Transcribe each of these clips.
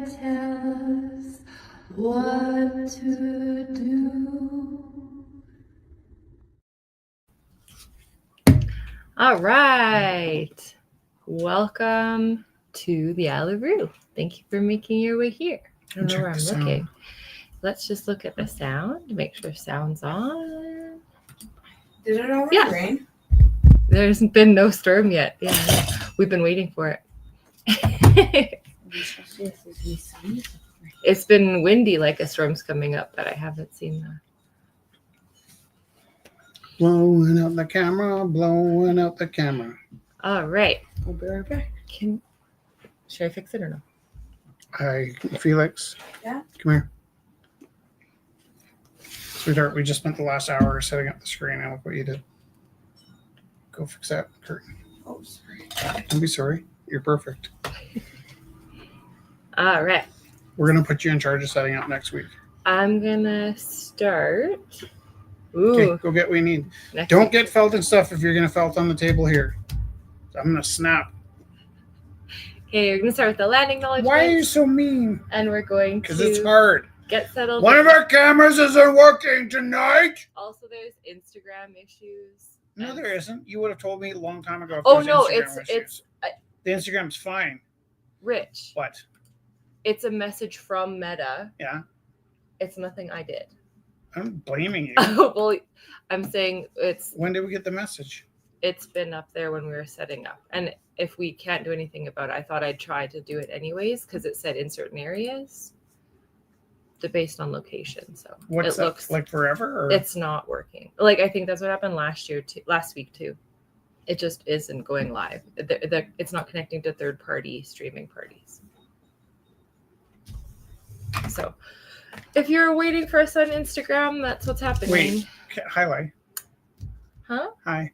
tell us what to do. All right. Welcome to the Isle of Roux. Thank you for making your way here. I don't know where I'm looking. Let's just look at the sound, make sure sound's on. Did it already rain? There's been no storm yet. Yeah, we've been waiting for it. It's been windy, like a storm's coming up, but I haven't seen that. Blowing out the camera, blowing out the camera. All right. We'll be right back. Should I fix it or no? Hi, Felix. Yeah? Come here. Sweetheart, we just spent the last hour setting up the screen, and look what you did. Go fix that curtain. Oh, sorry. Don't be sorry. You're perfect. All right. We're going to put you in charge of setting up next week. I'm going to start. Ooh. Okay, go get what you need. Don't get felt and stuff if you're going to felt on the table here. I'm going to snap. Okay, we're going to start with the land acknowledgement. Why are you so mean? And we're going to... Because it's hard. Get settled. One of our cameras isn't working tonight. Also, there's Instagram issues. No, there isn't. You would have told me a long time ago. Oh, no, it's the Instagram's fine. Rich. What? It's a message from Meta. Yeah. It's nothing I did. I'm blaming you. Well, I'm saying it's... When did we get the message? It's been up there when we were setting up. And if we can't do anything about it, I thought I'd try to do it anyways because it said in certain areas. Based on location, so what's it looks like forever. Or? It's not working. Like I think that's what happened last week too. It just isn't going live. It's not connecting to third-party streaming parties. So, if you're waiting for us on Instagram, that's what's happening. Wait, highlight. Huh? Hi.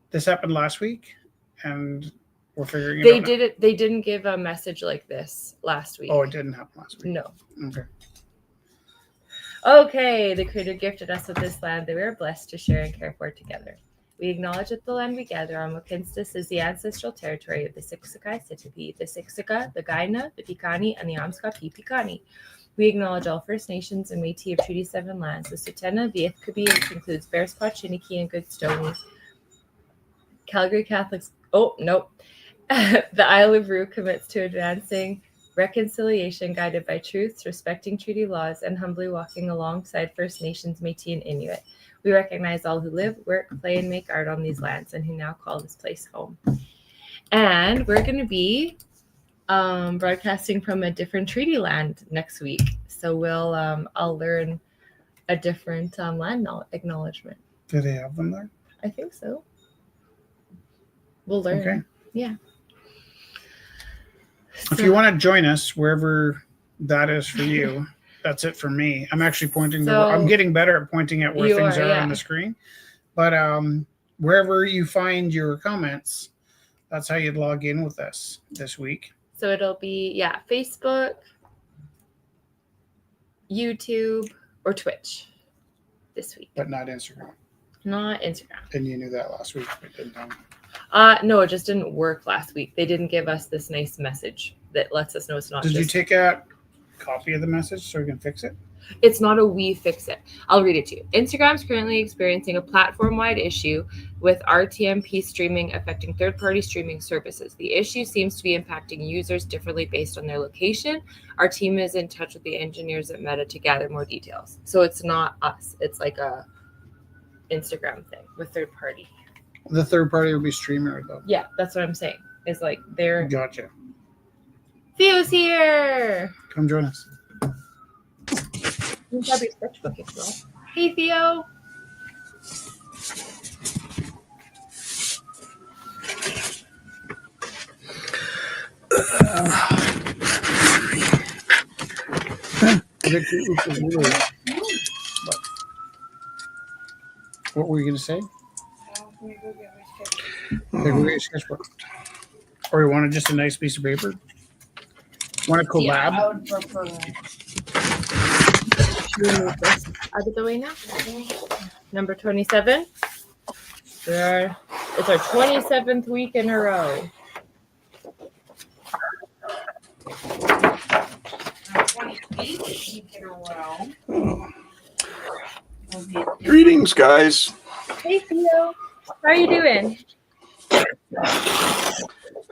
This happened last week, and we're figuring it out. They didn't give a message like this last week. Oh, it didn't happen last week. No. Okay. Okay, the Creator gifted us with this land that we are blessed to share and care for together. We acknowledge that the land we gather on Wakinstas is the ancestral territory of the Siksika Sitapi, the Siksika, the Gaina, the Pikani, and the Amskapi Pikani. We acknowledge all First Nations and Métis of Treaty 7 lands, the Sutena, the Ithkabi, which includes Bearspaw, Chiniki, and Goodstone. Calgary Catholics, oh, nope. The Isle of Roux commits to advancing reconciliation guided by truths, respecting treaty laws, and humbly walking alongside First Nations, Métis, and Inuit. We recognize all who live, work, play, and make art on these lands and who now call this place home. And we're going to be broadcasting from a different treaty land next week. So I'll learn a different land acknowledgement. Do they have them there? I think so. We'll learn. Okay. Yeah. If you want to join us, wherever that is for you, that's it for me. I'm actually pointing. I'm getting better at pointing at where things are on the screen. But wherever you find your comments, that's how you'd log in with us this week. So it'll be, Facebook, YouTube, or Twitch this week. But not Instagram. Not Instagram. And you knew that last week, but didn't tell me. No, it just didn't work last week. They didn't give us this nice message that lets us know it's not. Did you take a copy of the message so we can fix it? It's not a we fix it. I'll read it to you. Instagram's currently experiencing a platform-wide issue with RTMP streaming affecting third-party streaming services. The issue seems to be impacting users differently based on their location. Our team is in touch with the engineers at Meta to gather more details. So it's not us. It's like a Instagram thing with third-party. The third party would be Streamer, though. Yeah, that's what I'm saying. It's like they're... Gotcha. Theo's here! Come join us. You can grab your sketchbook if you want. Hey, Theo! What were you going to say? Or you want just a nice piece of paper? Want a collab? Yeah, I would prefer Out of the way now. Number 27. It's our 27th week in a row. week in a row. Oh. Greetings, guys. Hey, Theo. How are you doing?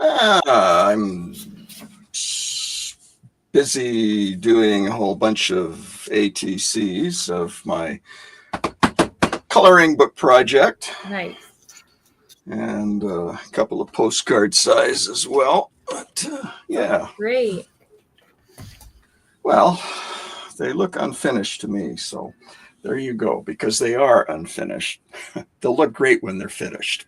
I'm busy doing a whole bunch of ATCs of my coloring book project. Nice. And a couple of postcard size as well. But yeah. Great. Well, they look unfinished to me, so there you go, because they are unfinished. They'll look great when they're finished.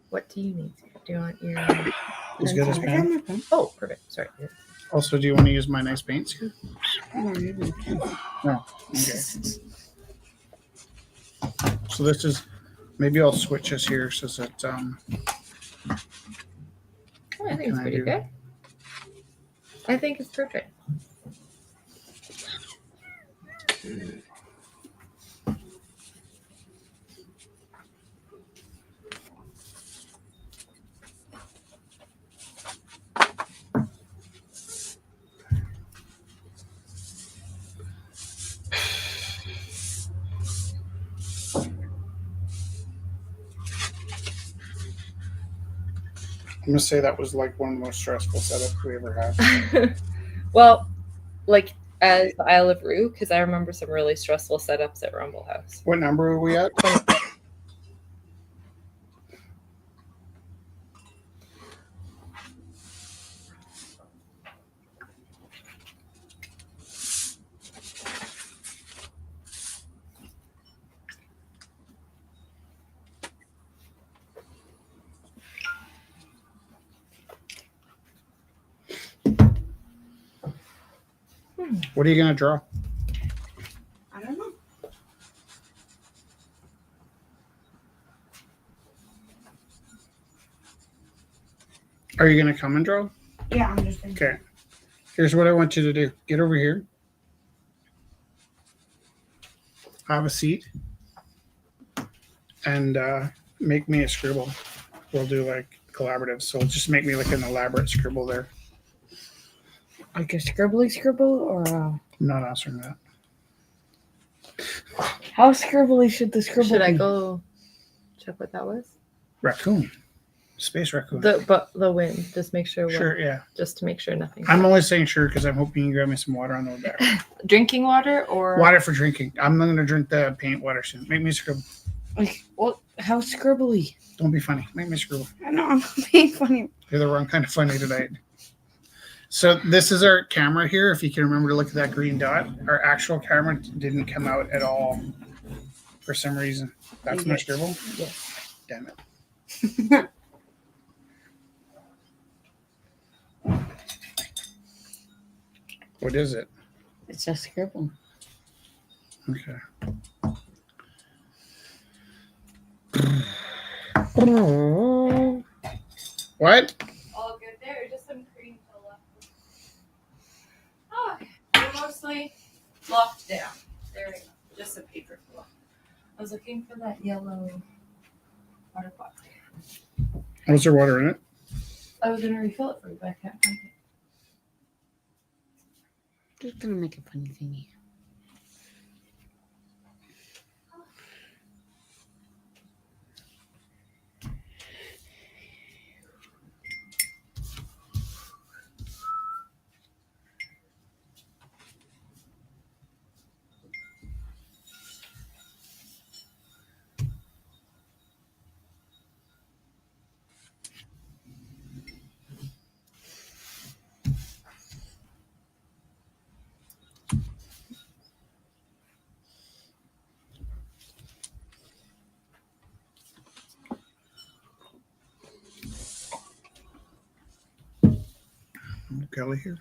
What do you need? Do you want your He's got his pen. Oh, perfect. Sorry. Also, do you want to use my nice paints here? No, you do. No. Okay. So this is, maybe I'll switch this here so that Oh, I think it's Can I pretty do- good. I think it's perfect. I'm gonna say that was like one of the most stressful setups we ever had. Well, like as the Isle of Roux, because I remember some really stressful setups at Rumble House. What number are we at? What are you gonna draw? I don't know. Are you gonna come and draw? Yeah, I'm just thinking. Okay. Here's what I want you to do. Get over here. Have a seat. And make me a scribble. We'll do like collaborative. So just make me like an elaborate scribble there. Like a scribbly scribble or a... Not answering that. How scribbly should the scribble Should I be? go check what that was? Raccoon. Space raccoon. The wind. Just make sure. Sure, yeah. Just to make sure nothing. I'm only saying sure because I'm hoping you can grab me some water on the way back. Drinking water or Water for drinking. I'm not gonna drink the paint water soon. Make me a scribble. Like, what? How scribbly? Don't be funny. Make me a scribble. I know, I'm not being funny. You're the wrong kind of funny tonight. So this is our camera here. If you can remember to look at that green dot, our actual camera didn't come out at all for some reason. That's my scribble? Yes. Damn it. What is it? It's a scribble. Okay. What? All good there. Just some cream fell left. Oh, we're mostly locked down. There we go. Just a paper flow. I was looking for that yellow water bottle. Was there water in it? I was gonna refill it for you, but I can't find it. Just gonna make a funny thingy. Kelly here.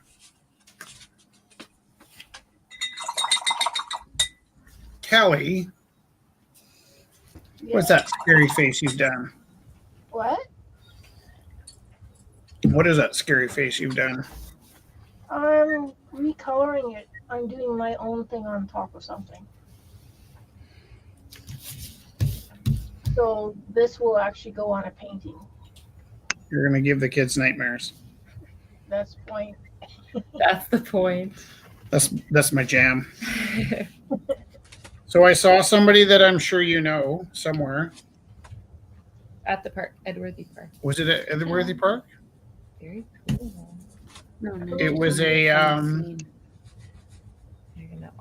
Kelly, what's that scary face you've done? What? What is that scary face you've done? I'm recoloring it. I'm doing my own thing on top of something. So this will actually go on a painting. You're gonna give the kids nightmares. That's point. That's the point. That's my jam. So I saw somebody that I'm sure you know somewhere. At the park, Edworthy Park. Was it at Edworthy Park? Very cool. No. It was a You're gonna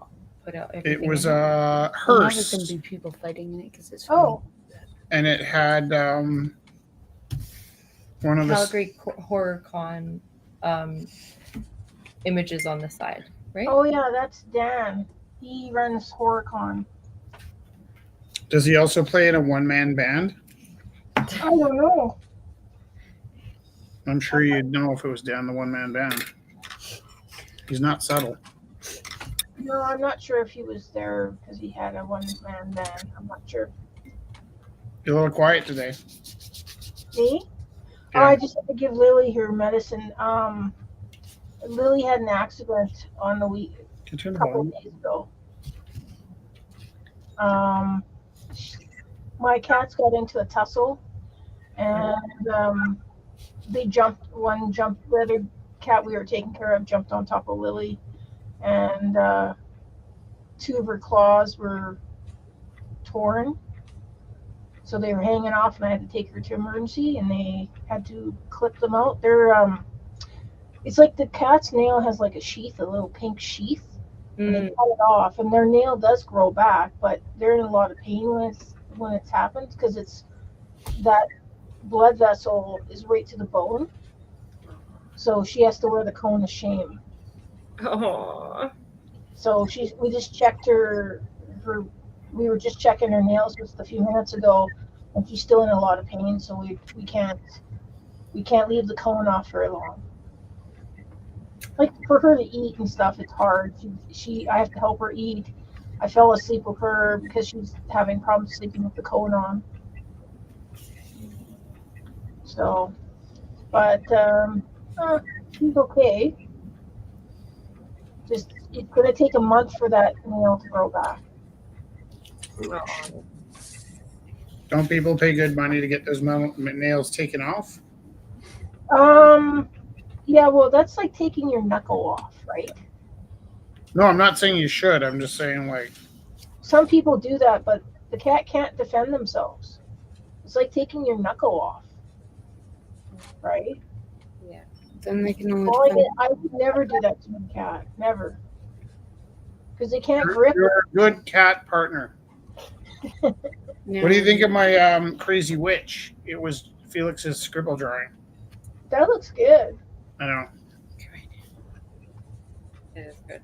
put out it everything. was in it? a Well, now there's hearse, gonna be people fighting in it because it's Oh, and it had one of the Calgary Horror Con images on the side, right? oh yeah, that's Dan. He runs HorrorCon. Does he also play in a one-man band? I don't know. I'm sure you'd know if it was down the one-man band. He's not subtle. No, I'm not sure if he was there because he had a one-man band. I'm not sure. You're a little quiet today. Me? Yeah. Oh, I just had to give Lily her medicine. Lily had an accident on the week Can you turn a the couple volume? of days ago. My cats got into a tussle, and they jumped. One jumped. The other cat we were taking care of jumped on top of Lily, and two of her claws were torn. So they were hanging off, and I had to take her to emergency, and they had to clip them out. They're it's like the cat's nail has like a sheath, a little pink sheath, and they cut it off, and their nail does grow back, but they're in a lot of pain when it's happened because it's that blood vessel is right to the bone, so she has to wear the cone of shame. Oh, So we just checked her. We were just checking her nails just a few minutes ago, and she's still in a lot of pain. So we can't leave the cone off very long. Like for her to eat and stuff, it's hard. I have to help her eat. I fell asleep with her because she's having problems sleeping with the cone on. So, but she's okay. Just it's gonna take a month for that nail to grow back. Don't people pay good money to get those nails taken off? Yeah, well, that's like taking your knuckle off, right? No, I'm not saying you should. I'm just saying, like, Some people do that, but the cat can't defend themselves. It's like taking your knuckle off, right? Then they can only Well, defend. I would never do that to a cat, never, because they can't you're, grip. you're a good cat partner. No. What do you think of my crazy witch? It was Felix's scribble drawing. That looks good. I know. it is good.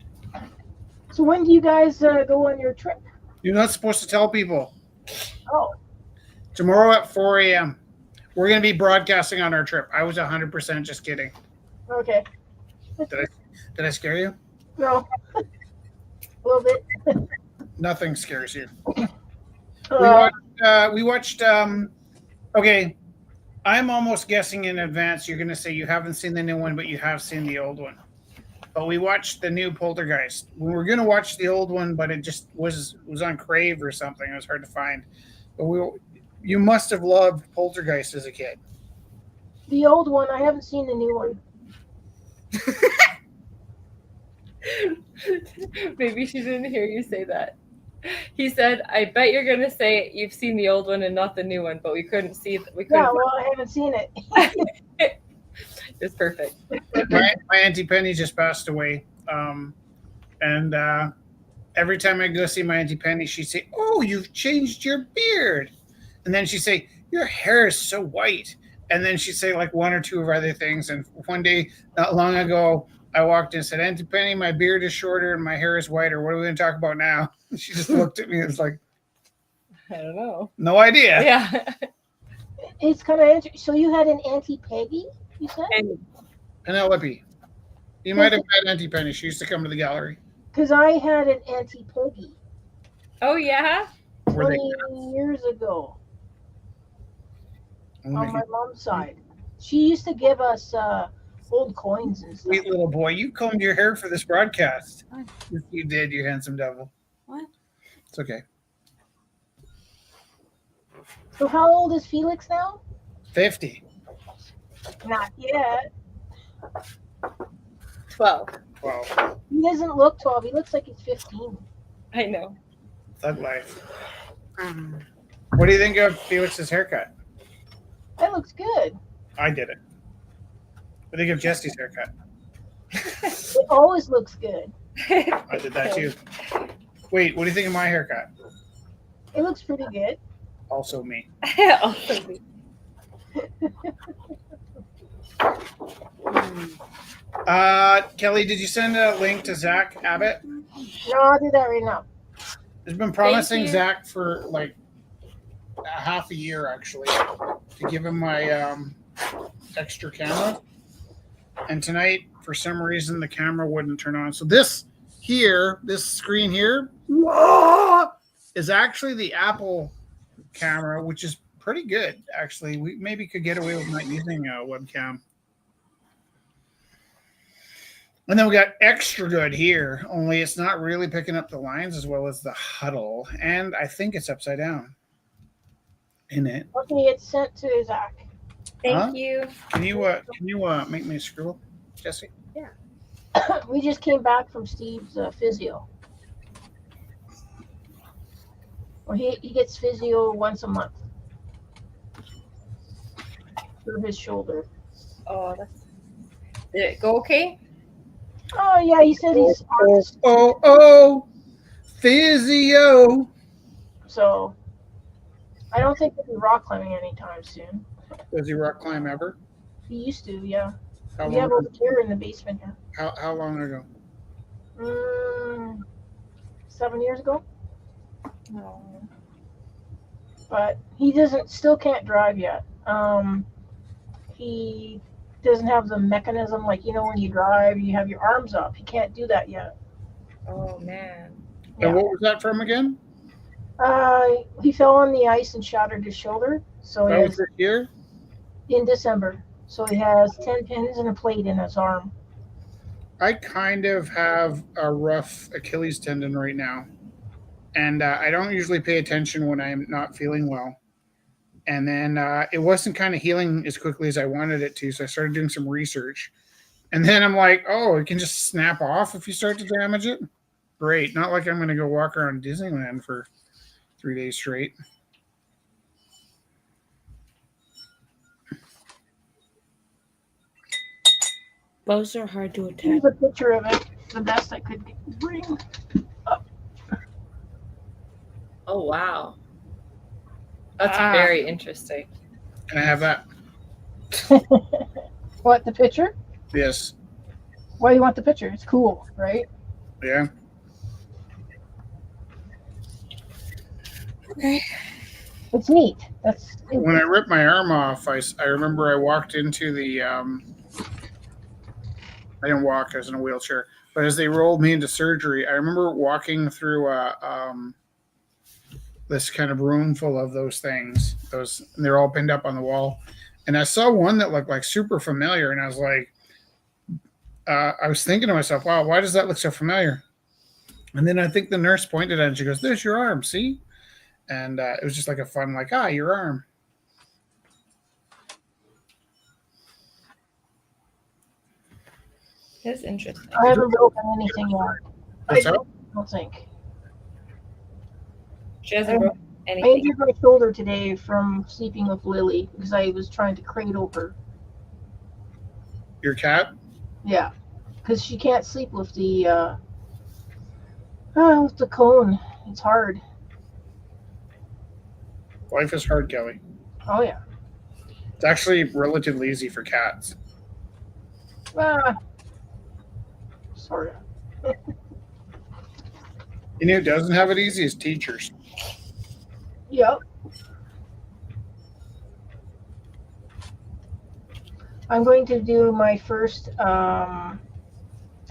So when do you guys go on your trip? You're not supposed to tell people. Oh, Tomorrow at 4 a.m. We're going to be broadcasting on our trip. I was 100% just kidding. okay. Did I scare you? No, a little bit. Nothing scares you. Uh, We watched okay, I'm almost guessing in advance you're going to say you haven't seen the new one, but you have seen the old one. But we watched the new Poltergeist. We were going to watch the old one, but it just was on Crave or something. It was hard to find. But you must have loved Poltergeist as a kid. the old one. I haven't seen the new one. Maybe she didn't hear you say that. He said, "I bet you're gonna say you've seen the old one and not the new one," but we couldn't see. Yeah, well, I haven't seen it. It's perfect. My Auntie Penny just passed away. And every time I go see my Auntie Penny, she'd say, "Oh, you've changed your beard." And then she'd say, "Your hair is so white." And then she'd say like one or two of other things. And one day, not long ago, I walked in and said, "Auntie Penny, my beard is shorter and my hair is whiter. What are we going to talk about now?" And she just looked at me and was like, I don't know. "No idea." Yeah. It's kind of interesting. So you had an Auntie Peggy, you said? Penelope. You might have met Auntie Penny. She used to come to the gallery. Because I had an Auntie Peggy Oh yeah. Were they 20 years ago oh, on my mom's side. She used to give us old coins and stuff. sweet little boy? You combed your hair for this broadcast. What? Yes, you did, you handsome devil. What? It's okay. So how old is Felix now? 50. Not yet. 12. 12. He doesn't look 12. He looks like he's 15. I know. Thug life. What do you think of Felix's haircut? That looks good. I did it. What do you think of Jesse's haircut? It always looks good. I did that too. Wait, what do you think of my haircut? It looks pretty good. Also me. Also, Kelly, did you send a link to Zach Abbott? No, I'll do that right now. There's been promising you. Zach for like a half a year actually to give him my extra camera. And tonight, for some reason, the camera wouldn't turn on. So this screen here, is actually the Apple camera, which is pretty good actually. We maybe could get away with not using a webcam. And then we got extra good here, only it's not really picking up the lines as well as the huddle. And I think it's upside down in it. Okay, it's sent to Zach. thank you. Can you make me a scribble, Jesse? We just came back from Steve's physio. Well, he gets physio once a month for his shoulder. Oh, did it go okay? Oh yeah, he said he's Physio. so I don't think he'll be rock climbing anytime soon. Does he rock climb ever? He used to, yeah. How We have long? a chair in the basement here. How long ago? 7 years ago. No. But he still can't drive yet. He doesn't have the mechanism like, when you drive, you have your arms up. He can't do that yet. Oh man. Yeah. And what was that from again? He fell on the ice and shattered his shoulder. So That was this year? in December. So he has 10 pins and a plate in his arm. I kind of have a rough Achilles tendon right now. And I don't usually pay attention when I'm not feeling well. And then it wasn't kind of healing as quickly as I wanted it to. So I started doing some research. And then I'm like, oh, it can just snap off if you start to damage it. Great. Not like I'm going to go walk around Disneyland for 3 days straight. Bows are hard to attack. Here's a picture of it. The best I could bring. Oh wow. That's Ah. very interesting. Can I have that? What, the picture? Yes. Why do you want the picture? It's cool, right? Yeah. Okay. It's neat. That's When I ripped my arm off, I remember I walked into the I didn't walk, I was in a wheelchair. But as they rolled me into surgery, I remember walking through this kind of room full of those things. And they're all pinned up on the wall. And I saw one that looked like super familiar, and I was like, I was thinking to myself, wow, why does that look so familiar? And then I think the nurse pointed at it and she goes, there's your arm, see? And it was just like a fun, like, your arm. It's interesting. I haven't broken anything yet. What's I up? don't think. She hasn't broken I anything. injured my shoulder today from sleeping with Lily because I was trying to cradle her. Your cat? Yeah, because she can't sleep with the cone. It's hard. Life is hard, Kelly. Oh yeah. It's actually relatively easy for cats. Sort of. You know who doesn't have it easy is teachers. Yep. I'm going to do my first. I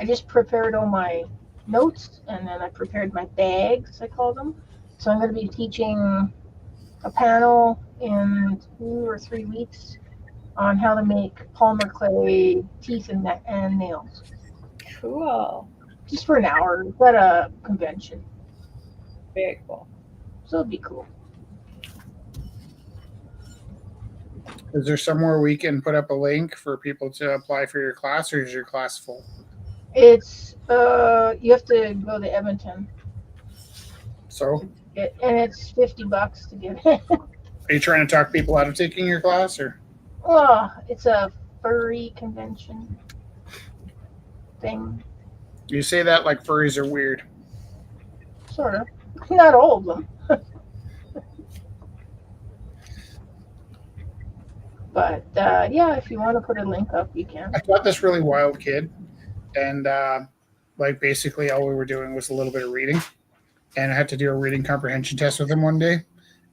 just prepared all my notes and then I prepared my bags, I call them. So I'm going to be teaching a panel in 2 or 3 weeks on how to make polymer clay teeth and nails. Cool. Just for an hour at a convention. Very cool. So it'll be cool. Is there somewhere we can put up a link for people to apply for your class, or is your class full? It's you have to go to Edmonton, So, and it's $50 to get in. are you trying to talk people out of taking your class, or? Oh, it's a furry convention thing, You say that like furries are weird. sort of. Not all of them, but yeah, if you want to put a link up, you can. I got this really wild kid, and like basically all we were doing was a little bit of reading, and I had to do a reading comprehension test with him one day,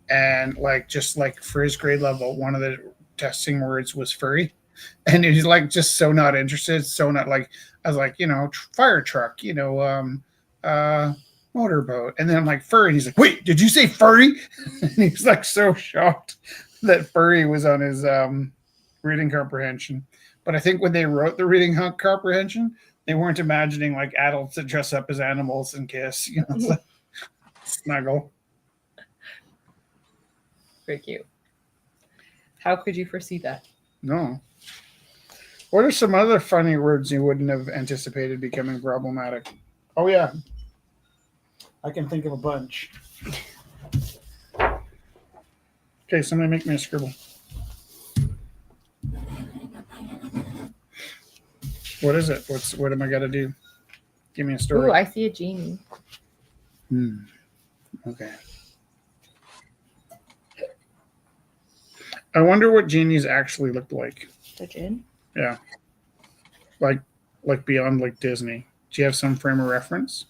and like just like for his grade level, one of the testing words was furry, and he's like just so not interested, so not like I was like fire truck, motorboat, and then I'm like furry, and he's like, wait, did you say furry? And he's like so shocked that furry was on his reading comprehension. But I think when they wrote the reading comprehension, they weren't imagining like adults that dress up as animals and kiss, it's like snuggle. Very cute. How could you foresee that? No. What are some other funny words you wouldn't have anticipated becoming problematic? Oh yeah, I can think of a bunch. Okay, somebody make me a scribble. What is it? What am I gotta do? Give me a story. Ooh, I see a genie. Okay. I wonder what genies actually looked like. The gin? Yeah. Like beyond like Disney. Do you have some frame of reference?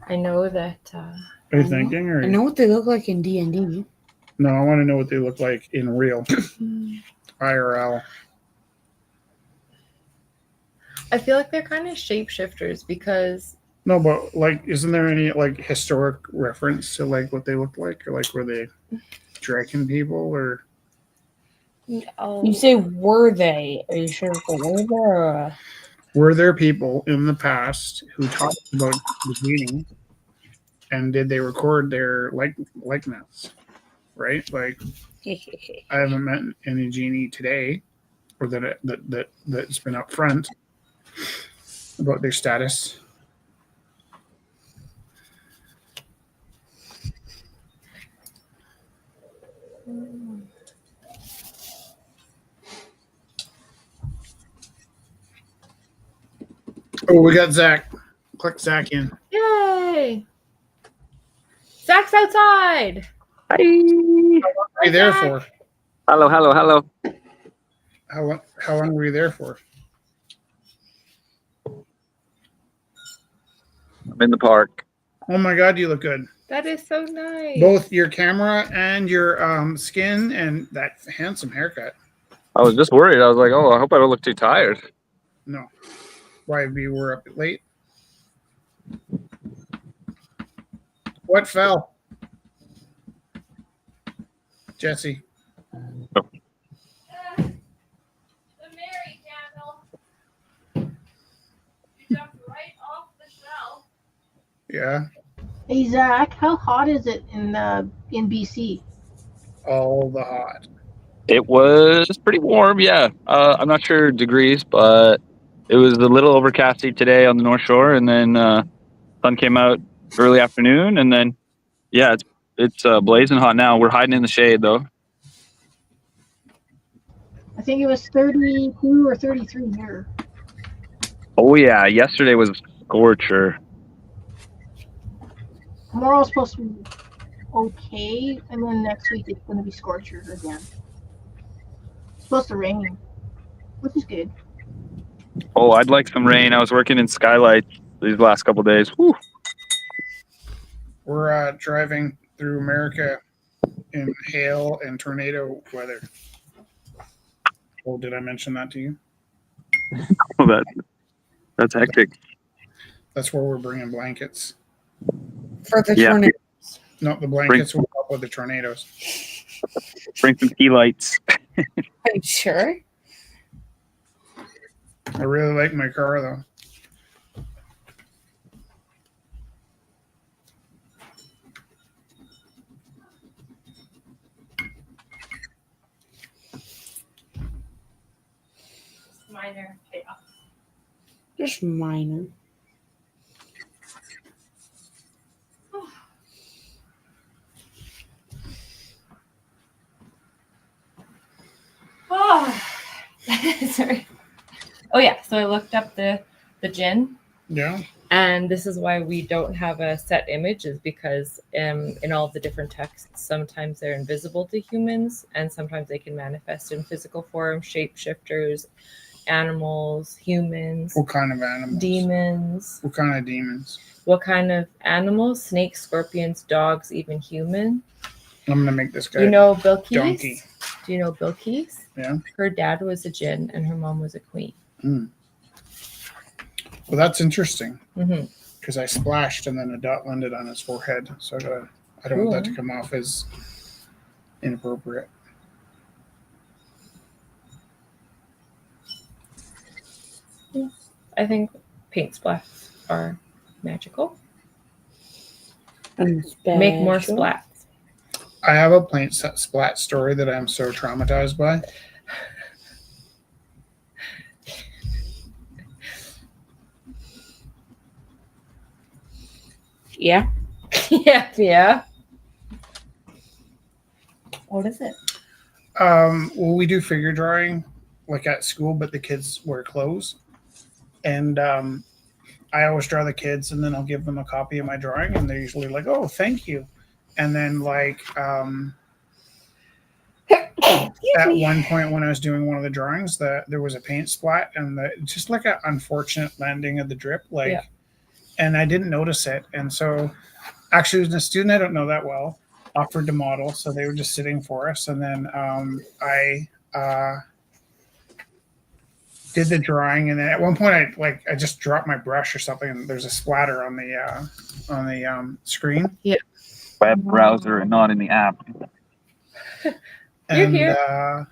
I know that. Are you thinking? Or I know what they look like in D&D. No, I want to know what they look like in real IRL. I feel like they're kind of shapeshifters because. No, but like, isn't there any like historic reference to like what they looked like, or like were they dragon people, or? Oh, You say were they? Are you sure if they were there? Or, Were there people in the past who talked about the genie, and did they record their likeness? Right, like I haven't met any genie today, or that's been up front about their status. Oh, we got Zach. Click Zach in. yay! Zach's outside. Hi. What are you there for? Hello, hello, hello. How long were you there for? I'm in the park. Oh my God, you look good. That is so nice. Both your camera and your skin and that handsome haircut. I was just worried. I was like, oh, I hope I don't look too tired. No. Why you were up late? What fell? Jesse. The Mary candle. You jumped right off the shelf. Yeah. Hey Zach, how hot is it in BC? All the hot. It was pretty warm, yeah. I'm not sure degrees, but it was a little overcasty today on the North Shore, and then sun came out early afternoon, and then yeah, it's blazing hot now. We're hiding in the shade though. I think it was 32 or 33 here. Oh yeah, yesterday was a scorcher. Tomorrow's supposed to be okay, and then next week it's going to be scorchers again. It's supposed to rain, which is good. Oh, I'd like some rain. I was working in skylights these last couple days. Whew. We're driving through America in hail and tornado weather. Oh, did I mention that to you? Oh, that's hectic. That's where we're bringing blankets. for the Yeah. tornado. No, the blankets will help with the tornadoes. Bring some key lights. Are you sure? I really like my car though. Just minor. Oh, sorry. Oh yeah, so I looked up the gin. Yeah. And this is why we don't have a set image, is because in all of the different texts, sometimes they're invisible to humans, and sometimes they can manifest in physical form, shapeshifters, animals, humans. What kind of animals? Demons. What kind of demons? What kind of animals? Snakes, scorpions, dogs, even human. I'm gonna make this guy. You know Bilquis? Donkey. Do you know Bilquis? Yeah. Her dad was a jinn, and her mom was a queen. Mm. Well, that's interesting. Mm-hmm. Because I splashed and then a dot landed on his forehead. So I don't want that to come off as inappropriate. Yeah. I think paint splats are magical. And Make more special. splats. I have a paint splat story that I'm so traumatized by. Yeah. Yeah. What is it? Well, we do figure drawing like at school, but the kids wear clothes. And I always draw the kids and then I'll give them a copy of my drawing and they're usually like, oh, thank you. And then like at one point when I was doing one of the drawings, there was a paint splat and just like an unfortunate landing of the drip, like, and I didn't notice it. And so actually it was a student I don't know that well, offered to model. So they were just sitting for us. And then I did the drawing. And then at one point I just dropped my brush or something and there's a splatter on the screen. Yeah. Web browser and not in the app. You're And here.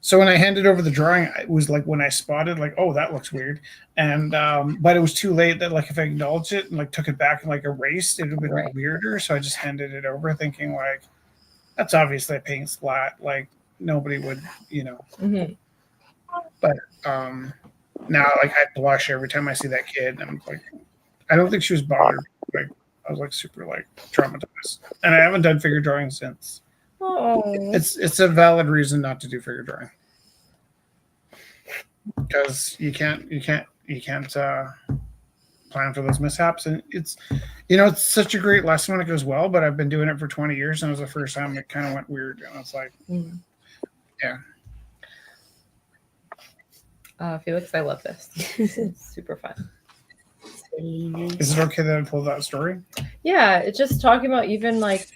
so when I handed over the drawing, it was like when I spotted like, oh, that looks weird. And but it was too late that like if I acknowledged it and like took it back and like erased, it would have been Right. weirder. So I just handed it over thinking like, that's obviously a paint splat. Like nobody would, you know. Mm-hmm. But now like I blush every time I see that kid. And I'm like, I don't think she was bothered. Like I was like super like traumatized. And I haven't done figure drawing since. Oh. It's a valid reason not to do figure drawing because you can't plan for those mishaps, and it's such a great lesson when it goes well. But I've been doing it for 20 years, and it was the first time it kind of went weird, and it's like, yeah. Felix, I love this. It's super fun. Is it okay that I told that story? Yeah, it's just talking about even like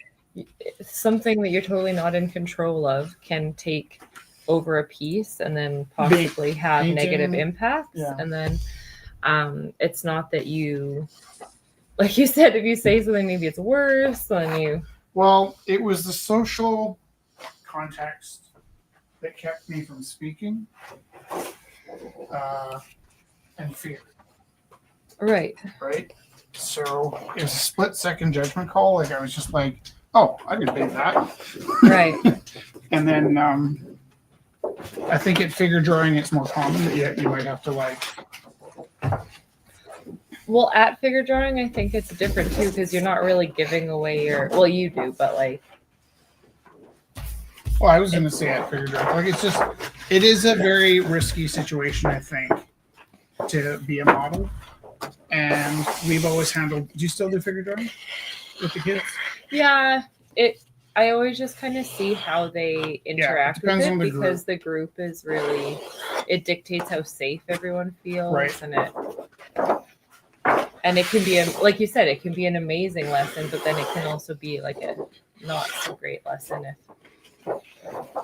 something that you're totally not in control of can take over a piece and then possibly have negative impacts. Yeah. And then it's not that you, like you said, if you say something, maybe it's worse than you. Well, it was the social context that kept me from speaking and fear. Right. Right? So it was a split-second judgment call. Like I was just like, oh, I could bait that. Right. And then I think at figure drawing it's more common that you might have to like. Well, at figure drawing, I think it's different too because you're not really giving away your. Well, you do, but like. Well, I was going to say at figure drawing, like it is a very risky situation, I think, to be a model. And we've always handled. Do you still do figure drawing with the kids? Yeah, I always just kind of see how they interact with it because the group is really, it dictates how safe everyone feels, right. And it can be like you said, it can be an amazing lesson, but then it can also be like a not so great lesson if,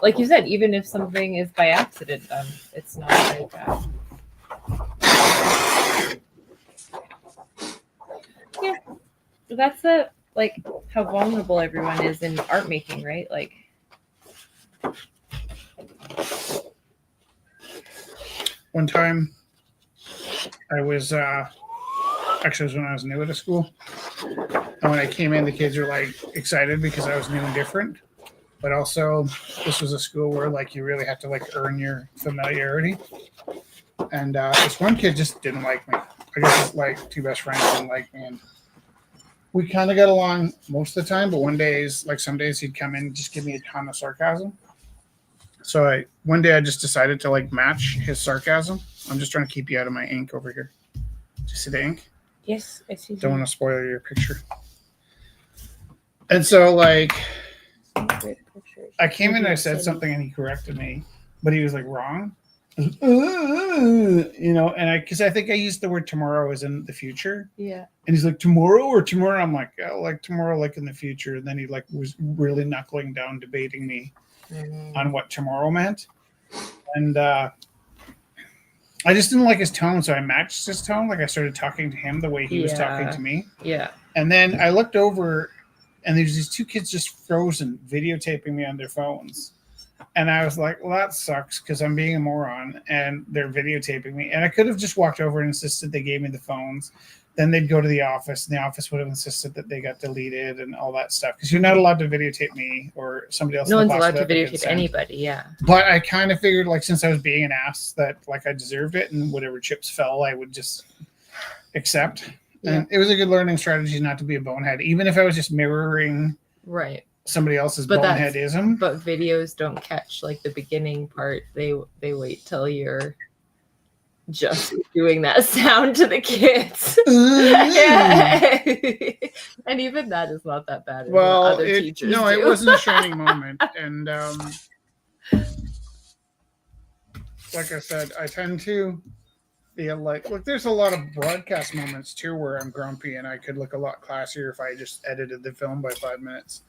like you said, even if something is by accident done, it's not like that. Yeah, that's like how vulnerable everyone is in art making, right? Like, one time I was actually it was when I was new at a school, and when I came in, the kids were like excited because I was new and different, but also this was a school where like you really have to like earn your familiarity. And this one kid just didn't like me. I guess like two best friends didn't like me, and we kind of got along most of the time. But some days he'd come in and just give me a ton of sarcasm. So one day I just decided to like match his sarcasm. I'm just trying to keep you out of my ink over here. Do you see the ink? Yes, I see. Don't want to spoil your picture. And so like I came in and I said something and he corrected me, but he was like wrong. You know, and because I think I used the word tomorrow as in the future. Yeah. And he's like, tomorrow or tomorrow? I'm like, oh, like tomorrow, like in the future. And then he like was really knuckling down, debating me on what tomorrow meant. And I just didn't like his tone, so I matched his tone. Like I started talking to him the way he was talking to me. Yeah. And then I looked over, and there's these two kids just frozen, videotaping me on their phones. And I was like, well, that sucks because I'm being a moron, and they're videotaping me. And I could have just walked over and insisted they gave me the phones. Then they'd go to the office, and the office would have insisted that they got deleted and all that stuff. Because you're not allowed to videotape me or somebody else. No one's allowed to without the videotape consent. anybody. Yeah. But I kind of figured, like, since I was being an ass, that like I deserved it, and whatever chips fell, I would just accept. Yeah. And it was a good learning strategy not to be a bonehead, even if I was just mirroring Right. somebody else's But boneheadism. But videos don't catch like the beginning part. They wait till you're just doing that sound to the kids. And even that is not that bad. Well, other teachers do. it wasn't a shining moment. And like I said, I tend to feel like, look, there's a lot of broadcast moments too where I'm grumpy and I could look a lot classier if I just edited the film by 5 minutes.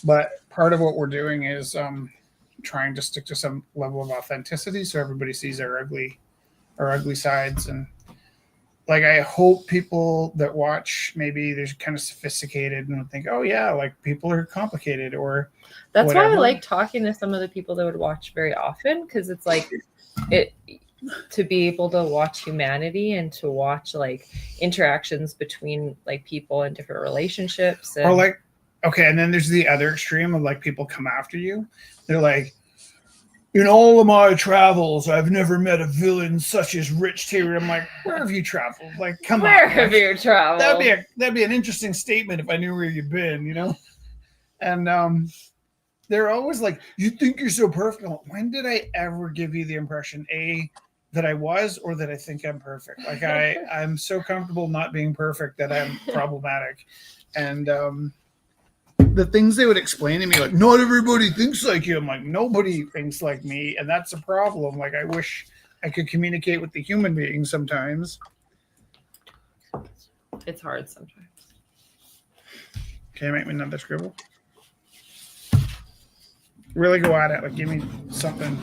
But part of what we're doing is trying to stick to some level of authenticity so everybody sees our ugly sides. And like I hope people that watch, maybe they're kind of sophisticated and think, oh yeah, like people are complicated or that's whatever. why I like talking to some of the people that would watch very often, because it's like it to be able to watch humanity and to watch like interactions between like people in different relationships and or like, okay, and then there's the other extreme of like people come after you. They're like, in all of my travels, I've never met a villain such as Rich Taylor. I'm like, where have you traveled? Like, come on. Where have you traveled? That'd be an interesting statement if I knew where you've been, you know? And they're always like, you think you're so perfect. Well, when did I ever give you the impression, A, that I was, or that I think I'm perfect? Like I'm so comfortable not being perfect that I'm problematic. And the things they would explain to me, like, not everybody thinks like you. I'm like, nobody thinks like me, and that's a problem. Like, I wish I could communicate with the human being sometimes. It's hard sometimes. Can you make me another scribble? Really go at it. Like, give me something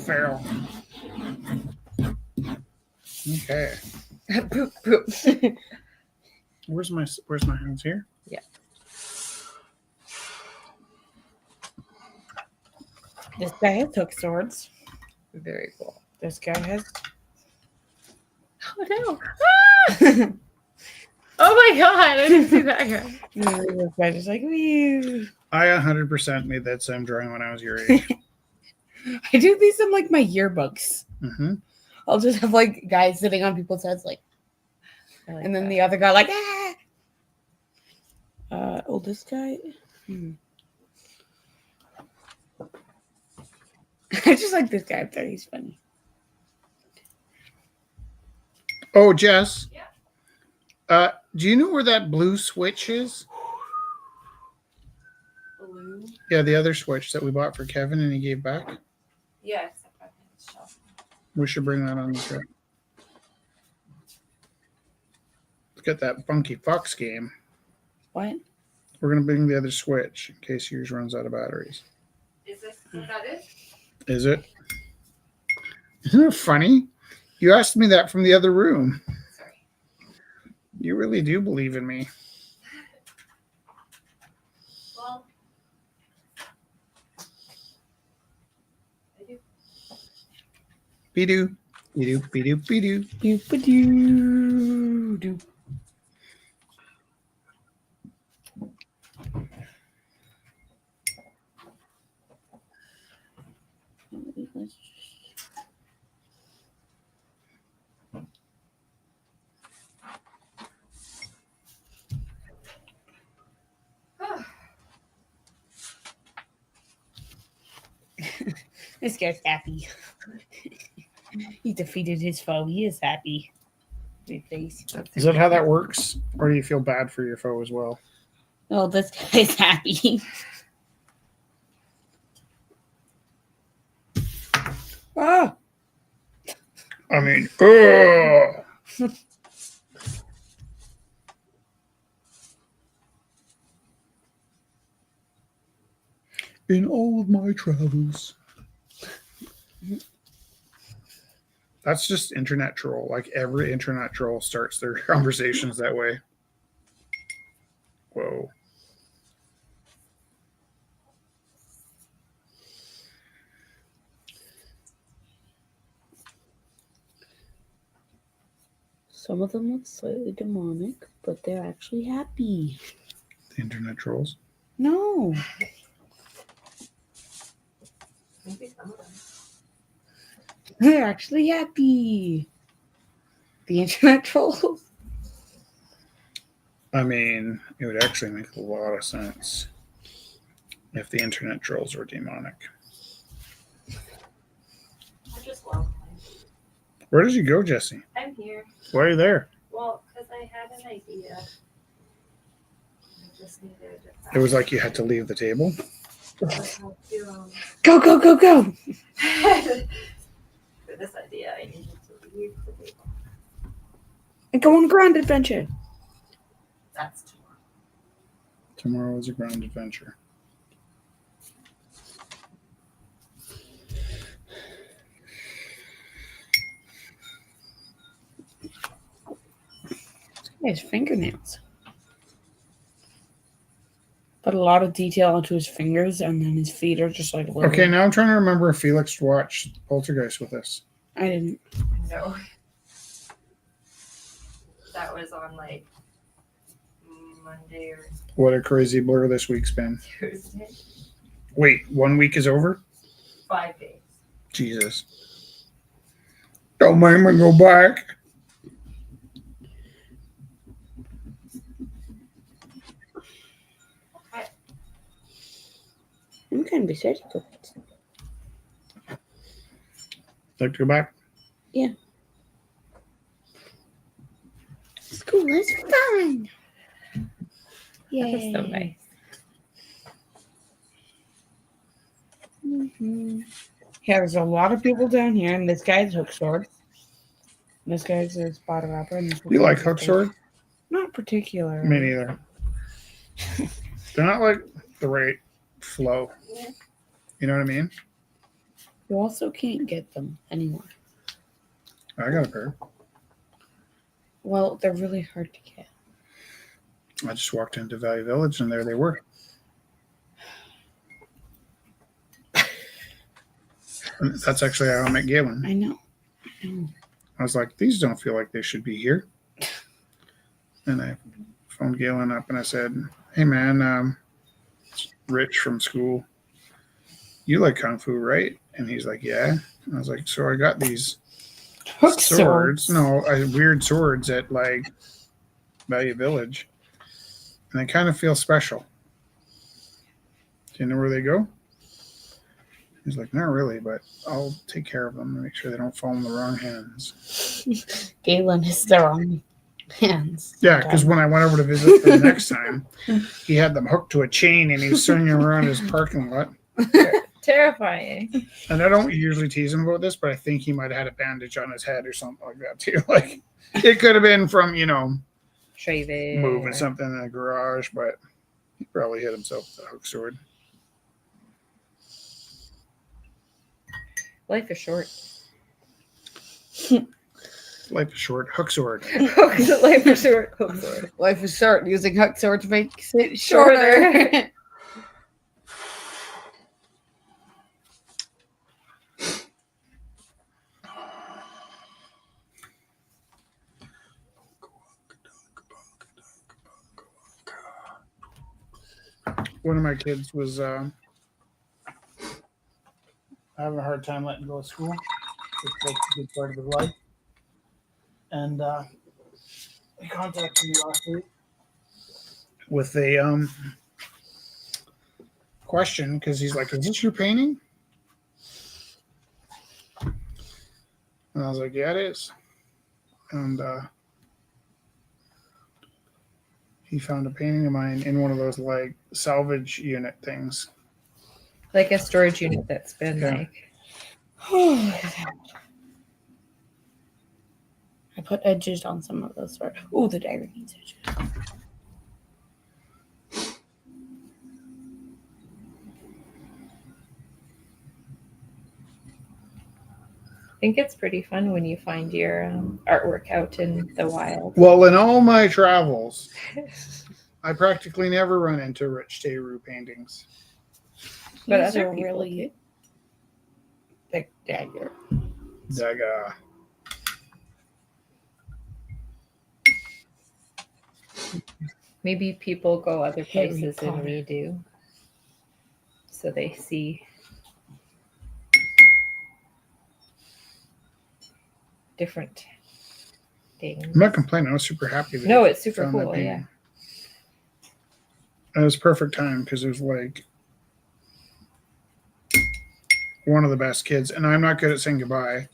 feral. Okay. Poop, poop. Where's my hands here? Yeah. This guy has hook swords. Very cool. This guy has. Oh no! Ah! Oh my god! I didn't see that guy. This guy just like, whew. I 100% made that same drawing when I was your age. I do these in like my yearbooks. Mm-hmm. I'll just have like guys sitting on people's heads, like, Like and then that. the other guy, like, ah. This guy. I just like this guy up there. He's funny. Oh, Jess. Yeah. Do you know where that blue switch is? Blue. Yeah, the other switch that we bought for Kevin and he gave back. Yes. Yeah, shelf. We should bring that on the trip. Let's get that Funky Fox game. What? We're going to bring the other switch in case yours runs out of batteries. Is that it? Is it? Isn't it funny? You asked me that from the other room. Sorry. You really do believe in me. Well, I do. Be-doo. Be-doo. Be-doo. Be-doo. Doop-a-doo. This guy's happy. He defeated his foe. He is happy. Big face. Is that how that works? Or do you feel bad for your foe as well? Oh, this guy's happy. Ah! I mean, ugh. In all of my travels. That's just internet troll. Like every internet troll starts their conversations that way. Whoa. Some of them look slightly demonic, but they're actually happy. The internet trolls. No. Maybe some of them. They're actually happy. The internet trolls. I mean, it would actually make a lot of sense if the internet trolls were demonic. I just love life. Where did you go, Jesse? I'm here. Why are you there? Well, because I had an idea. I just needed It was like you had to leave the table. Go, go, go, go. For this idea, I needed to leave the table. And go on a grand adventure. That's tomorrow. Tomorrow is a grand adventure. His fingernails. Put a lot of detail into his fingers, and then his feet are just like little. Okay, now I'm trying to remember if Felix watched Poltergeist with us. I didn't. No. That was on like Monday or What a crazy blur this week's been. Tuesday. Wait, 1 week is over? 5 days. Jesus. Don't make me go back. I'm kind of excited to go. Like to go back? School is fun. That Yay. was so nice. Mm-hmm. Yeah, there's a lot of people down here, and this guy's hook sword. This guy's a spotted rapper. And You like hook sword? Not particularly. Me neither. They're not like the right flow. You know what I mean? You also can't get them anymore. I got a pair. Well, they're really hard to get. I just walked into Valley Village and there they were. And that's actually how I met Galen. I know. I was like, these don't feel like they should be here. And I phoned Galen up and I said, hey man, Rich from school, you like Kung Fu, right? And he's like, yeah. And I was like, so I got these Hook swords. No, weird swords at like Valley Village. And they kind of feel special. Do you know where they go? He's like, not really, but I'll take care of them and make sure they don't fall in the wrong hands. Galen is their own hands. Yeah, because when I went over to visit for the next time, he had them hooked to a chain and he was swinging around his parking lot. Terrifying. And I don't usually tease him about this, but I think he might have had a bandage on his head or something like that too. Like it could have been from, Shaving. moving something in the garage, but he probably hit himself with a hook sword. Life is short. Life is short. Hook sword. Life is short. Hook sword. Life is short. Using hook sword makes it shorter. One of my kids was having a hard time letting go of school. It's like a good part of his life. And he contacted me last week with a question because he's like, is this your painting? And I was like, yeah, it is. And he found a painting of mine in one of those like salvage unit things. Like a storage unit that's been Yeah. like. I put edges on some of those swords. Oh, the dagger needs edges. I think it's pretty fun when you find your artwork out in the wild. Well, in all my travels, I practically never run into rich Teru paintings. But These other are people really thick dagger. Daga. Maybe people go other Harry places than Potter. we do. So they see different things. I'm not complaining. I was super happy. That No, he it's super found that cool. painting. Yeah. It was perfect time because it was like one of the best kids. And I'm not good at saying goodbye.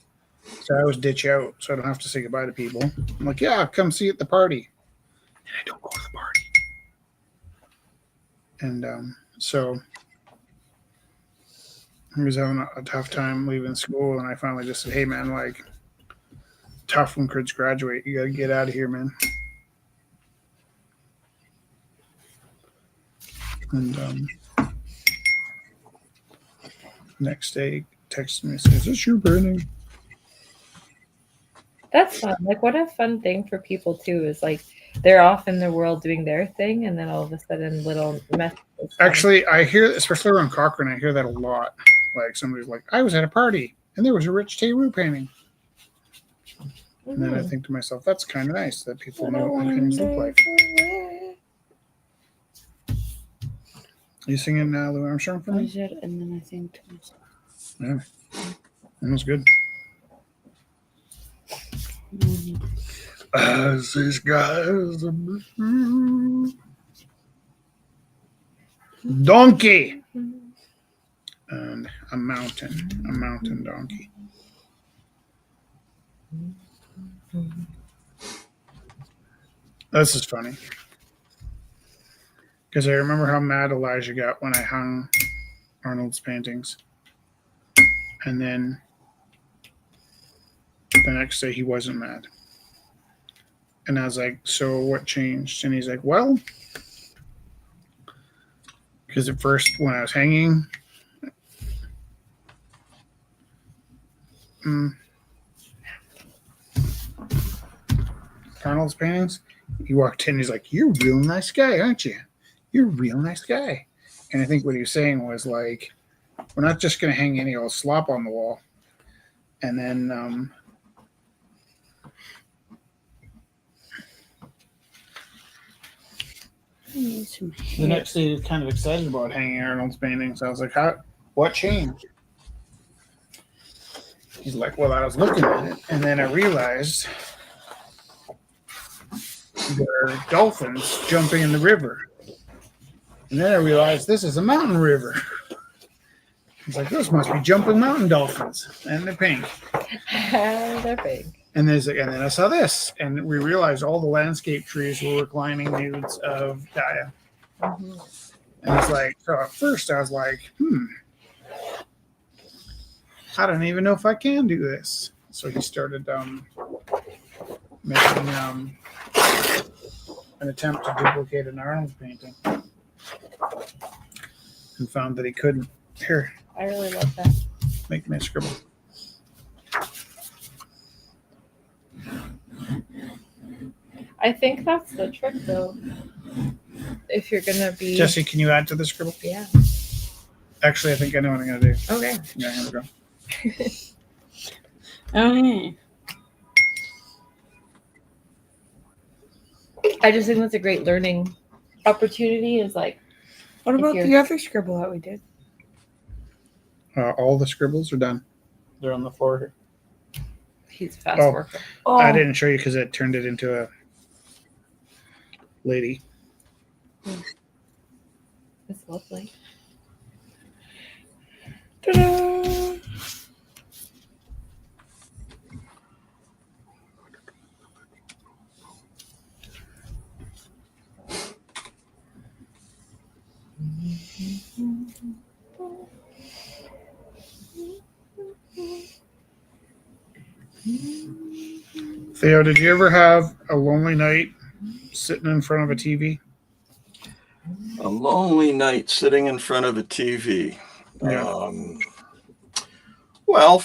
So I always ditch out so I don't have to say goodbye to people. I'm like, yeah, come see you at the party. And I don't go to the party. And so he was having a tough time leaving school. And I finally just said, hey, man, like, tough when kids graduate. You got to get out of here, man. And next day, texted me and said, is this your burning? That's fun. Like, what a fun thing for people too is like they're off in the world doing their thing, and then all of a sudden, little messages. Actually, I hear, especially around Cochrane, I hear that a lot. Like somebody's like, I was at a party and there was a Rich Teru painting. And then I think to myself, that's kind of nice that people know what my paintings look like. You singing Louis Armstrong for I me? did, and then I think to myself, Yeah. That was good. As these guys. Donkey! And a mountain donkey. This is funny. Because I remember how mad Elijah got when I hung Arnold's paintings. And then the next day he wasn't mad. And I was like, so what changed? And he's like, well, because at first when I was hanging, Arnold's paintings, he walked in, he's like, you're a real nice guy, aren't you? You're a real nice guy. And I think what he was saying was like, we're not just going to hang any old slop on the wall. And then the next day he was kind of excited about hanging Arnold's paintings. I was like, what changed? He's like, well, I was looking at it, and then I realized there are dolphins jumping in the river. And then I realized this is a mountain river. He's like, those must be jumping mountain dolphins. And they're pink. They're big. And then I saw this, and we realized all the landscape trees were reclining nudes of Gaia. Mm-hmm. And it's like, so at first I was like, I don't even know if I can do this. So he started making an attempt to duplicate an Arnold painting and found that he couldn't. Here, I really love that. make me a scribble. I think that's the trick, though. If you're gonna be Jesse, can you add to the scribble? Yeah. Actually, I think I know what I'm going to do. Okay. Yeah, here we go. okay. I just think that's a great learning opportunity. Is like, What If about you're- the other scribble that we did? All the scribbles are done. They're on the floor here. he's a fast Oh. worker. Oh, I didn't show you because it turned it into a lady. It's lovely. Ta-da! Theo, did you ever have a lonely night sitting in front of a TV? A lonely night sitting in front of a TV. Yeah. Well,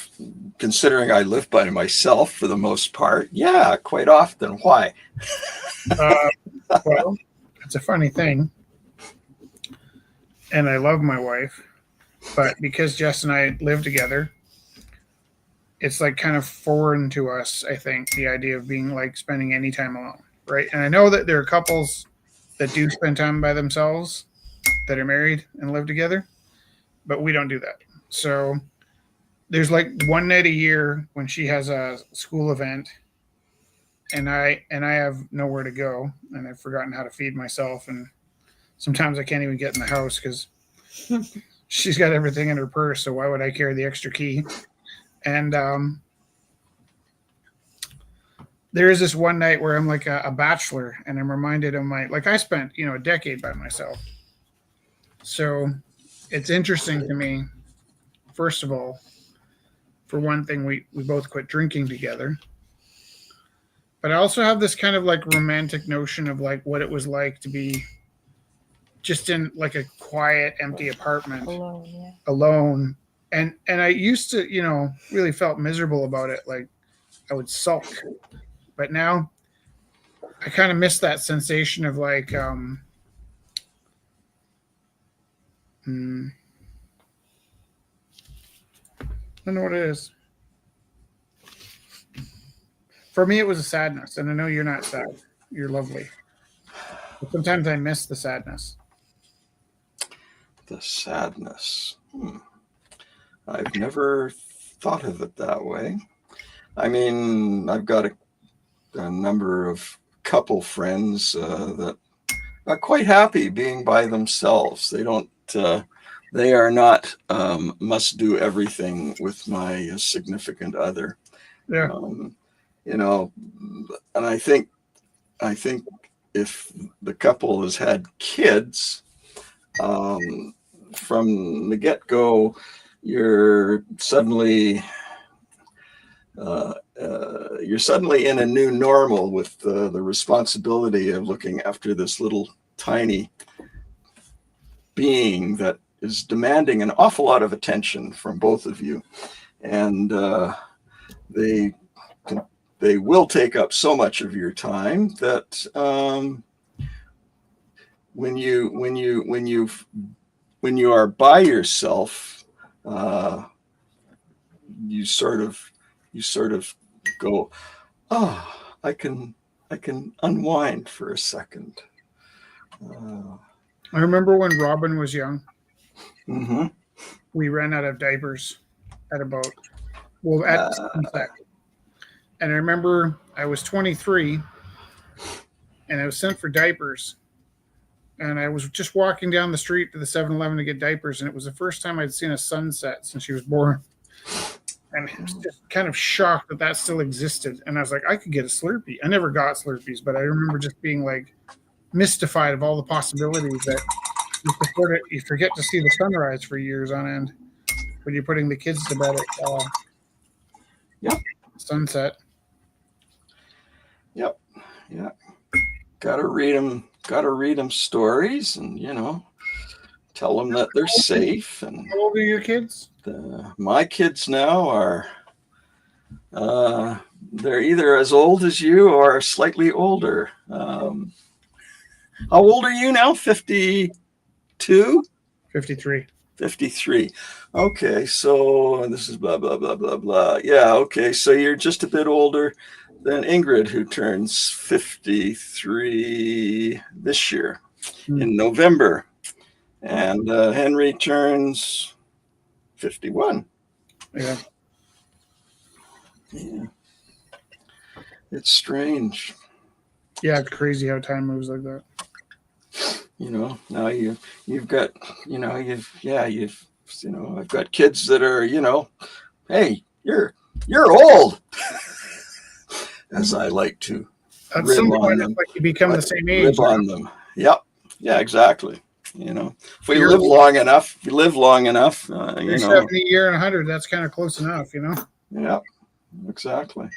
considering I live by myself for the most part, yeah, quite often. Why? Well, it's a funny thing. And I love my wife, but because Jess and I live together, it's like kind of foreign to us, I think, the idea of being like spending any time alone, right? And I know that there are couples that do spend time by themselves that are married and live together, but we don't do that. So there's like one night a year when she has a school event and I have nowhere to go and I've forgotten how to feed myself, and sometimes I can't even get in the house because she's got everything in her purse, so why would I carry the extra key? And there is this one night where I'm like a bachelor and I'm reminded of I spent, a decade by myself. So it's interesting to me, first of all, for one thing, we both quit drinking together. But I also have this kind of like romantic notion of like what it was like to be just in like a quiet, empty apartment alone. And I used to, really felt miserable about it. Like I would sulk. But now I kind of miss that sensation of like, I don't know what it is. For me, it was a sadness. And I know you're not sad. You're lovely. But sometimes I miss the sadness. The sadness. I've never thought of it that way. I mean, I've got a number of couple friends that are quite happy being by themselves. They are not must do everything with my significant other. Yeah. And I think if the couple has had kids, from the get-go, you're suddenly in a new normal with the responsibility of looking after this little tiny being that is demanding an awful lot of attention from both of you, and they will take up so much of your time that when you are by yourself, you sort of go, oh, I can unwind for a second. I remember when Robin was young, Mm-hmm. we ran out of diapers at sunset. And I remember I was 23 and I was sent for diapers. And I was just walking down the street to the 7-Eleven to get diapers. And it was the first time I'd seen a sunset since she was born. And I was just kind of shocked that still existed. And I was like, I could get a Slurpee. I never got Slurpees, but I remember just being like mystified of all the possibilities that you forget to see the sunrise for years on end when you're putting the kids to bed at sunset. Yep. Yeah. Gotta read them stories and, tell them that they're safe. And how old are your kids? My kids now are, they're either as old as you or slightly older. How old are you now? 52? 53. 53. Okay, so this is blah, blah, blah, blah, blah. Yeah, okay, so you're just a bit older than Ingrid, who turns 53 this year in November. And Henry turns 51. Yeah. Yeah. It's strange. Yeah, it's crazy how time moves like that. Now you've got, I've got kids that are, hey, you're old, as I like to At some point, it's like you become the same age. On them. Yep. Yeah, exactly. if we live long enough, you know. 70 a year and 100, that's kind of close enough, Yeah, exactly.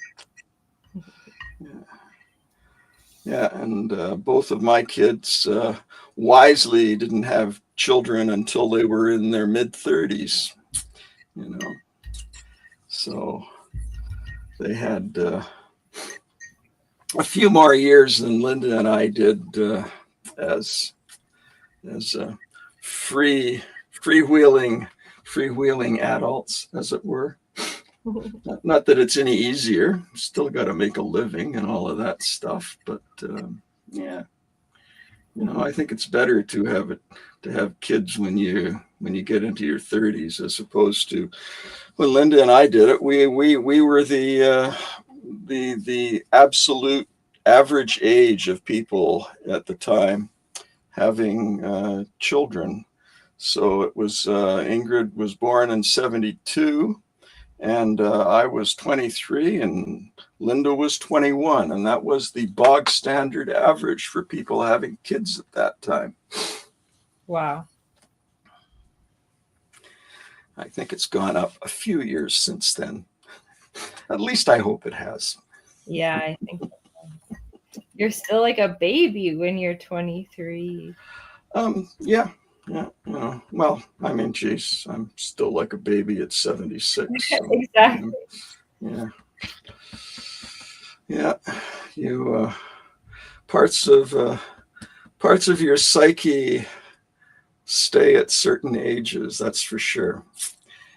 Yeah, and both of my kids wisely didn't have children until they were in their mid-30s, So they had a few more years than Linda and I did as freewheeling adults, as it were. Not that it's any easier. Still got to make a living and all of that stuff, but yeah, I think it's better to have kids when you get into your 30s, as opposed to when Linda and I did it. We were the absolute average age of people at the time having children. So it was Ingrid was born in 1972. And I was 23 and Linda was 21. And that was the bog standard average for people having kids at that time. Wow. I think it's gone up a few years since then. At least I hope it has. Yeah, I think you're still like a baby when you're 23. Yeah. Well, I mean, geez, I'm still like a baby at 76. So, Exactly. Yeah. You parts of your psyche stay at certain ages. That's for sure.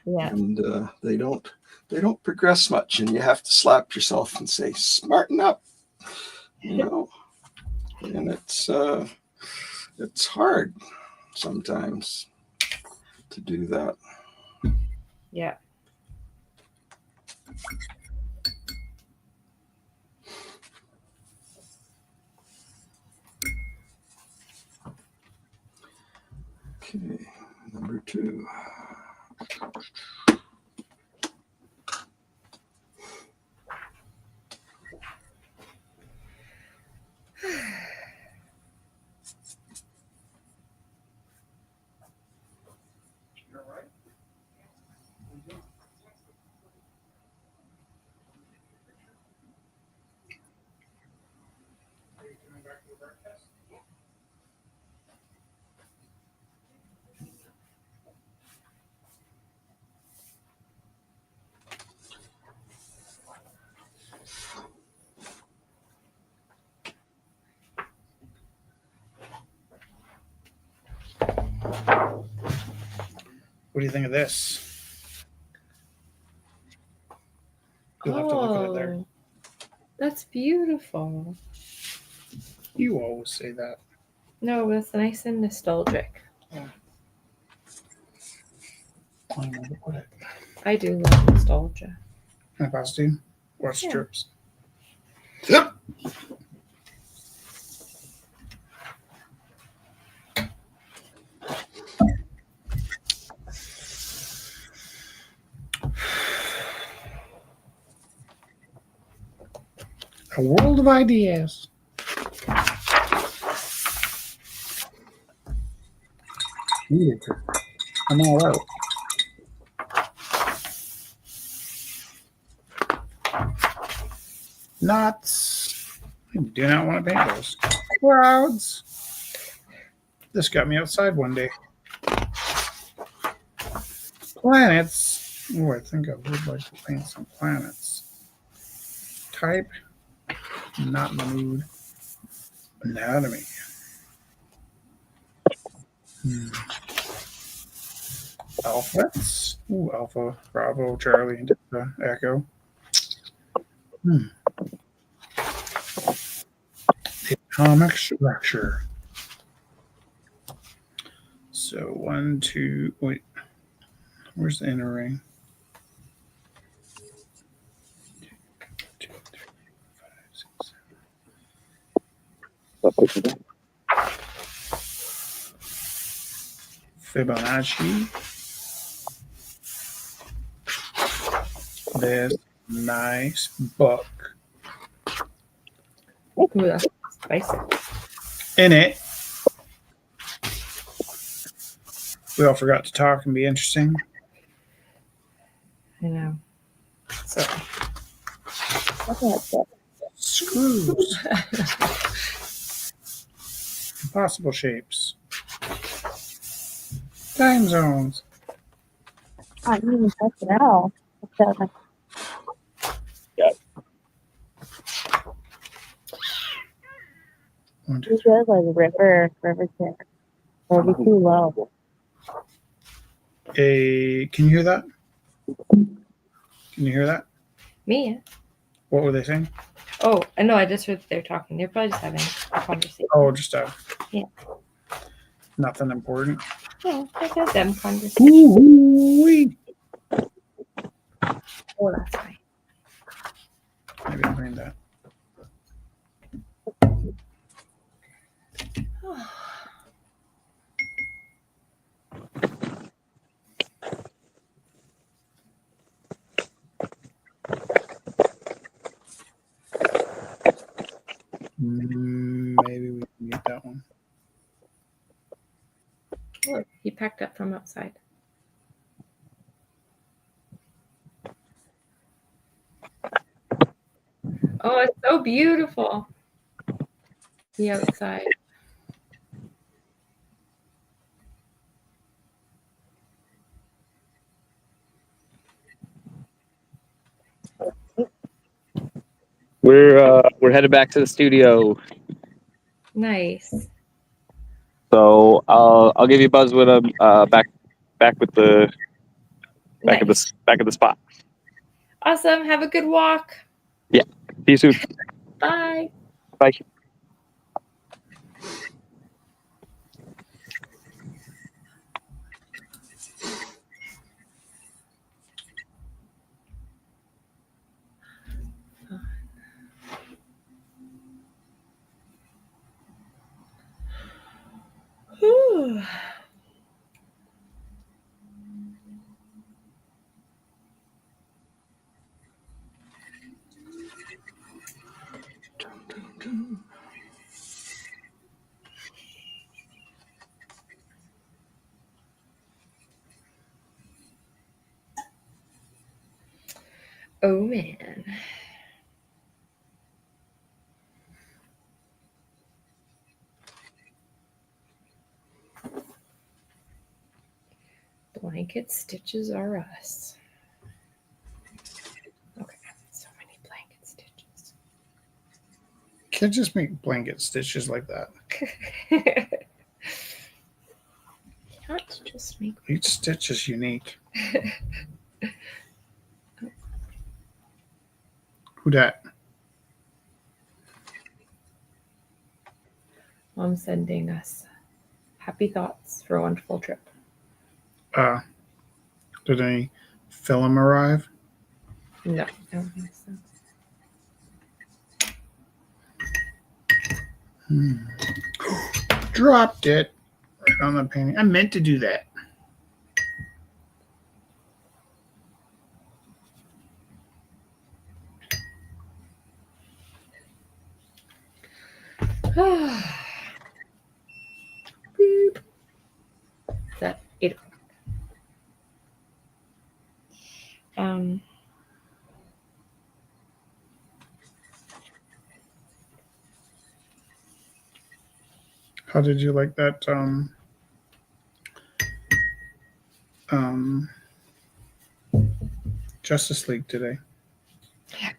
Yeah. And they don't progress much, and you have to slap yourself and say, "Smarten up," And it's hard sometimes to do that. Yeah. Okay, number 2. What do you think of this? You'll have to look at it there. That's beautiful. You always say that. No, it's nice and nostalgic. I do love nostalgia. Can I pass to you? Or strips? Yep. A world of ideas. I'm all out. Nuts. I do not want to paint those. Clouds. This got me outside one day. Planets. Oh, I think I would like to paint some planets. Type. Not in the mood. Anatomy. Alphabets. Ooh, Alpha, Bravo, Charlie, Delta, Echo. The atomic structure. So 1, 2, wait. Where's the inner ring? 2, 3, 4, 5, 6, 7. Fibonacci. This nice book. Ooh, that's spicy. In it We all forgot to talk and be interesting. I know. So Screws. Impossible shapes. Time zones. I didn't even touch it out. You should like river tip. It'll be too low. Can you hear that? Can you hear that? me. What were they saying? Oh, no, I just heard they're talking. They're probably just having a conversation. Oh, just Yeah. Nothing important. Yeah, like a them conversation. Ooh-wee. Oh, that's fine. Maybe I'll bring that. Maybe we can get that one. Oh, he packed up from outside. Oh, it's so beautiful. The outside. We're headed back to the studio. Nice. So I'll give you a buzz when I'm back with the back Nice. at the spot. Awesome. Have a good walk. See you soon. Bye. Bye. Whew. Oh man. Blanket stitches are us. Okay, so many blanket stitches. Can't just make blanket stitches like that. Can't just make. Each stitch is unique. Who dat? Mom sending us happy thoughts for a wonderful trip. Did any film arrive? No, I don't think so. Dropped it right on the painting. I meant to do that. Beep. Is that 8 o'clock? How did you like that? Justice League today.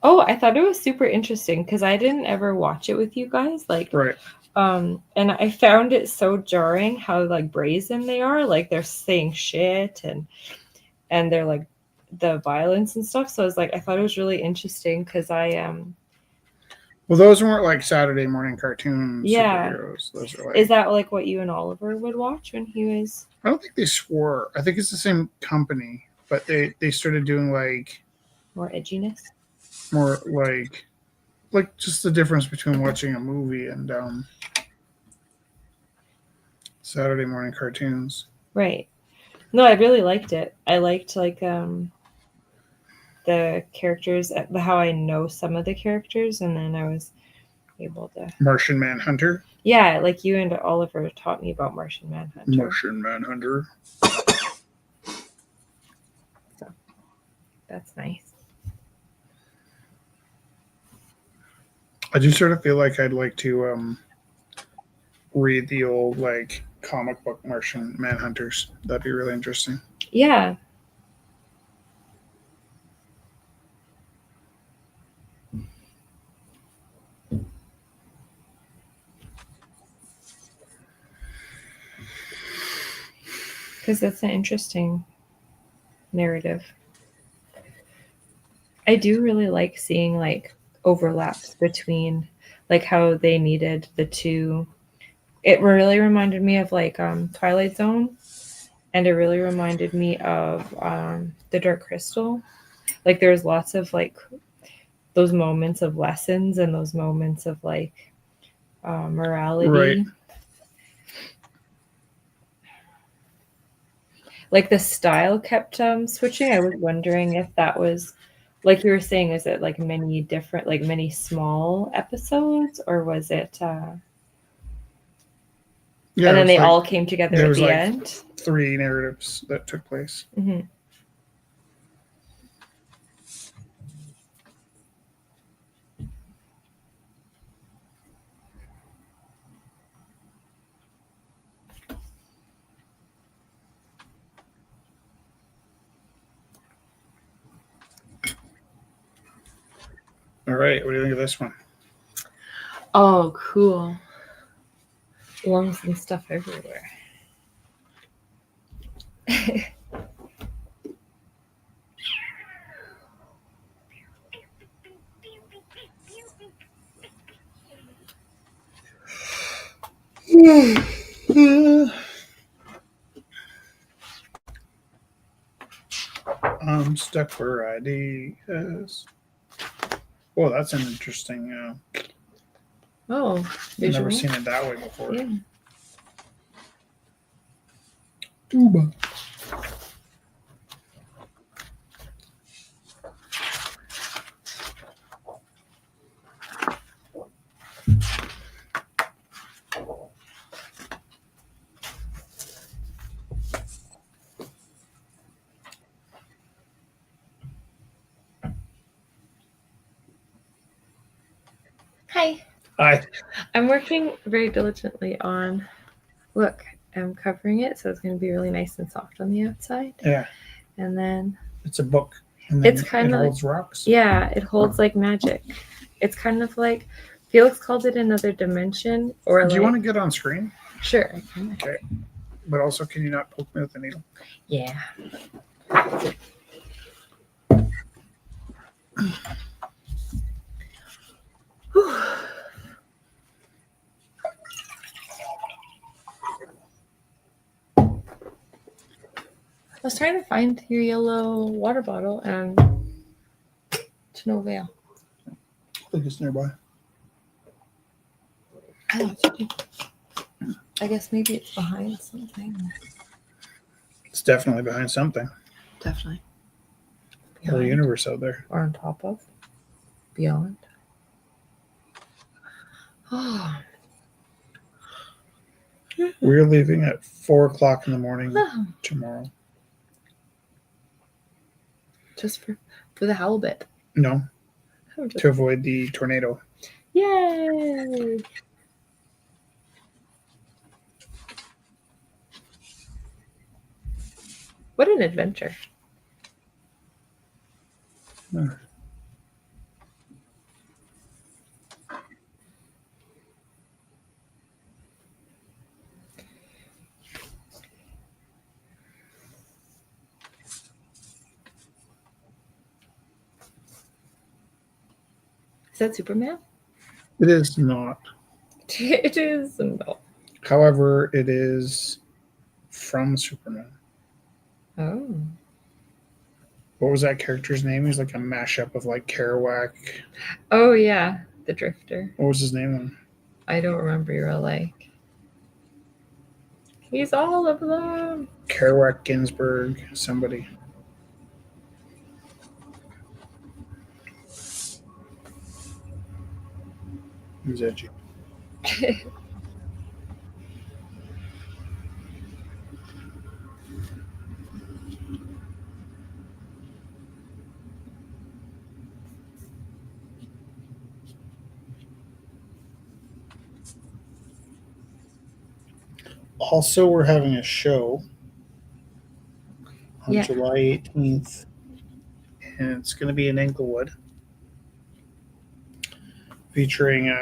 Oh, I thought it was super interesting because I didn't ever watch it with you guys. Like, Right. and I found it so jarring how like brazen they are. Like they're saying shit and they're like the violence and stuff. So I was like, I thought it was really interesting because Well, those weren't like Saturday morning cartoon Yeah. superheroes. Those are like. Is that like what you and Oliver would watch when he was? I don't think they swore. I think it's the same company, but they started doing like More edginess? more like just the difference between watching a movie and Saturday morning cartoons. Right. No, I really liked it. I liked like the characters, how I know some of the characters, and then I was able to. Martian Manhunter. Yeah, like you and Oliver taught me about Martian Manhunter. Martian Manhunter. That's nice. I do sort of feel like I'd like to read the old like comic book Martian Manhunters. That'd be really interesting. Yeah. Because that's an interesting narrative. I do really like seeing like overlaps between like how they needed the two. It really reminded me of like Twilight Zone, and it really reminded me of The Dark Crystal. Like there's lots of like those moments of lessons and those moments of like morality. Right. Like the style kept switching. I was wondering if that was, like you were saying, is it like many different, like many small episodes, or was it? Yeah. And then it's they like- all came together there at was, the like, end. 3 narratives that took place. Mhm. All right. What do you think of this one? Oh, cool. Worms and stuff everywhere. I'm stuck for ideas. Oh, that's an interesting. Oh, I've visual. never seen it that way before. Yeah. Tuba. Hi. Hi. I'm working very diligently on. Look, I'm covering it, so it's going to be really nice and soft on the outside. Yeah. And then It's a book. And then It's kinda it holds rocks. yeah, it holds like magic. It's kind of like Felix called it another dimension, or Do you like want to get on screen? sure. I can. Okay. But also, can you not poke me with the needle? Yeah. Whew. I was trying to find your yellow water bottle and to no avail. I think it's nearby. I guess maybe it's behind something. It's definitely behind something. Definitely. Whole Behind. universe out there. Or on top of. Beyond. Oh. We're leaving at 4:00 in the morning Oh. tomorrow. Just for the halibut. No, Oh, just- to avoid the tornado. Yay! What an adventure. Is that Superman? It is not. It is no. However, it is from Superman. Oh. What was that character's name? He's like a mashup of like Kerouac. Oh yeah, the Drifter. What was his name then? I don't remember your like. He's all of them. Kerouac, Ginsburg, somebody. Who's edgy? Also, we're having a show on Yeah. July 18th, and it's going to be in Inglewood, featuring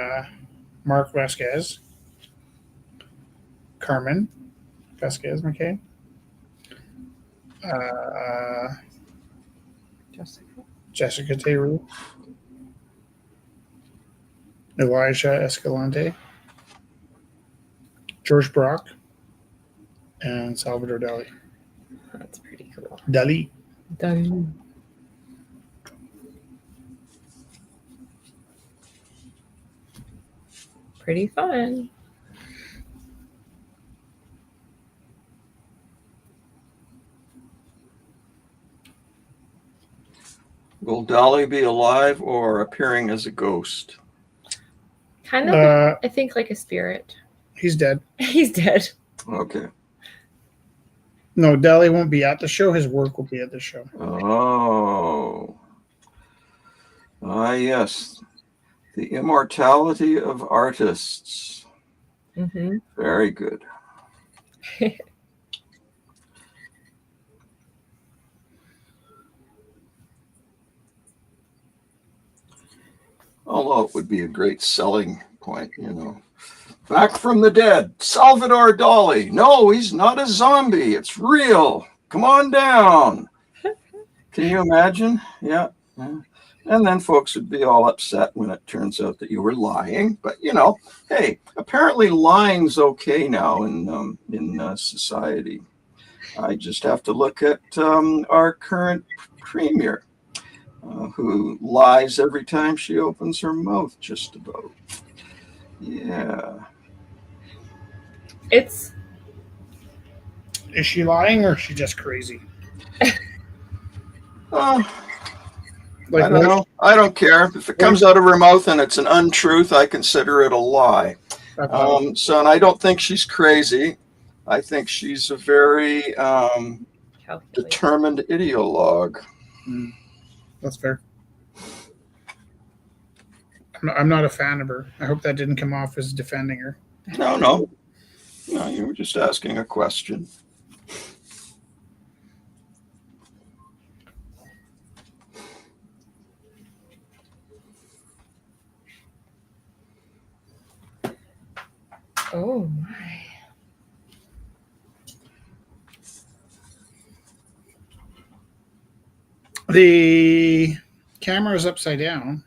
Mark Vasquez, Carmen Vasquez McKay, Jessica Teru, Elijah Escalante, George Brock, and Salvador Dali. That's pretty cool. Dali. Pretty fun. Will Dolly be alive or appearing as a ghost? Kind of, I think, like a spirit. He's dead. He's dead. Okay. No, Dali won't be at the show. His work will be at the show. Oh. Ah, yes. The immortality of artists. Mm-hmm. Very good. Although it would be a great selling point, you know. Back from the dead, Salvador Dali. No, he's not a zombie. It's real. Come on down. Can you imagine? Yeah. And then folks would be all upset when it turns out that you were lying. But, you know, hey, apparently lying's okay now in society. I just have to look at our current premier, who lies every time she opens her mouth, just about. Yeah. It's. Is she lying or is she just crazy? I don't know. I don't care. If it comes out of her mouth and it's an untruth, I consider it a lie. So, and I don't think she's crazy. I think she's a very determined ideologue. That's fair. I'm not a fan of her. I hope that didn't come off as defending her. No, you were just asking a question. Oh my. The camera is upside down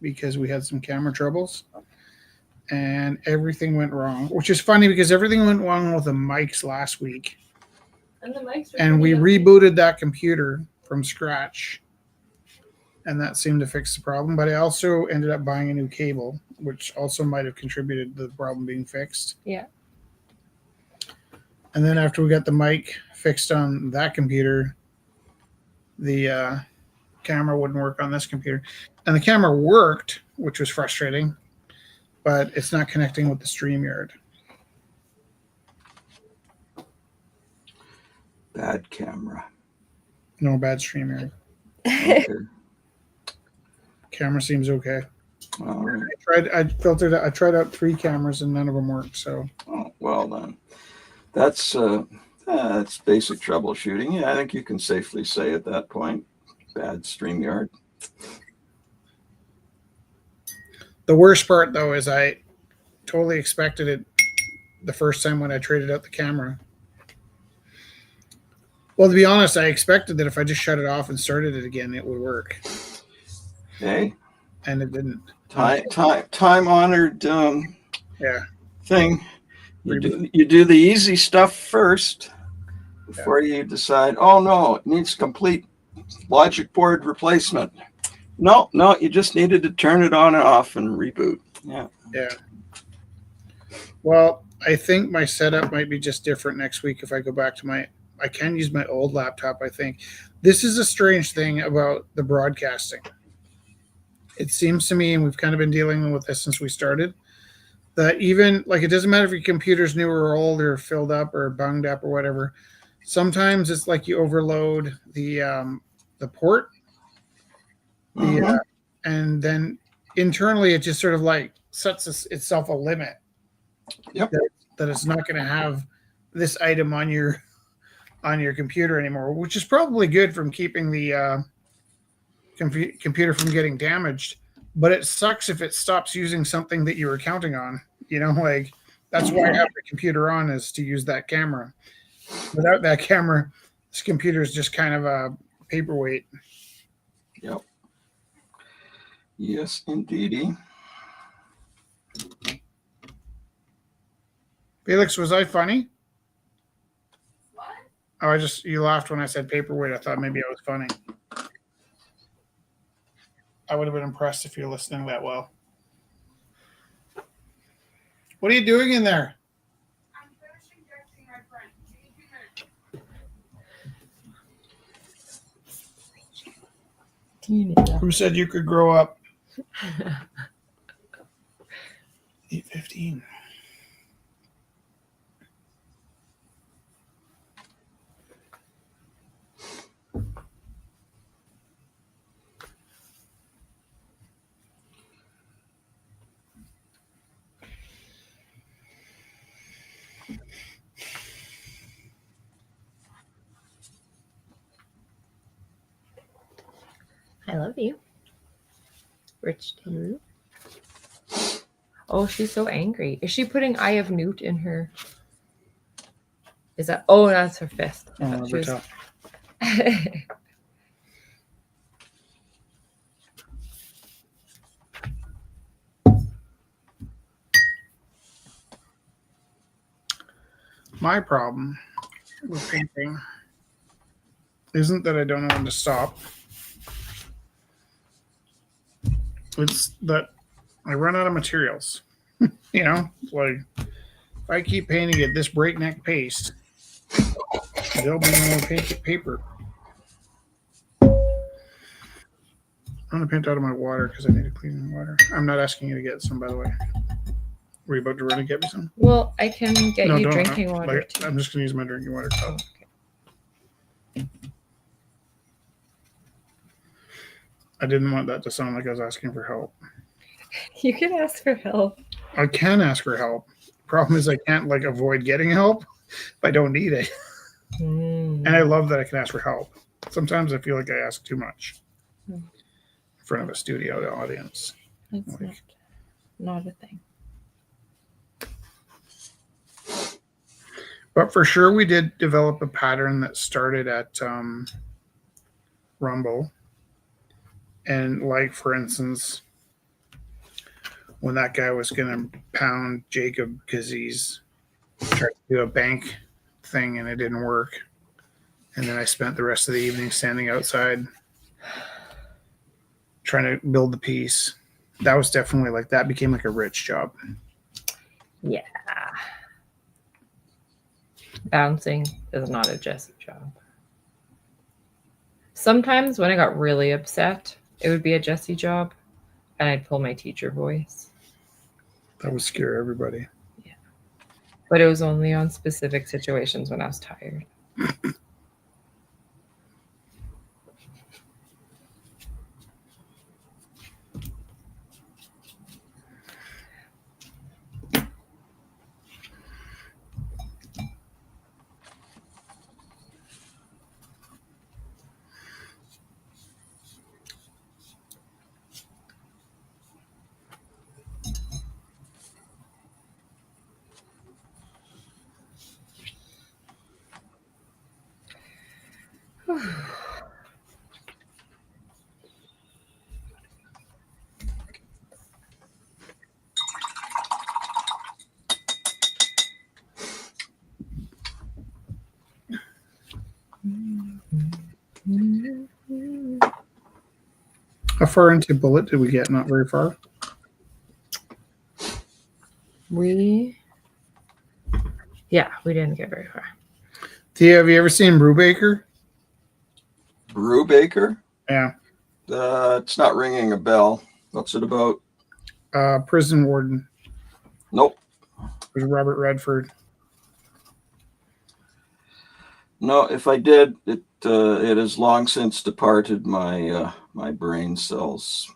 because we had some camera troubles and everything went wrong, which is funny because everything went wrong with the mics last week. And the mics were And we rebooted that computer from scratch. And that seemed to fix the problem. But I also ended up buying a new cable, which also might have contributed to the problem being fixed. Yeah. And then after we got the mic fixed on that computer, the camera wouldn't work on this computer. And the camera worked, which was frustrating, but it's not connecting with the StreamYard. Bad camera. No, bad StreamYard. Okay. Camera seems okay. All right. I tried out 3 cameras and none of them worked. So. Oh, well then, that's basic troubleshooting. Yeah, I think you can safely say at that point, bad StreamYard. The worst part though is I totally expected it the first time when I traded out the camera. Well, to be honest, I expected that if I just shut it off and started it again, it would work. Hey, and it didn't. Time honored thing. You do the easy stuff first before you decide. Oh no, it needs complete logic board replacement. No, you just needed to turn it on and off and reboot. Yeah. Well, I think my setup might be just different next week if I go back to I can use my old laptop, I think. This is a strange thing about the broadcasting. It seems to me, and we've kind of been dealing with this since we started, that even, like, it doesn't matter if your computer's new or old or filled up or bunged up or whatever. Sometimes it's like you overload the port, and then internally it just sort of like sets itself a limit. Yep. That it's not going to have this item on your computer anymore, which is probably good from keeping the computer from getting damaged. But it sucks if it stops using something that you were counting on. You know, like that's why I have the computer on, is to use that camera. Without that camera, this computer is just kind of a paperweight. Yep. Yes, indeedy. Felix, was I funny? What? Oh, you laughed when I said paperweight. I thought maybe I was funny. I would have been impressed if you're listening that well. What are you doing in there? I'm finishing texting my friend. Who said you could grow up? 8:15. I love you. Rich Taylor. Oh, she's so angry. Is she putting Eye of Newt in her? Is that? Oh, that's her fist. My problem with painting isn't that I don't know when to stop. It's that I run out of materials. You know, like if I keep painting at this breakneck pace, there'll be no more paper. I'm gonna paint out of my water because I need to clean my water. I'm not asking you to get some, by the way. Were you about to run and get me some? Well, I can get you drinking water like, too. I'm just gonna use my drinking water cup. Okay. I didn't want that to sound like I was asking for help. You can ask for help. I can ask for help. Problem is I can't like avoid getting help if I don't need it. And I love that I can ask for help. Sometimes I feel like I ask too much in front of a studio audience. That's not a thing. But for sure, we did develop a pattern that started at Rumble. And like, for instance, when that guy was going to pound Jacob because he's tried to do a bank thing and it didn't work. And then I spent the rest of the evening standing outside trying to build the piece. That was definitely like, that became like a Rich job. Yeah. Bouncing is not a Jesse job. Sometimes when I got really upset, it would be a Jesse job, and I'd pull my teacher voice. That would scare everybody. Yeah. But it was only on specific situations when I was tired. How far into Bullet did we get? Not very far. We didn't get very far. Tia, have you ever seen Brubaker? Brubaker? Yeah. It's not ringing a bell. What's it about? Prison warden. Nope. It was Robert Redford. No, if I did, it has long since departed my my brain cells.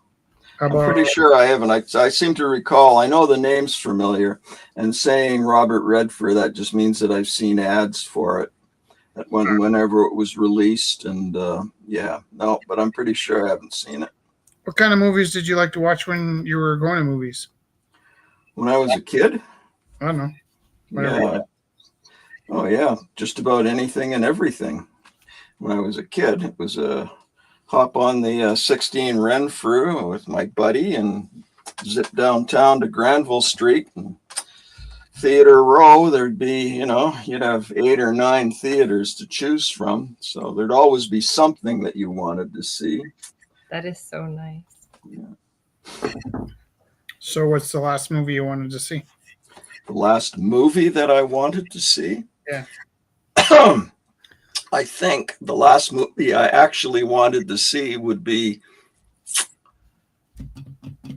How I'm about pretty sure I haven't. I seem to recall, I know the name's familiar, and saying Robert Redford, that just means that I've seen ads for it whenever it was released. And but I'm pretty sure I haven't seen it. what kind of movies did you like to watch when you were going to movies? When I was a kid? I don't know. Yeah. Oh, yeah. Just about anything and everything. When I was a kid, it was hop on the 16 Renfrew with my buddy and zip downtown to Granville Street and Theater Row. There'd be, you'd have 8 or 9 theaters to choose from. So there'd always be something that you wanted to see. That is so nice. Yeah. So what's the last movie you wanted to see? The last movie that I wanted to see? Yeah. I think the last movie I actually wanted to see would be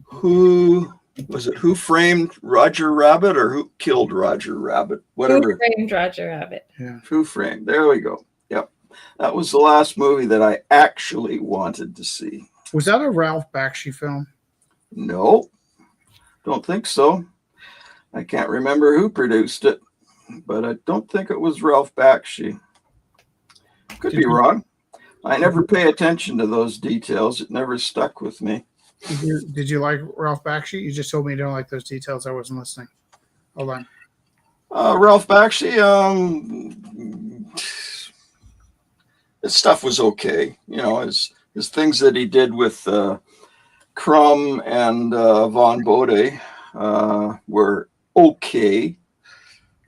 Who Framed Roger Rabbit, or Who Killed Roger Rabbit? Whatever. Who Framed Roger Rabbit? Yeah. Who Framed. There we go. Yep. That was the last movie that I actually wanted to see. Was that a Ralph Bakshi film? No, don't think so. I can't remember who produced it, but I don't think it was Ralph Bakshi. Could be wrong. I never pay attention to those details. It never stuck with me. Did you like Ralph Bakshi? You just told me you don't like those details. I wasn't listening. Hold on. Ralph Bakshi, his stuff was okay. His things that he did with Crumb and Von Bode were okay.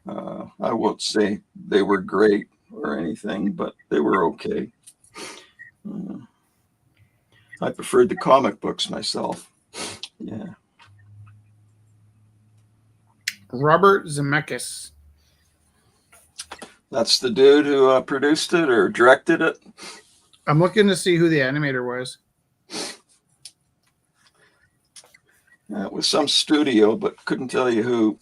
I won't say they were great or anything, but they were okay. I preferred the comic books myself. Yeah. Robert Zemeckis. That's the dude who produced it or directed it. I'm looking to see who the animator was. It was some studio, but couldn't tell you who.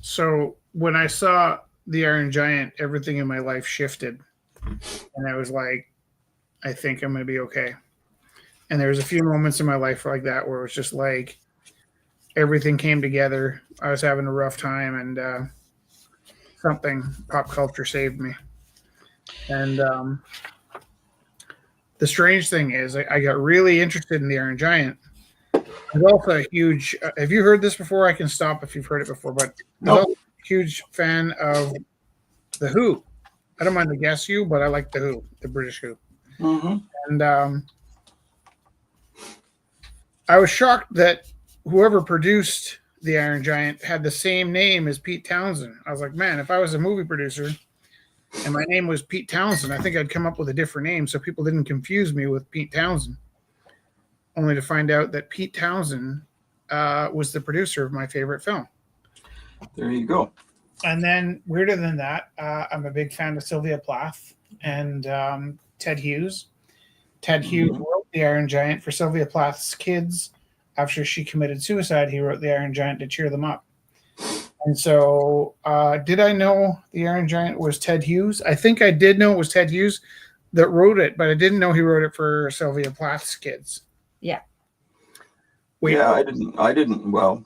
So when I saw The Iron Giant, everything in my life shifted. And I was like, I think I'm going to be okay. And there was a few moments in my life like that where it was just like everything came together. I was having a rough time, and something, pop culture, saved me. And the strange thing is I got really interested in The Iron Giant. I'm also a huge have you heard this before? I can stop if you've heard it before, but I'm also a huge fan of The Who. I don't mind the Guess Who, but I like The Who, the British Who. Mm-hmm. And I was shocked that whoever produced The Iron Giant had the same name as Pete Townsend. I was like, man, if I was a movie producer and my name was Pete Townsend, I think I'd come up with a different name so people didn't confuse me with Pete Townsend. Only to find out that Pete Townsend was the producer of my favorite film. There you go. And then, weirder than that, I'm a big fan of Sylvia Plath and Ted Hughes. Ted Hughes wrote The Iron Giant for Sylvia Plath's kids. After she committed suicide, he wrote The Iron Giant to cheer them up. And so, did I know The Iron Giant was Ted Hughes? I think I did know it was Ted Hughes that wrote it, but I didn't know he wrote it for Sylvia Plath's kids. Yeah. Wait, yeah, I didn't. Well,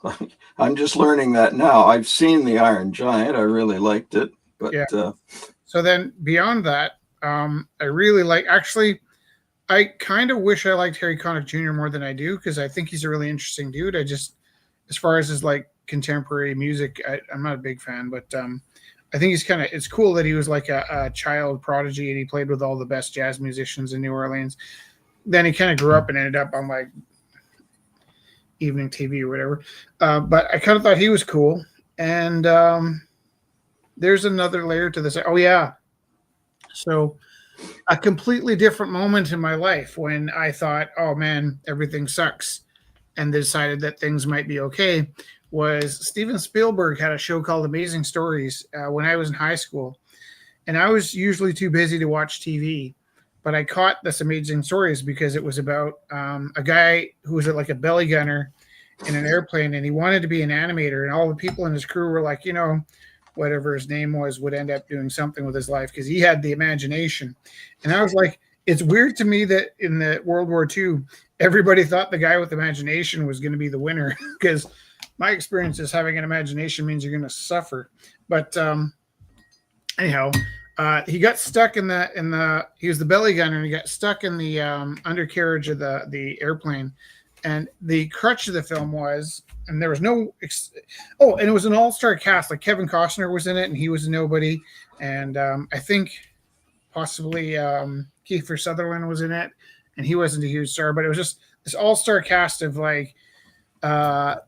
I'm just learning that now. I've seen The Iron Giant. I really liked it. But yeah. So then beyond that, I really like, actually, I kind of wish I liked Harry Connick Jr. more than I do, because I think he's a really interesting dude. I just, as far as his like contemporary music, I'm not a big fan, but I think he's it's cool that he was like a child prodigy and he played with all the best jazz musicians in New Orleans. Then he kind of grew up and ended up on like evening TV or whatever. But I kind of thought he was cool. And there's another layer to this. Oh, yeah. So a completely different moment in my life when I thought, oh, man, everything sucks, and decided that things might be okay, was Steven Spielberg had a show called Amazing Stories when I was in high school. And I was usually too busy to watch TV. But I caught this Amazing Stories because it was about a guy who was like a belly gunner in an airplane, and he wanted to be an animator. And all the people in his crew were like, whatever his name was, would end up doing something with his life because he had the imagination. And I was like, it's weird to me that in the World War II, everybody thought the guy with imagination was going to be the winner because my experience is having an imagination means you're going to suffer. But anyhow, he got stuck in the he was the belly gunner and he got stuck in the undercarriage of the airplane. And the crutch of the film was, and there was no, and it was an all-star cast. Like Kevin Costner was in it, and he was a nobody. And I think possibly Kiefer Sutherland was in it, and he wasn't a huge star. But it was just this all-star cast of like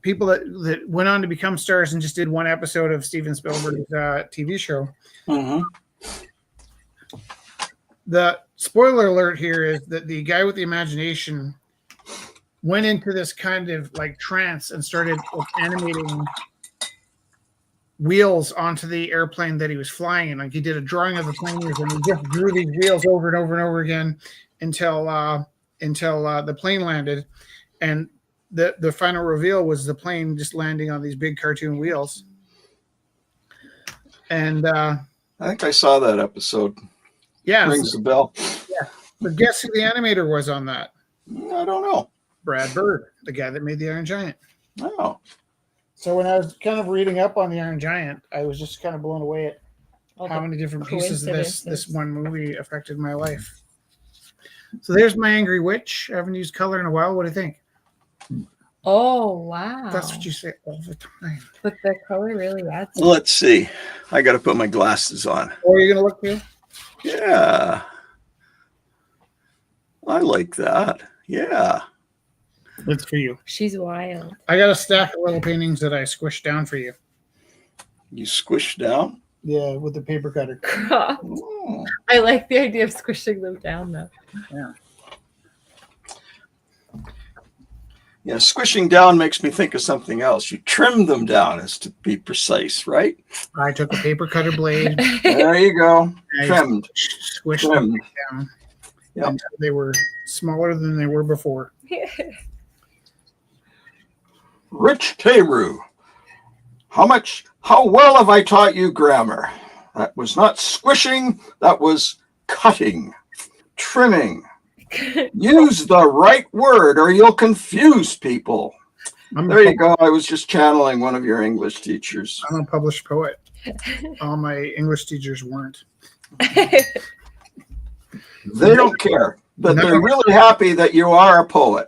people that went on to become stars and just did one episode of Steven Spielberg's TV show. Mm-hmm. The spoiler alert here is that the guy with the imagination went into this kind of like trance and started animating wheels onto the airplane that he was flying in. Like he did a drawing of the plane and he just drew these wheels over and over and over again until the plane landed. And the final reveal was the plane just landing on these big cartoon wheels. And I think I saw that episode. Yeah. Rings the bell. Yeah. But guess who the animator was on that? I don't know. Brad Bird, the guy that made the Iron Giant. Oh. So when I was kind of reading up on the Iron Giant, I was just kind of blown away at how many different pieces of this one movie affected my life. So there's my Angry Witch. I haven't used color in a while. What do you think? Oh, wow. That's what you say all the time. But the color really adds. Let's see. I got to put my glasses on. Oh, are you going to look too? Yeah. I like that. Yeah. It's for you. She's wild. I got a stack of little paintings that I squished down for you. You squish down? Yeah, with the paper cutter. Oh. I like the idea of squishing them down, though. Yeah. Yeah, squishing down makes me think of something else. You trim them down, as to be precise, right? I took a paper cutter blade. There you go. I Trimmed. Squished them down. Yep. Until they were smaller than they were before. Rich Teru. How well have I taught you grammar? That was not squishing, that was cutting, trimming. Use the right word or you'll confuse people. There you go. I was just channeling one of your English teachers. I'm a published poet. All my English teachers weren't. They don't care, but they're really happy that you are a poet.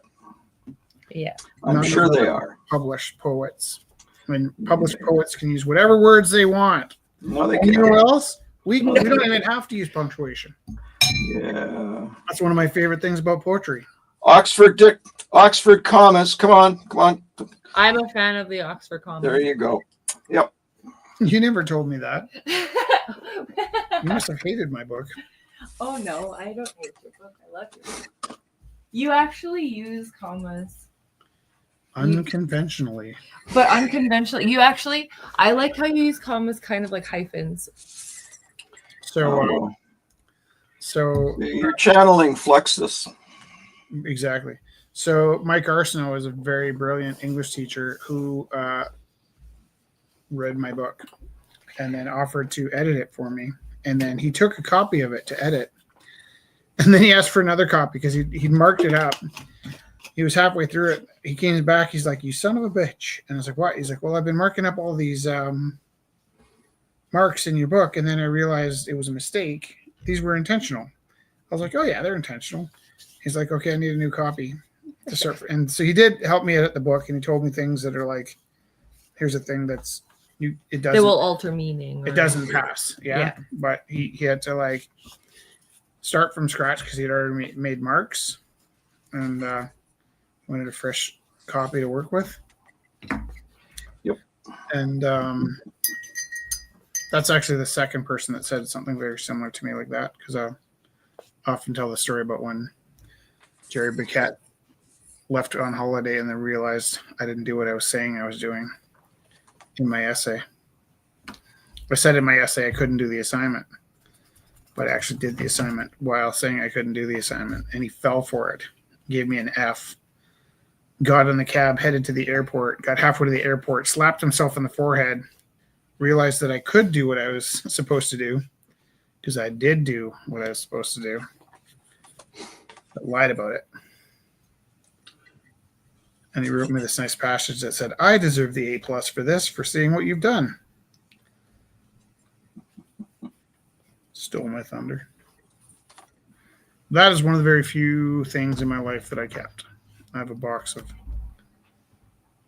Yeah. I'm sure they are. Published poets. I mean, published poets can use whatever words they want. No, they And you can't. know what else? We don't even have to use punctuation. Yeah. That's one of my favorite things about poetry. Oxford commas. Come on. I'm a fan of the Oxford commas. There you go. Yep. You never told me that. You must have hated my book. Oh, no, I don't hate your book. I love your book. You actually use commas. Unconventionally. But unconventionally. I like how you use commas kind of like hyphens. So You're channeling Fluxus. exactly. So Mike Arsenault is a very brilliant English teacher who read my book and then offered to edit it for me. And then he took a copy of it to edit. And then he asked for another copy because he'd marked it up. He was halfway through it. He came back. He's like, "You son of a bitch." And I was like, "What?" He's like, "Well, I've been marking up all these marks in your book. And then I realized it was a mistake. These were intentional." I was like, "Oh, yeah, they're intentional." He's like, "Okay, I need a new copy to start." And so he did help me edit the book. And he told me things that are like, here's a thing that's, it doesn't. They will alter meaning. It doesn't pass. Yeah. But he had to like start from scratch because he had already made marks and wanted a fresh copy to work with. Yep. And that's actually the second person that said something very similar to me like that, because I often tell the story about when Jerry Biquette left on holiday and then realized I didn't do what I was saying I was doing in my essay. I said in my essay I couldn't do the assignment, but I actually did the assignment while saying I couldn't do the assignment, and he fell for it, gave me an F, got in the cab, headed to the airport, got halfway to the airport, slapped himself in the forehead, realized that I could do what I was supposed to do, because I did do what I was supposed to do, but lied about it. And he wrote me this nice passage that said, I deserve the A+ for this, for seeing what you've done. Stole my thunder. That is one of the very few things in my life that I kept. I have a box of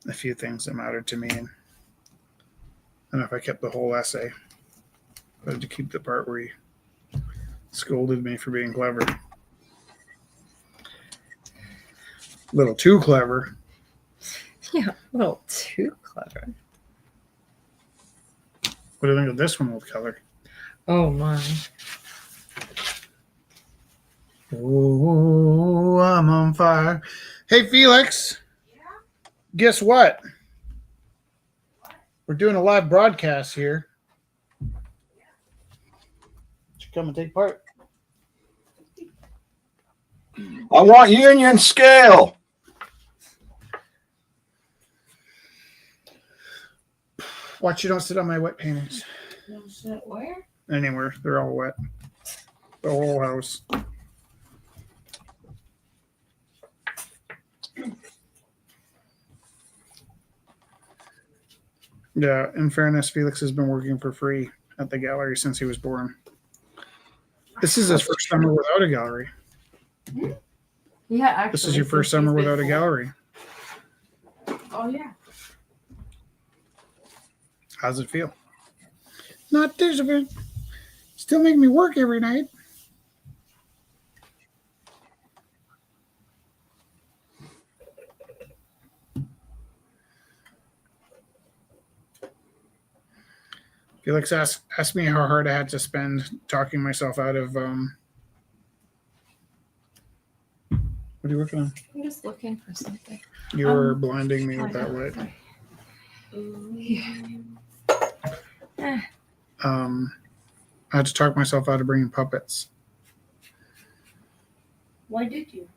a few things that mattered to me. And I don't know if I kept the whole essay, but I had to keep the part where he scolded me for being clever. A little too clever. Yeah, a little too clever. What do you think of this one with color? Oh my. Oh, I'm on fire. Hey, Felix. Yeah? Guess what? We're doing a live broadcast here. Should come and take part. I want union scale. Watch you don't sit on my wet paintings. No shit, where? Anywhere. They're all wet. The whole house. Yeah, in fairness, Felix has been working for free at the gallery since he was born. This is his first summer without a gallery. Yeah, actually. This is your first summer without a gallery. Oh, yeah. How's it feel? Not different. Still making me work every night. Felix asked me how hard I had to spend talking myself out of. What are you working on? I'm just looking for something. You're blinding me with that light. Yeah. I had to talk myself out of bringing puppets. Why did you?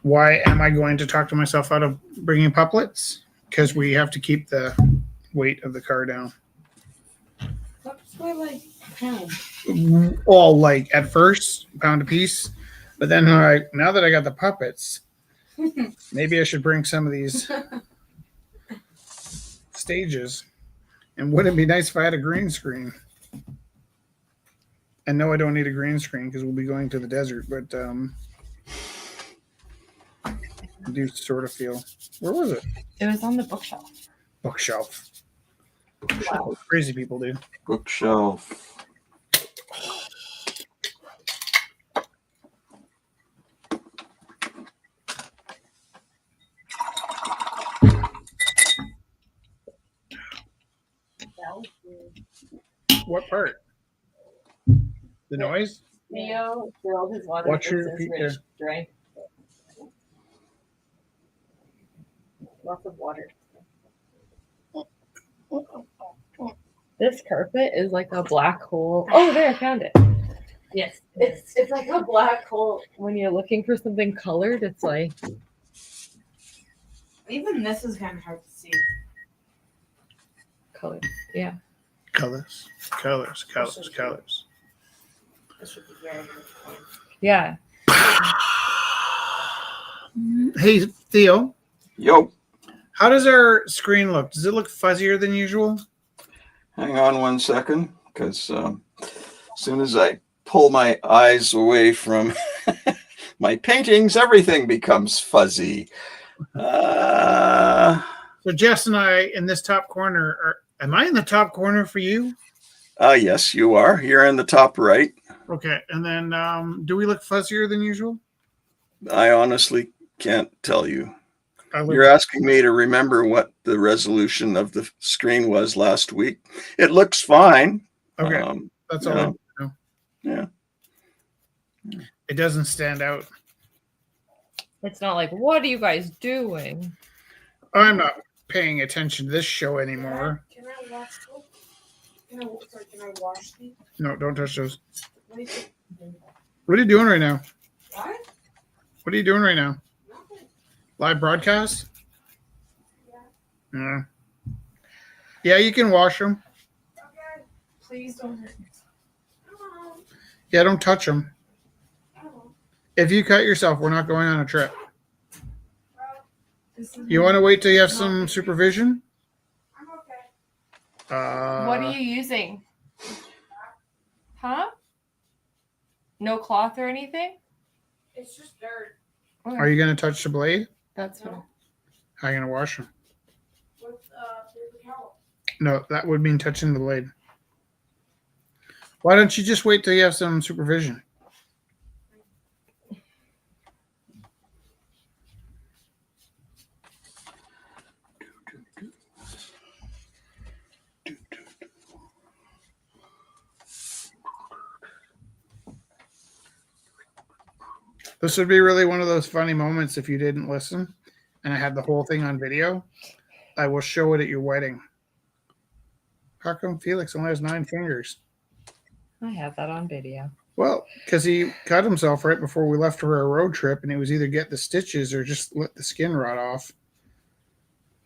Why am I going to talk to myself out of bringing puppets? Because we have to keep the weight of the car down. Puppets weigh like a pound. All like at first, pound a piece. But then now that I got the puppets, maybe I should bring some of these stages. And wouldn't it be nice if I had a green screen? And no, I don't need a green screen because we'll be going to the desert, but I do sort of feel. Where was it? It was on the bookshelf. Bookshelf. Wow. Crazy people do. Bookshelf. What part? The noise? Theo filled his water. What's your Rich drank lots of water. This carpet is like a black hole. Oh, there, I found it. Yes, it's like a black hole. When you're looking for something colored, it's like. Even this is kind of hard to see. Color, yeah. Colors. This should be very good. Yeah. Hey, Theo. Yo. How does our screen look? Does it look fuzzier than usual? Hang on 1 second, because as soon as I pull my eyes away from my paintings, everything becomes fuzzy. So Jess and I in this top corner am I in the top corner for you? Yes, you are. You're in the top right. Okay. And then do we look fuzzier than usual? I honestly can't tell you. I You're asking me to remember what the resolution of the screen was last week. It looks fine. Okay. That's all I need to know. Yeah. It doesn't stand out. It's not like, what are you guys doing? I'm not paying attention to this show anymore. Can I wash those? Can I wash these? No, don't touch those. What do you think? What are you doing right now? What? What are you doing right now? Nothing. Live broadcast? Yeah. Yeah, you can wash them. Please don't hurt me. Yeah, don't touch them. If you cut yourself, we're not going on a trip. You want to wait till you have some supervision? I'm okay. What are you using? Huh? No cloth or anything? It's just dirt. Are you going to touch the blade? That's fine. How are you going to wash them? With paper towel. No, that would mean touching the blade. Why don't you just wait till you have some supervision? This would be really one of those funny moments if you didn't listen and I had the whole thing on video. I will show it at your wedding. How come Felix only has 9 fingers? I have that on video. Well, because he cut himself right before we left for a road trip, and it was either get the stitches or just let the skin rot off.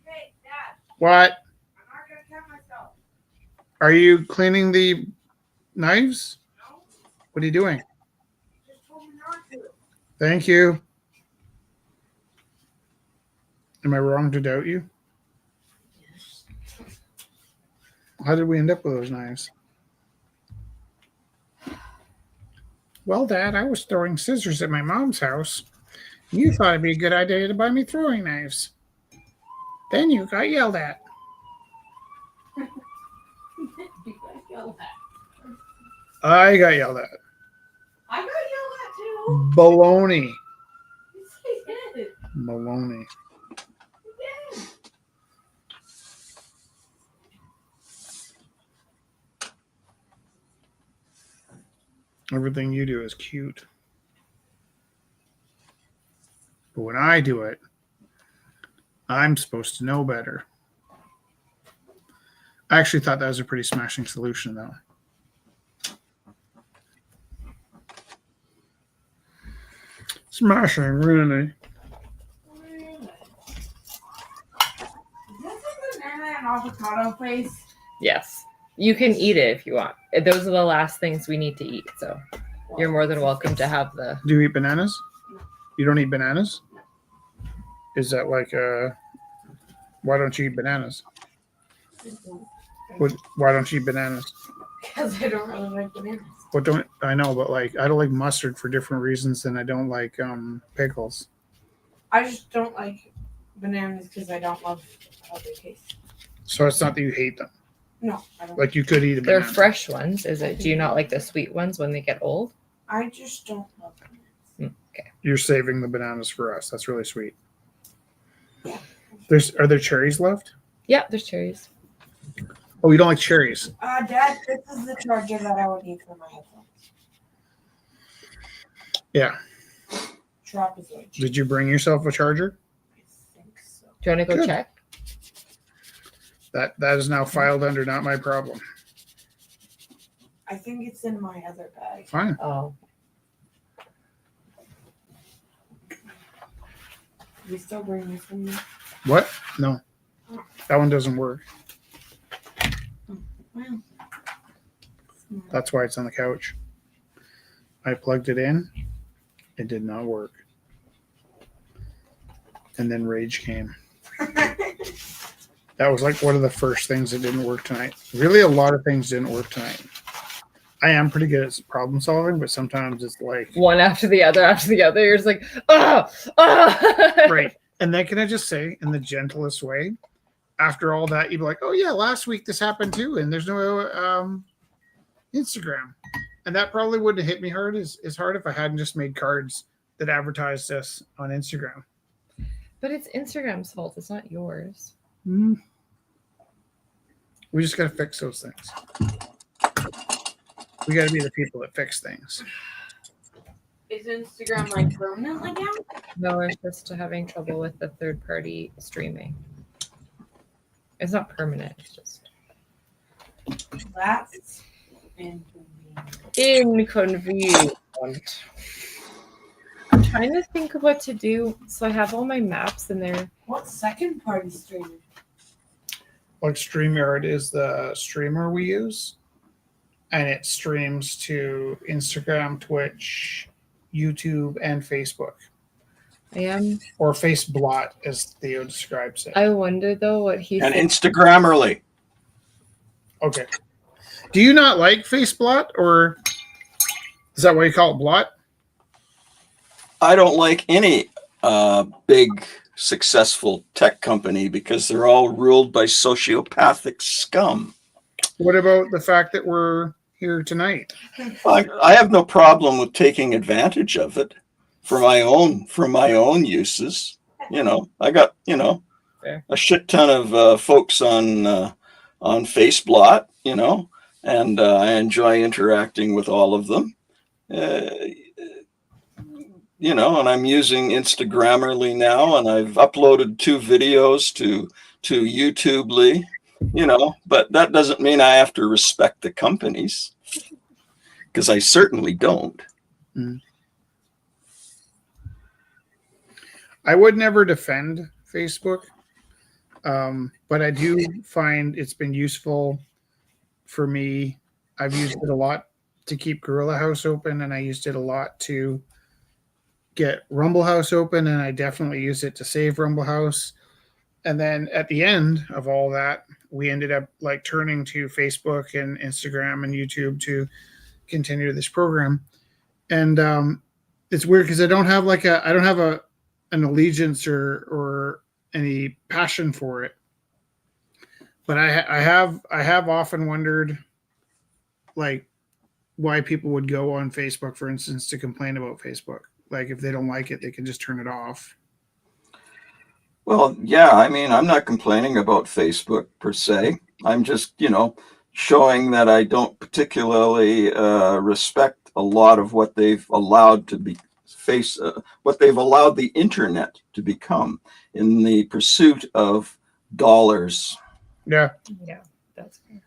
Hey, Dad, What? I'm not going to cut myself. Are you cleaning the knives? No, What are you doing? you just told me not to. Thank you. Am I wrong to doubt you? How did we end up with those knives? Well, Dad, I was throwing scissors at my mom's house. You thought it'd be a good idea to buy me throwing knives. Then you got yelled at. I got yelled at. I got yelled at too. Baloney. Yes, I did. Baloney. You did. Everything you do is cute. But when I do it, I'm supposed to know better. I actually thought that was a pretty smashing solution, though. Smashing, really. Is this a banana and avocado place? Yes. You can eat it if you want. Those are the last things we need to eat. So you're more than welcome to have the. Do you eat bananas? You don't eat bananas? Is that like why don't you eat bananas? Why don't you eat bananas? Because I don't really like bananas. What don't I know? But like, I don't like mustard for different reasons than I don't like pickles. I just don't like bananas because I don't love how they taste. So it's not that you hate them. No, I don't. Like you could eat a They're banana. fresh ones. Is it? Do you not like the sweet ones when they get old? I just don't love bananas. Okay. You're saving the bananas for us. That's really sweet. Yeah. Are there cherries left? Yeah, there's cherries. Oh, you don't like cherries? Dad, this is the charger that I would need for my headphones. Yeah. Trapezoid. Did you bring yourself a charger? I think so. Do you want to go Good. check? That is now filed under not my problem. I think it's in my other bag. Fine. Oh, We still bring this one? What? No. That one doesn't work. Wow. That's why it's on the couch. I plugged it in. It did not work. And then rage came. That was like one of the first things that didn't work tonight. Really, a lot of things didn't work tonight. I am pretty good at problem solving, but sometimes it's like one after the other. You're just like, oh. right. And then can I just say, in the gentlest way, after all that, you'd be like, oh yeah, last week this happened too, and there's no Instagram. And that probably wouldn't have hit me hard as hard if I hadn't just made cards that advertised us on Instagram. But it's Instagram's fault. It's not yours. We just got to fix those things. We got to be the people that fix things. Is Instagram like permanently down? No, we're just having trouble with the third party streaming. It's not permanent. It's just That's inconvenient. inconvenient. I'm trying to think of what to do. So I have all my maps in there. What second party streaming? Like StreamYard is the streamer we use. and it streams to Instagram, Twitch, YouTube, and Facebook. Or Faceblot, as Theo describes it. I wonder though what he And said. Instagrammerly. Okay. Do you not like Faceblot, or is that why you call it blot? I don't like any big successful tech company because they're all ruled by sociopathic scum. What about the fact that we're here tonight? I have no problem with taking advantage of it for my own uses. You know, I got, you know, Fair. a shit ton of folks on Faceblot, you know, and I enjoy interacting with all of them. You know, and I'm using Instagrammerly now, and I've uploaded 2 videos to YouTubely, you know, but that doesn't mean I have to respect the companies, because I certainly don't. I would never defend Facebook, but I do find it's been useful for me. I've used it a lot to keep Gorilla House open, and I used it a lot to get Rumble House open, and I definitely used it to save Rumble House. And then at the end of all that, we ended up like turning to Facebook and Instagram and YouTube to continue this program. And it's weird because I don't have an allegiance or any passion for it. But I have often wondered, like, why people would go on Facebook, for instance, to complain about Facebook. Like, if they don't like it, they can just turn it off. Well, yeah, I mean, I'm not complaining about Facebook per se. I'm just, you know, showing that I don't particularly respect a lot of what they've allowed to be what they've allowed the internet to become in the pursuit of dollars. Yeah. Yeah, that's fair.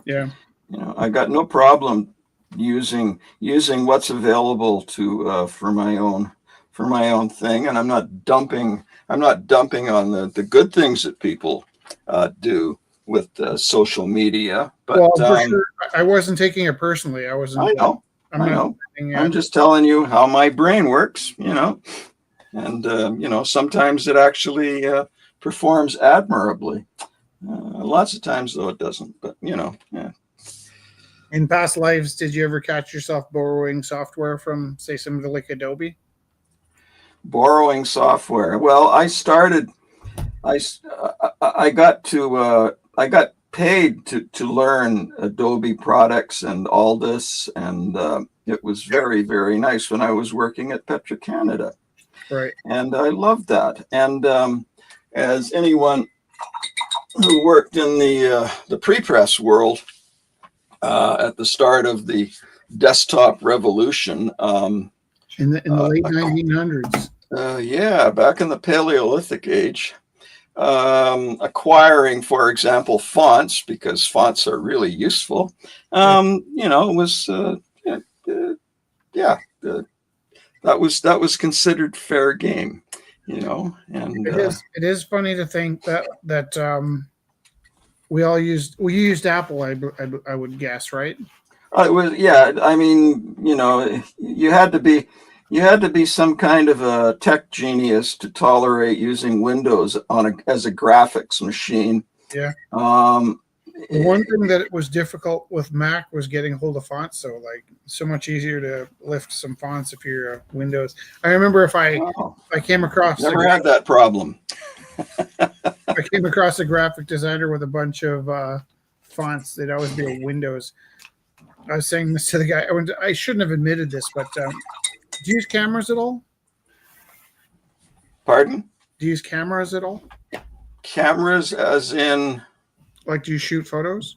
Yeah. You know, I got no problem using what's available to for my own thing, and I'm not dumping on the good things that people do with social media. But well, for sure, I wasn't taking it personally. I wasn't. I know. I'm just telling you how my brain works, you know, and you know, sometimes it actually performs admirably. Lots of times, though, it doesn't. But you know, yeah. In past lives, did you ever catch yourself borrowing software from, say, somebody like Adobe? Borrowing software. Well, I got paid to learn Adobe products and Aldus, and it was very, very nice when I was working at Petro-Canada. Right. And I loved that. And as anyone who worked in the pre-press world at the start of the desktop revolution, in the late 1900s. Yeah, back in the Paleolithic age. Acquiring, for example, fonts, because fonts are really useful, you know, was that was considered fair game, you know. And it is funny to think that we used Apple. I would guess, right? It was, yeah. I mean, you know, you had to be some kind of a tech genius to tolerate using Windows as a graphics machine. Yeah. The one thing that was difficult with Mac was getting hold of fonts. So so much easier to lift some fonts if you're Windows. I remember if I came across never had that problem. I came across a graphic designer with a bunch of fonts. They'd always be a Windows. I was saying this to the guy. I shouldn't have admitted this, but do you use cameras at all? Pardon? Do you use cameras at all? Cameras, as in? Like, do you shoot photos?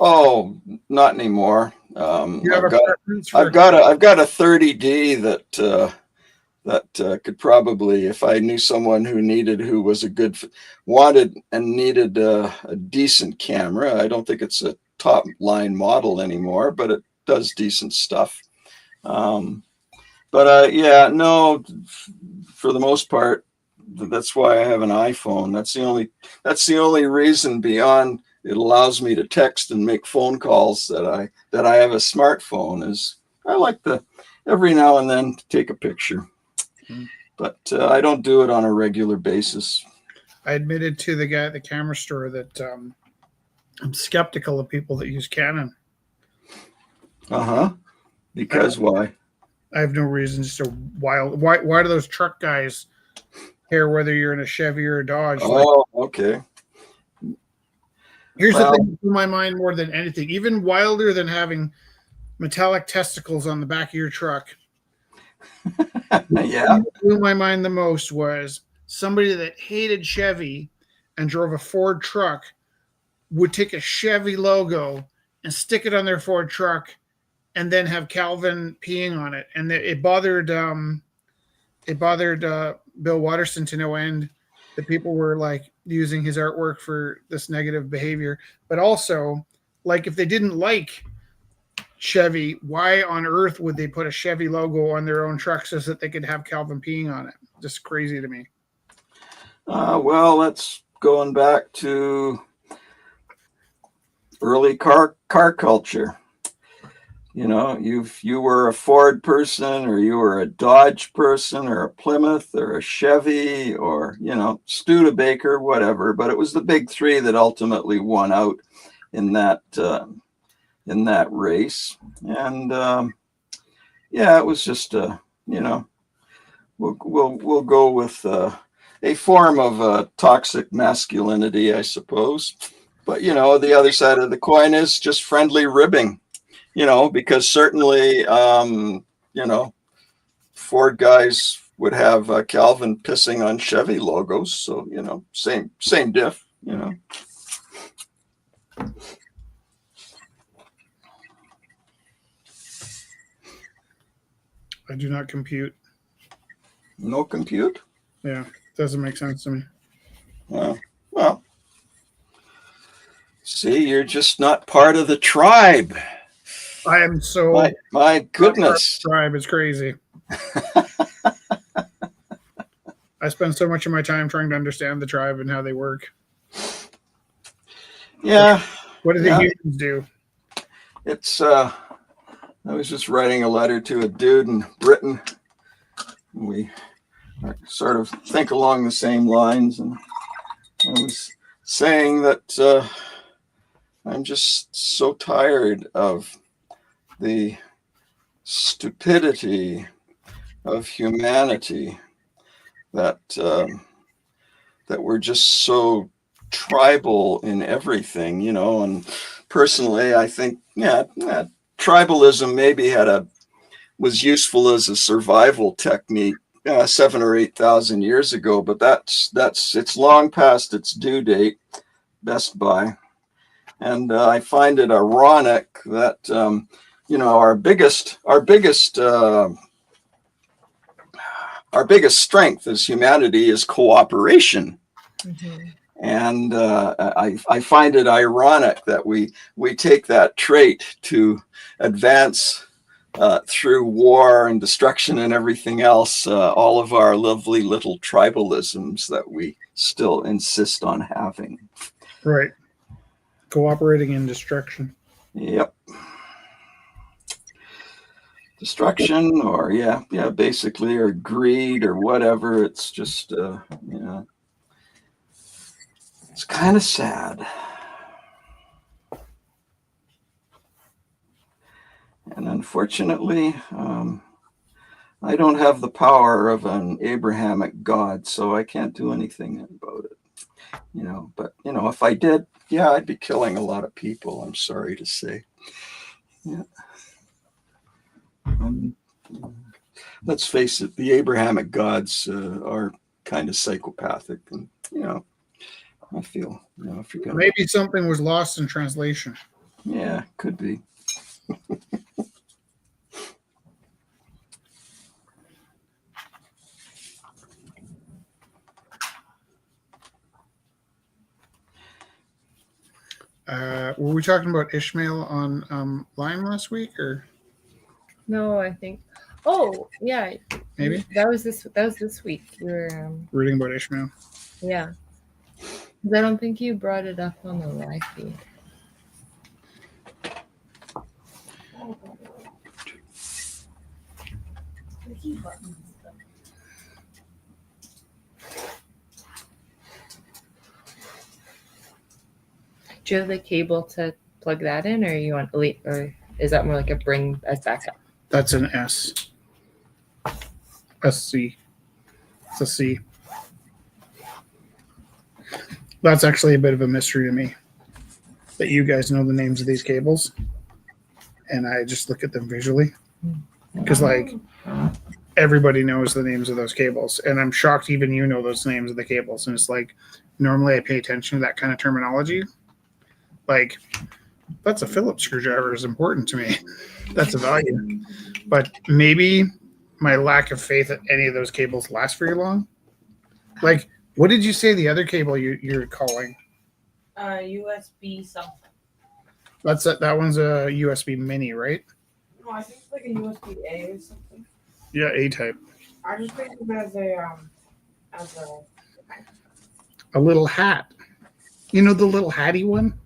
Oh, not anymore. I've got a 30D that could probably, if I knew someone who was wanted and needed a decent camera. I don't think it's a top line model anymore, but it does decent stuff. Yeah, no, for the most part, that's why I have an iPhone. That's the only reason beyond it allows me to text and make phone calls that I have a smartphone. Is I like to every now and then take a picture, but I don't do it on a regular basis. I admitted to the guy at the camera store that I'm skeptical of people that use Canon. Because why? I have no reason. Just a wild. Why do those truck guys care whether you're in a Chevy or a Dodge? Oh, okay. Here's the thing that blew my mind more than anything, even wilder than having metallic testicles on the back of your truck. Yeah. What blew my mind the most was somebody that hated Chevy and drove a Ford truck would take a Chevy logo and stick it on their Ford truck and then have Calvin peeing on it. And it bothered Bill Watterson to no end that people were like using his artwork for this negative behavior. But also, like, if they didn't like Chevy, why on earth would they put a Chevy logo on their own truck so that they could have Calvin peeing on it? Just crazy to me. Well, that's going back to early car culture. You know, you were a Ford person, or you were a Dodge person, or a Plymouth, or a Chevy, or, you know, Studebaker, whatever. But it was the big three that ultimately won out in that race. And yeah, it was just you know, we'll go with a form of toxic masculinity, I suppose. But, you know, the other side of the coin is just friendly ribbing. You know, because certainly, you know, Ford guys would have Calvin pissing on Chevy logos. So, you know, same diff, you know. I do not compute. No compute? Yeah, doesn't make sense to me. Well, see, you're just not part of the tribe. I am so my goodness. Tribe is crazy. I spend so much of my time trying to understand the tribe and how they work. Yeah. What do the humans do? It's I was just writing a letter to a dude in Britain. We sort of think along the same lines, and I was saying that I'm just so tired of the stupidity of humanity, that that we're just so tribal in everything, you know. And personally, I think, yeah, tribalism maybe was useful as a survival technique 7,000 or 8,000 years ago, but it's long past its due date, best by. And I find it ironic that you know, our biggest strength as humanity is cooperation. Mm-hmm. And I find it ironic that we take that trait to advance through war and destruction and everything else, all of our lovely little tribalisms that we still insist on having. Right. Cooperating in destruction. Yep. Destruction, or basically, or greed, or whatever. It's just you know, it's kind of sad. And unfortunately, I don't have the power of an Abrahamic God, so I can't do anything about it. You know, but, you know, if I did, yeah, I'd be killing a lot of people, I'm sorry to say. Yeah. Let's face it, the Abrahamic gods are kind of psychopathic, and, you know, I feel, you know, if you're gonna... Maybe something was lost in translation. Yeah, could be. Were we talking about Ishmael on Lime last week, or no? I think. Oh, yeah. Maybe that was this week. We were reading about Ishmael. Yeah. I don't think you brought it up on the live feed. Do you have the cable to plug that in, or you want elite, or is that more like a bring us back up? That's an S. SC. It's a C. That's actually a bit of a mystery to me that you guys know the names of these cables, and I just look at them visually because like everybody knows the names of those cables, and I'm shocked even you know those names of the cables. And it's like normally I pay attention to that kind of terminology. Like that's a Phillips screwdriver is important to me. That's a value, but maybe my lack of faith that any of those cables last very long. Like, what did you say the other cable you're calling? USB something. That one's a USB mini, right? No, I think it's like a USB A or something. Yeah, A type. I just think of it as A little hat. You know the little hatty one?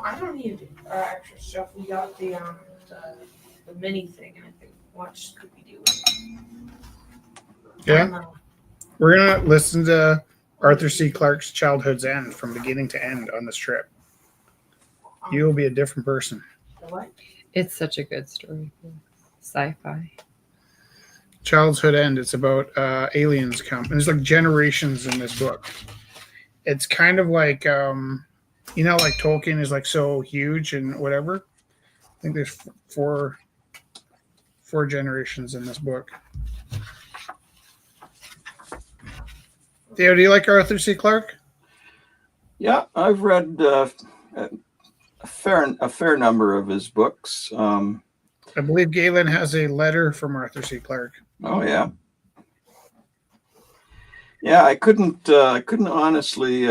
I don't need extra stuff. We got the mini thing, and I think watch Scooby Doo. Yeah. We're gonna listen to Arthur C. Clarke's Childhood's End from beginning to end on this trip. You will be a different person. What? It's such a good story. Sci-fi. Childhood End. It's about aliens come. And there's like generations in this book. It's kind of like you know, like Tolkien is like so huge and whatever. I think there's four generations in this book. Theo, do you like Arthur C. Clarke? Yeah, I've read a fair number of his books. I believe Galen has a letter from Arthur C. Clarke. Oh yeah, yeah. I couldn't honestly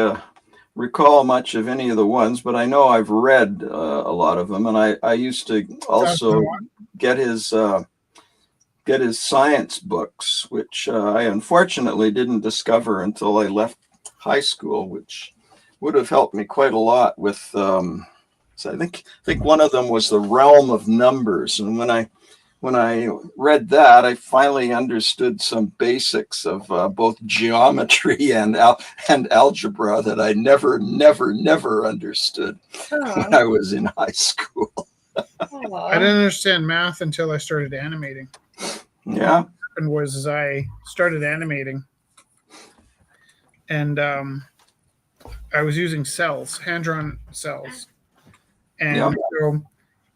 recall much of any of the ones, but I know I've read a lot of them, and I used to also get his science books, which I unfortunately didn't discover until I left high school, which would have helped me quite a lot with. So I think one of them was The Realm of Numbers, and when I read that, I finally understood some basics of both geometry and algebra that I never understood when I was in high school. I didn't understand math until I started animating. Yeah. What happened was I started animating, and I was using cells, hand-drawn cells. And so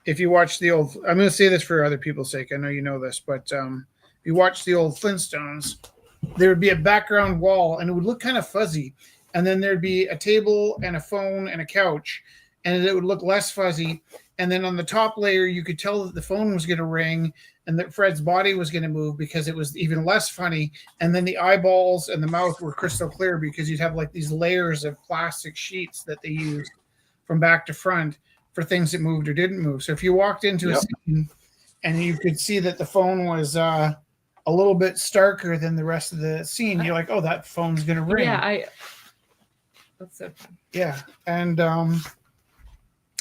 if you watch the old, I'm going to say this for other people's sake. I know you know this, but if you watch the old Flintstones, there would be a background wall and it would look kind of fuzzy. And then there'd be a table and a phone and a couch, and it would look less fuzzy. And then on the top layer, you could tell that the phone was going to ring and that Fred's body was going to move because it was even less funny. And then the eyeballs and the mouth were crystal clear because you'd have like these layers of plastic sheets that they used from back to front for things that moved or didn't move. So if you walked into a scene and you could see that the phone was a little bit starker than the rest of the scene, you're like, oh, that phone's going to ring. Yeah, that's so fun. Yeah. And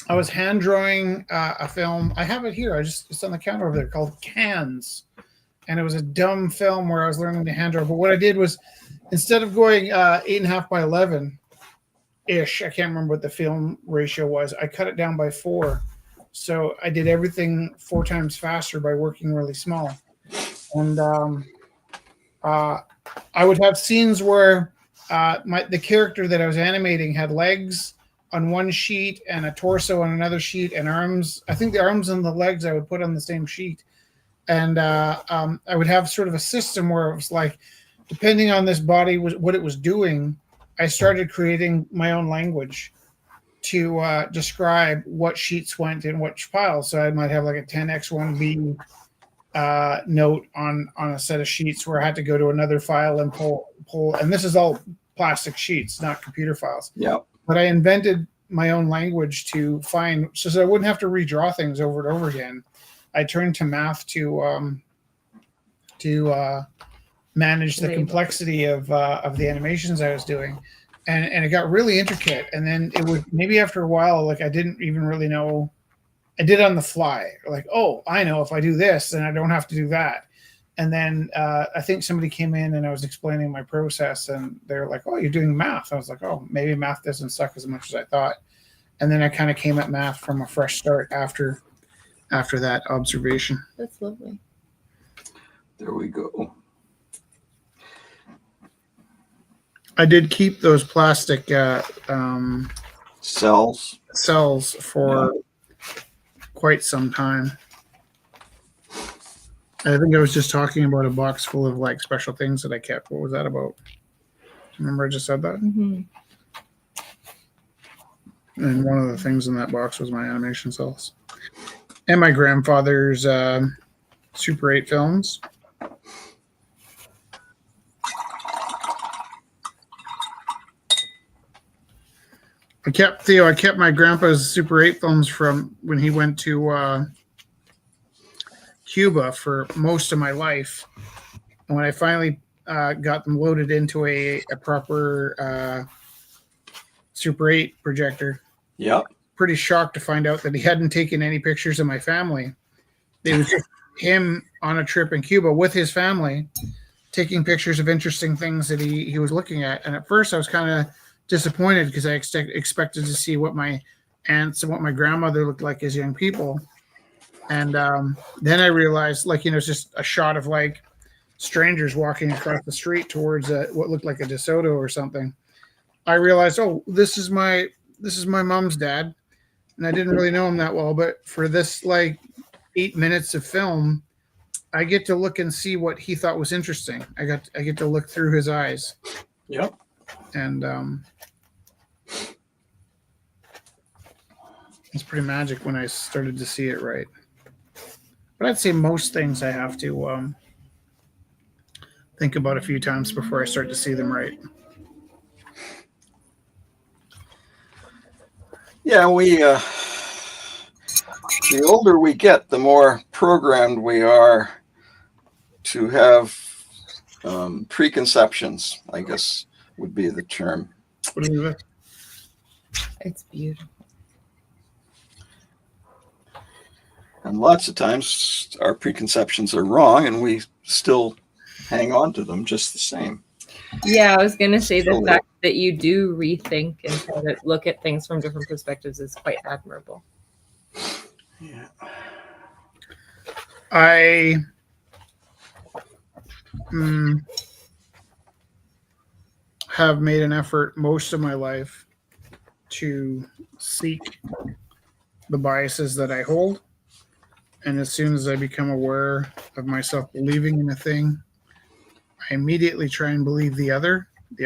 I was hand drawing a film. I have it here. It's on the counter over there called Cans. And it was a dumb film where I was learning to hand draw. But what I did was instead of going 8.5 by 11 ish, I can't remember what the film ratio was. I cut it down by 4. So I did everything 4 times faster by working really small. And I would have scenes where the character that I was animating had legs on one sheet and a torso on another sheet and arms. I think the arms and the legs I would put on the same sheet. And I would have sort of a system where it was like, depending on this body, what it was doing, I started creating my own language to describe what sheets went in which files. So I might have like a 10x1b note on a set of sheets where I had to go to another file and pull. And this is all plastic sheets, not computer files. Yeah. But I invented my own language to find, so I wouldn't have to redraw things over and over again. I turned to math to manage the complexity of the animations I was doing, and it got really intricate. And then it would maybe after a while, like I didn't even really know. I did it on the fly, like, oh, I know if I do this, then I don't have to do that. And then I think somebody came in and I was explaining my process, and they're like, oh, you're doing math. I was like, oh, maybe math doesn't suck as much as I thought. And then I kind of came at math from a fresh start after that observation. That's lovely. There we go. I did keep those plastic Cells for quite some time. I think I was just talking about a box full of like special things that I kept. What was that about? Remember I just said that? Mm-hmm. And one of the things in that box was my animation cells. And my grandfather's Super 8 films. I kept my grandpa's Super 8 films from when he went to Cuba for most of my life. And when I finally got them loaded into a proper Super 8 projector, pretty shocked to find out that he hadn't taken any pictures of my family. It was just him on a trip in Cuba with his family, taking pictures of interesting things that he was looking at. And at first I was kind of disappointed because I expected to see what my aunts and what my grandmother looked like as young people. And then I realized, like, it's just a shot of like strangers walking across the street towards what looked like a DeSoto or something. I realized, oh, this is my mom's dad. And I didn't really know him that well, but for this like 8 minutes of film, I get to look and see what he thought was interesting. I get to look through his eyes. Yep. And it's pretty magic when I started to see it right. But I'd say most things I have to think about a few times before I start to see them right. Yeah, the older we get, the more programmed we are to have preconceptions, I guess would be the term. What do you think? It's beautiful. And lots of times our preconceptions are wrong and we still hang on to them just the same. Yeah, I was going to say the fact that you do rethink and try to look at things from different perspectives is quite admirable. Yeah. I have made an effort most of my life to seek the biases that I hold. And as soon as I become aware of myself believing in a thing, I immediately try and believe the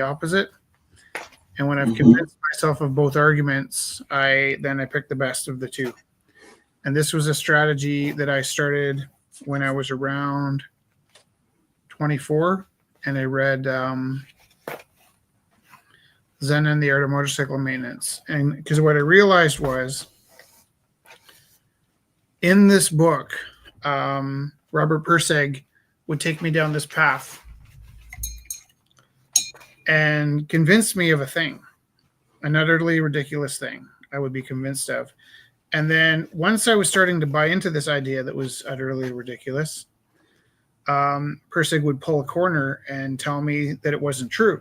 opposite. And when I've convinced myself of both arguments, I pick the best of the two. And this was a strategy that I started when I was around 24, and I read Zen and the Art of Motorcycle Maintenance. And because what I realized was, in this book, Robert Perseg would take me down this path and convince me of a thing, an utterly ridiculous thing I would be convinced of. And then once I was starting to buy into this idea that was utterly ridiculous, Persig would pull a corner and tell me that it wasn't true.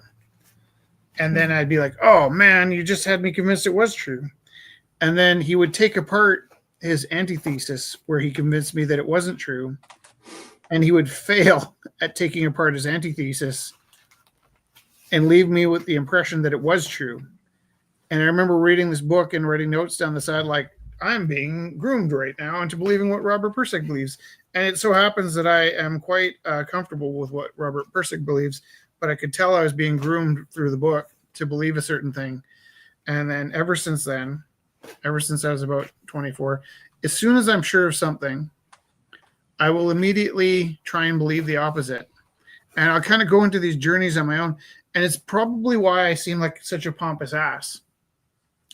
And then I'd be like, oh man, you just had me convinced it was true. And then he would take apart his antithesis where he convinced me that it wasn't true. And he would fail at taking apart his antithesis and leave me with the impression that it was true. And I remember reading this book and writing notes down the side like, I'm being groomed right now into believing what Robert Persig believes. And it so happens that I am quite comfortable with what Robert Persig believes, but I could tell I was being groomed through the book to believe a certain thing. And then ever since I was about 24, as soon as I'm sure of something, I will immediately try and believe the opposite. And I'll kind of go into these journeys on my own. And it's probably why I seem like such a pompous ass.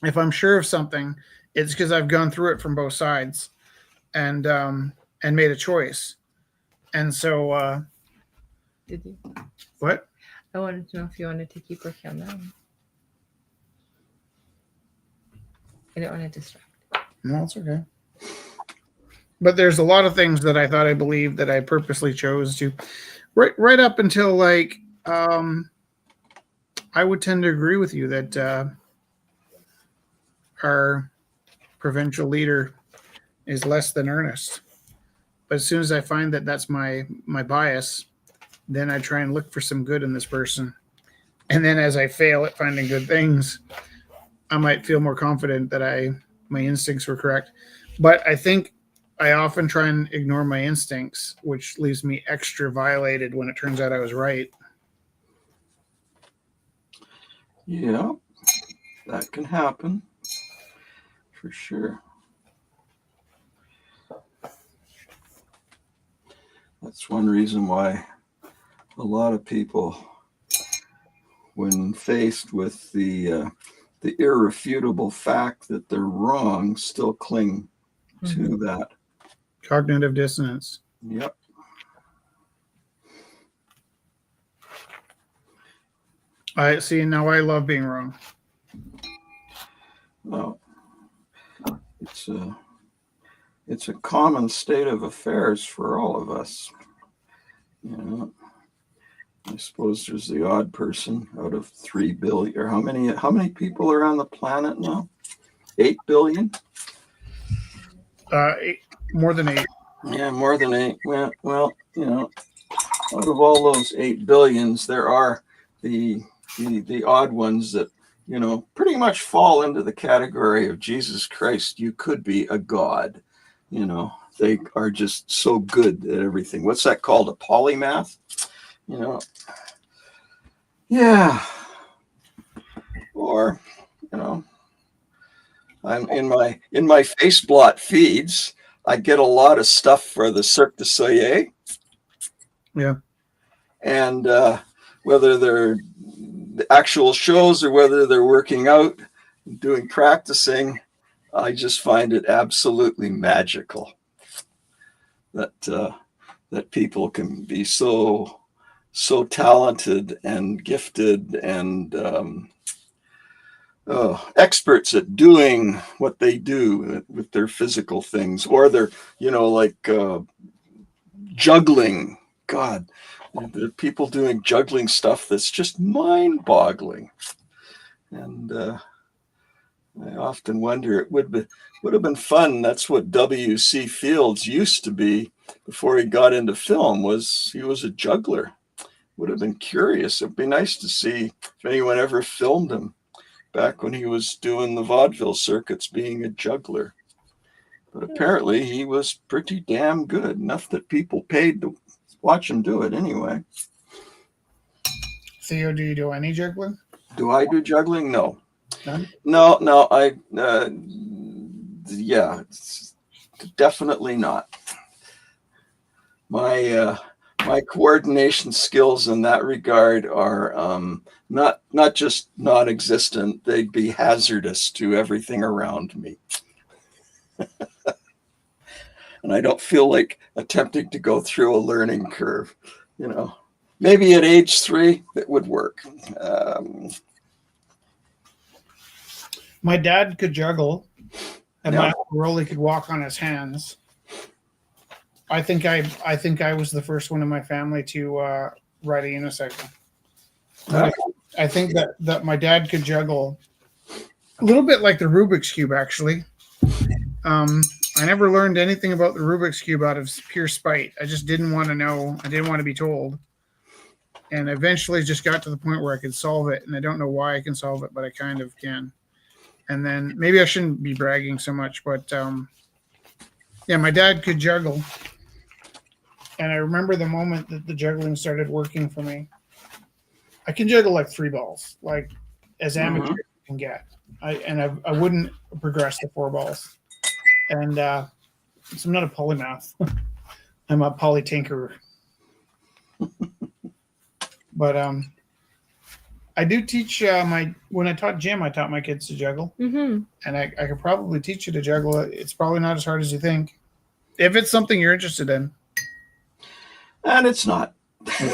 If I'm sure of something, it's because I've gone through it from both sides. And and made a choice. And so, Did you? what? I wanted to know if you wanted to keep working on that one. I didn't want to distract. No, it's okay. But there's a lot of things that I thought I believed that I purposely chose to, right up until like, I would tend to agree with you that our provincial leader is less than earnest. But as soon as I find that that's my bias, then I try and look for some good in this person. And then as I fail at finding good things, I might feel more confident that my instincts were correct. But I think I often try and ignore my instincts, which leaves me extra violated when it turns out I was right. Yeah, that can happen for sure. That's one reason why a lot of people, when faced with the irrefutable fact that they're wrong, still cling to that. Cognitive dissonance. Yep. I see. Now I love being wrong. Well, it's a common state of affairs for all of us. You know, I suppose there's the odd person out of 3 billion, or how many people are on the planet now? 8 billion? More than 8. Yeah, more than 8. Well, you know, out of all those 8 billions, there are the odd ones that, you know, pretty much fall into the category of Jesus Christ. You could be a god. You know, they are just so good at everything. What's that called? A polymath? You know, yeah. Or, you know, I'm in my Faceblot feeds. I get a lot of stuff for the Cirque du Soleil. Yeah. And whether they're the actual shows or whether they're working out, doing practicing, I just find it absolutely magical that people can be so talented and gifted and experts at doing what they do with their physical things, or they're, you know, like juggling. God, there are people doing juggling stuff that's just mind-boggling. And I often wonder, it would have been fun. That's what W.C. Fields used to be before he got into film. He was a juggler. Would have been curious. It'd be nice to see if anyone ever filmed him back when he was doing the vaudeville circuits, being a juggler. But apparently he was pretty damn good, enough that people paid to watch him do it anyway. Theo, do you do any juggling? Do I do juggling? No. None? No, yeah, definitely not. My coordination skills in that regard are not just non-existent. They'd be hazardous to everything around me. And I don't feel like attempting to go through a learning curve. You know, maybe at age 3 it would work. My dad could juggle, and Yeah. my uncle Rolly could walk on his hands. I think I was the first one in my family to ride a unicycle. I think that my dad could juggle a little bit like the Rubik's Cube, actually. I never learned anything about the Rubik's Cube out of pure spite. I just didn't want to know. I didn't want to be told. And eventually just got to the point where I could solve it. And I don't know why I can solve it, but I kind of can. And then maybe I shouldn't be bragging so much, but yeah, my dad could juggle. And I remember the moment that the juggling started working for me. I can juggle like 3 balls, like as amateur as you can get. I wouldn't progress to 4 balls. And so I'm not a polymath. I'm a polytinkerer. But I do teach when I taught gym, I taught my kids to juggle. Mm-hmm. And I could probably teach you to juggle. It's probably not as hard as you think. if it's something you're interested in. And it's not. I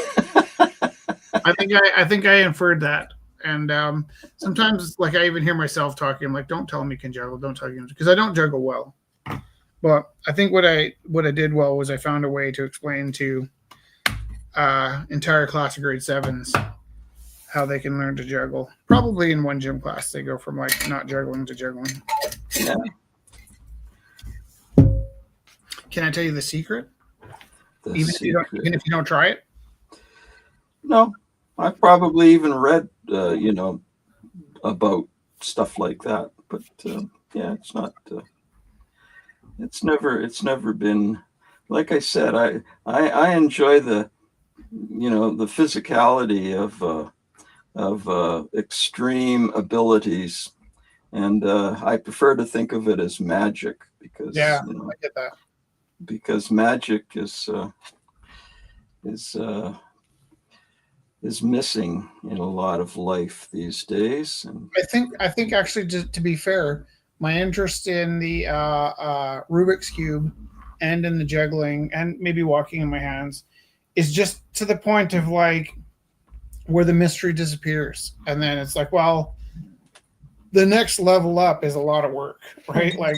think I inferred that. And sometimes, like, I even hear myself talking. I'm like, don't tell me you can juggle. Don't tell you, because I don't juggle well. But I think what I did well was I found a way to explain to entire class of grade 7s how they can learn to juggle. Probably in one gym class, they go from like not juggling to juggling. Yeah. Can I tell you the secret? The Even if you don't try it. No, I probably even read, about stuff like that. But yeah, it's not. It's never been. Like I said, I enjoy the physicality of extreme abilities, and I prefer to think of it as magic because I get that. Because magic is missing in a lot of life these days. And I think actually, to be fair, my interest in the Rubik's Cube and in the juggling and maybe walking in my hands is just to the point of like where the mystery disappears. And then it's like, well, the next level up is a lot of work, right? Like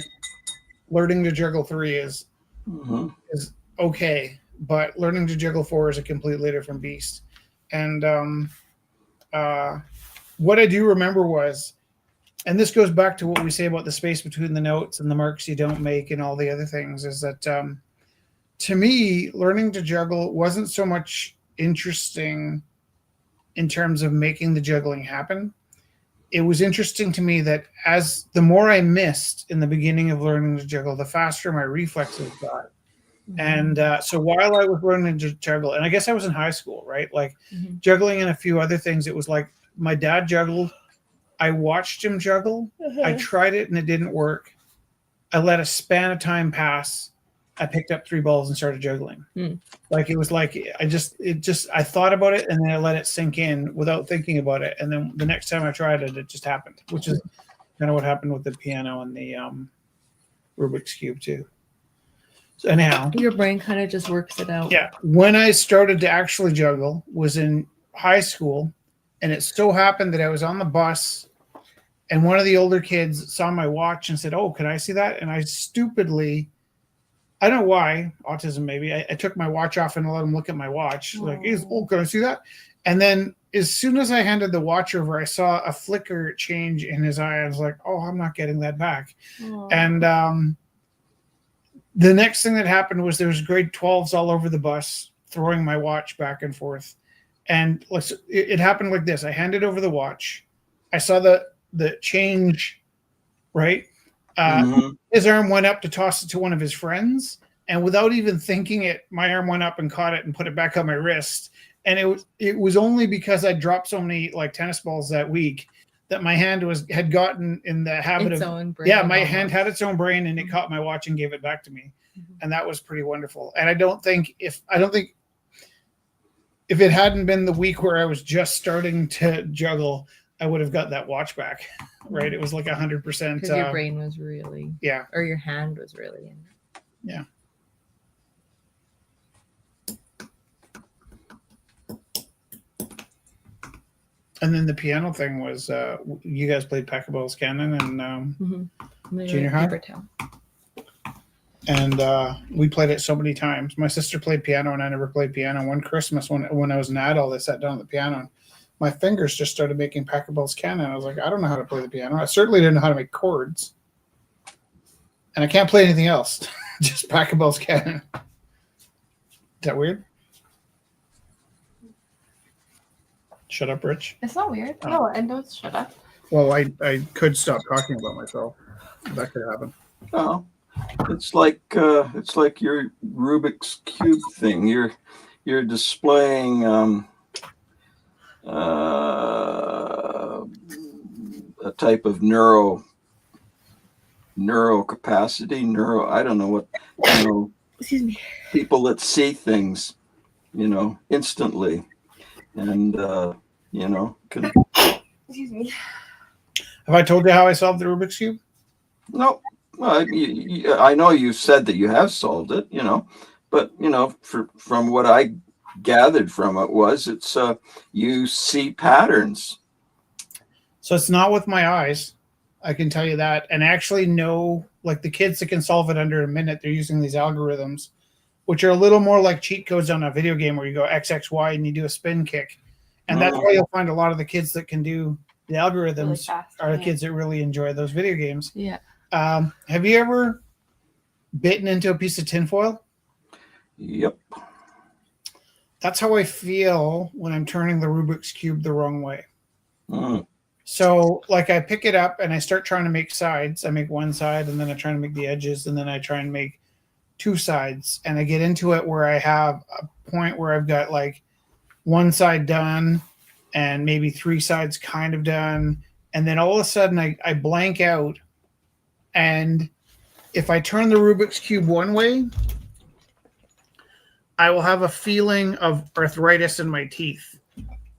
learning to juggle 3 is okay, but learning to juggle 4 is a completely different beast. And what I do remember was, and this goes back to what we say about the space between the notes and the marks you don't make and all the other things, is that to me, learning to juggle wasn't so much interesting in terms of making the juggling happen. It was interesting to me that as the more I missed in the beginning of learning to juggle, the faster my reflexes got. And so while I was learning to juggle, and I guess I was in high school, right? Like juggling and a few other things, it was like my dad juggled. I watched him juggle. I tried it and it didn't work. I let a span of time pass. I picked up 3 balls and started juggling. Like it was like I thought about it and then I let it sink in without thinking about it. And then the next time I tried it, it just happened, which is kind of what happened with the piano and the Rubik's Cube too. So anyhow, your brain kind of just works it out. Yeah. When I started to actually juggle was in high school, and it so happened that I was on the bus and one of the older kids saw my watch and said, "Oh, can I see that?" And I stupidly, I don't know why, autism maybe, I took my watch off and let him look at my watch. Like, "Oh, can I see that?" And then as soon as I handed the watch over, I saw a flicker change in his eye. I was like, "Oh, I'm not getting that back." And the next thing that happened was there was grade 12s all over the bus throwing my watch back and forth. And it happened like this. I handed over the watch. I saw the change, right? His arm went up to toss it to one of his friends. And without even thinking it, my arm went up and caught it and put it back on my wrist. And it was only because I dropped so many like tennis balls that week that my hand had gotten in the habit its of own brain. Yeah, my hand had its own brain and it caught my watch and gave it back to me. And that was pretty wonderful. And I don't think if it hadn't been the week where I was just starting to juggle, I would have got that watch back. Right? It was like 100%. Because your brain was really or your hand was really in it. Yeah. And then the piano thing was, you guys played Pachelbel's Canon and junior high? And we played it so many times. My sister played piano and I never played piano. One Christmas when I was an adult, I sat down at the piano and my fingers just started making Pachelbel's Canon. I was like, I don't know how to play the piano. I certainly didn't know how to make chords. And I can't play anything else. Just Pachelbel's Canon. Is that weird? Shut up, Rich. It's not weird. No, and don't shut up. Well, I could stop talking about myself. That could happen. Oh, it's like your Rubik's Cube thing. You're displaying a type of neuro capacity. I don't know what. Excuse me. People that see things, instantly. And can. Excuse me. Have I told you how I solved the Rubik's Cube? No, Well, I know you said that you have solved it, but from what I gathered from it was it's you see patterns. So it's not with my eyes. I can tell you that. And actually know, like the kids that can solve it under a minute, they're using these algorithms, which are a little more like cheat codes on a video game where you go XXY and you do a spin kick. And that's why you'll find a lot of the kids that can do the algorithms Really fast, are the kids that really enjoy those video games. Yeah. Have you ever bitten into a piece of tinfoil? Yep. That's how I feel when I'm turning the Rubik's Cube the wrong way. Mm. So, like, I pick it up and I start trying to make sides. I make one side and then I try to make the edges and then I try and make two sides. And I get into it where I have a point where I've got like one side done and maybe three sides kind of done. And then all of a sudden I blank out. And if I turn the Rubik's Cube one way, I will have a feeling of arthritis in my teeth.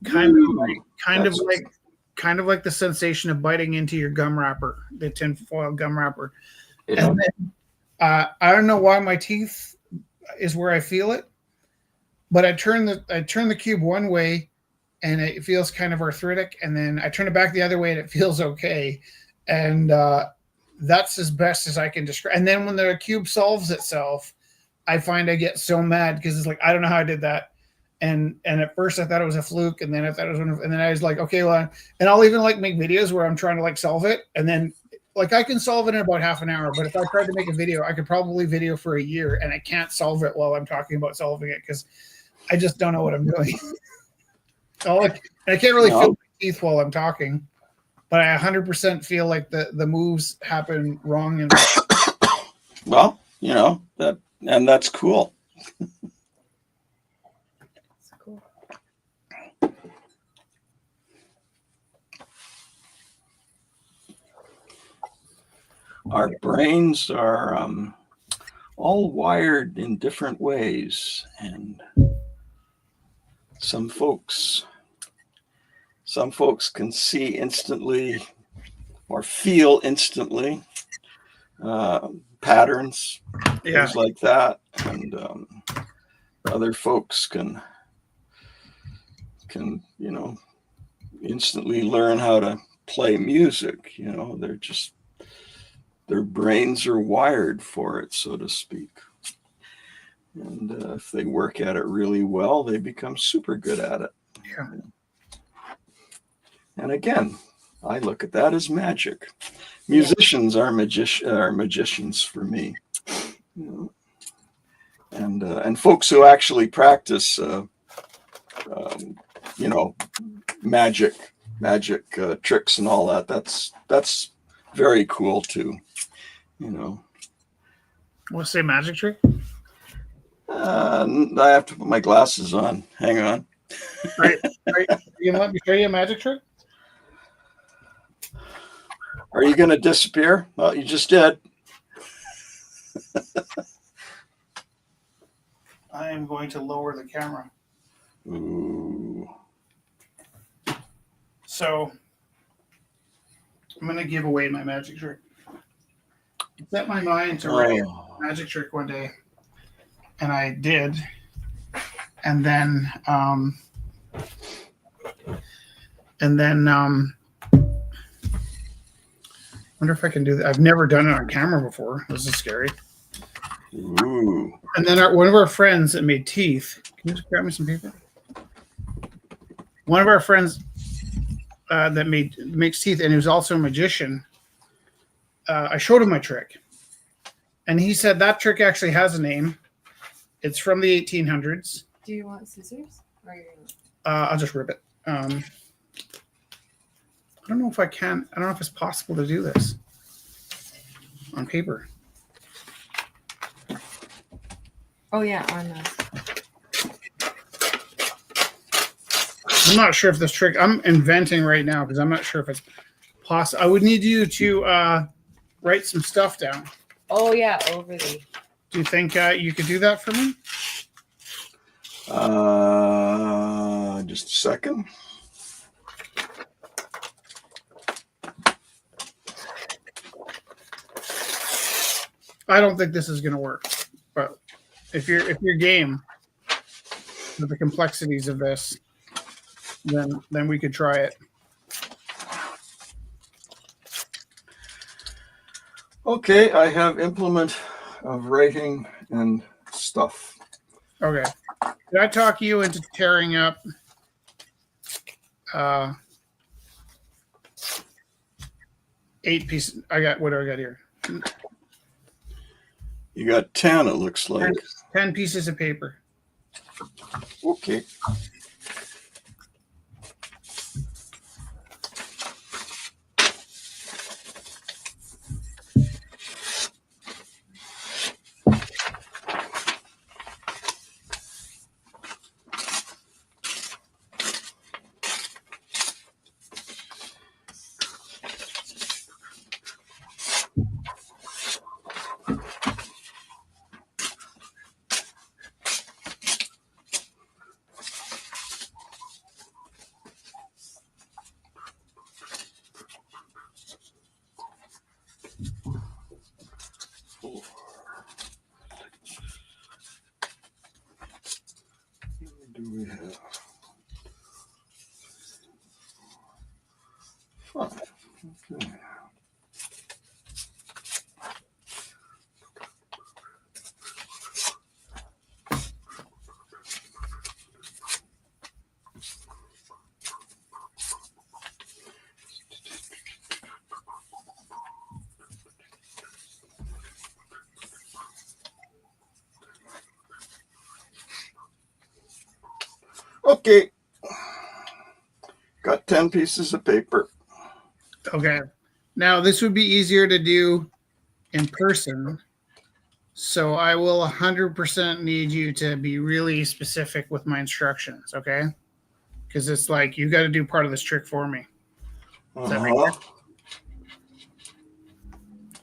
Kind of like the sensation of biting into your gum wrapper, the tinfoil gum wrapper. Yeah. And then, I don't know why my teeth is where I feel it, but I turn the cube one way and it feels kind of arthritic, and then I turn it back the other way and it feels okay. And that's as best as I can describe. And then when the cube solves itself, I find I get so mad because it's like, I don't know how I did that. And at first I thought it was a fluke, and then I thought it was and then I was like, okay, well, and I'll even like make videos where I'm trying to like solve it, and then like I can solve it in about half an hour, but if I tried to make a video, I could probably video for a year, and I can't solve it while I'm talking about solving it because I just don't know what I'm doing. And I can't really feel my teeth while I'm talking, but I 100% feel like the moves happen wrong. And well, that's cool. Cool. Our brains are all wired in different ways, and some folks can see instantly or feel instantly patterns, things like that, and other folks can instantly learn how to play music. Their brains are wired for it, so to speak. And if they work at it really well, they become super good at it. Yeah. And again, I look at that as magic. Musicians are magicians for me. And folks who actually practice, magic tricks and all that. That's very cool too. What's say magic trick? I have to put my glasses on. Hang on. Right. You gonna let me show you a magic trick? Are you going to disappear? Well, you just did. I am going to lower the camera. Ooh. So I'm going to give away my magic trick. I set my mind to write a magic trick one day, and I did. And then wonder if I can do that. I've never done it on camera before. This is scary. Ooh. And then one of our friends that made teeth. Can you just grab me some paper? One of our friends that makes teeth, and he was also a magician. I showed him my trick, and he said that trick actually has a name. It's from the 1800s. Do you want scissors? Or I'll just rip it. I don't know if I can. I don't know if it's possible to do this on paper. Oh yeah, on the. I'm not sure if this trick. I'm inventing right now because I'm not sure if it's possible. I would need you to write some stuff down. Oh yeah, over the. Do you think you could do that for me? Just a second. I don't think this is going to work, but if you're game with the complexities of this, then we could try it. Okay, I have implement of writing and stuff. Okay. Did I talk you into tearing up 8 pieces? What do I got here? You got 10, it looks like. 10 pieces of paper. Okay. What do we have? 5. Okay. Okay. Got 10 pieces of paper. Okay. Now this would be easier to do in person. So I will 100% need you to be really specific with my instructions, okay? Because it's like you got to do part of this trick for me.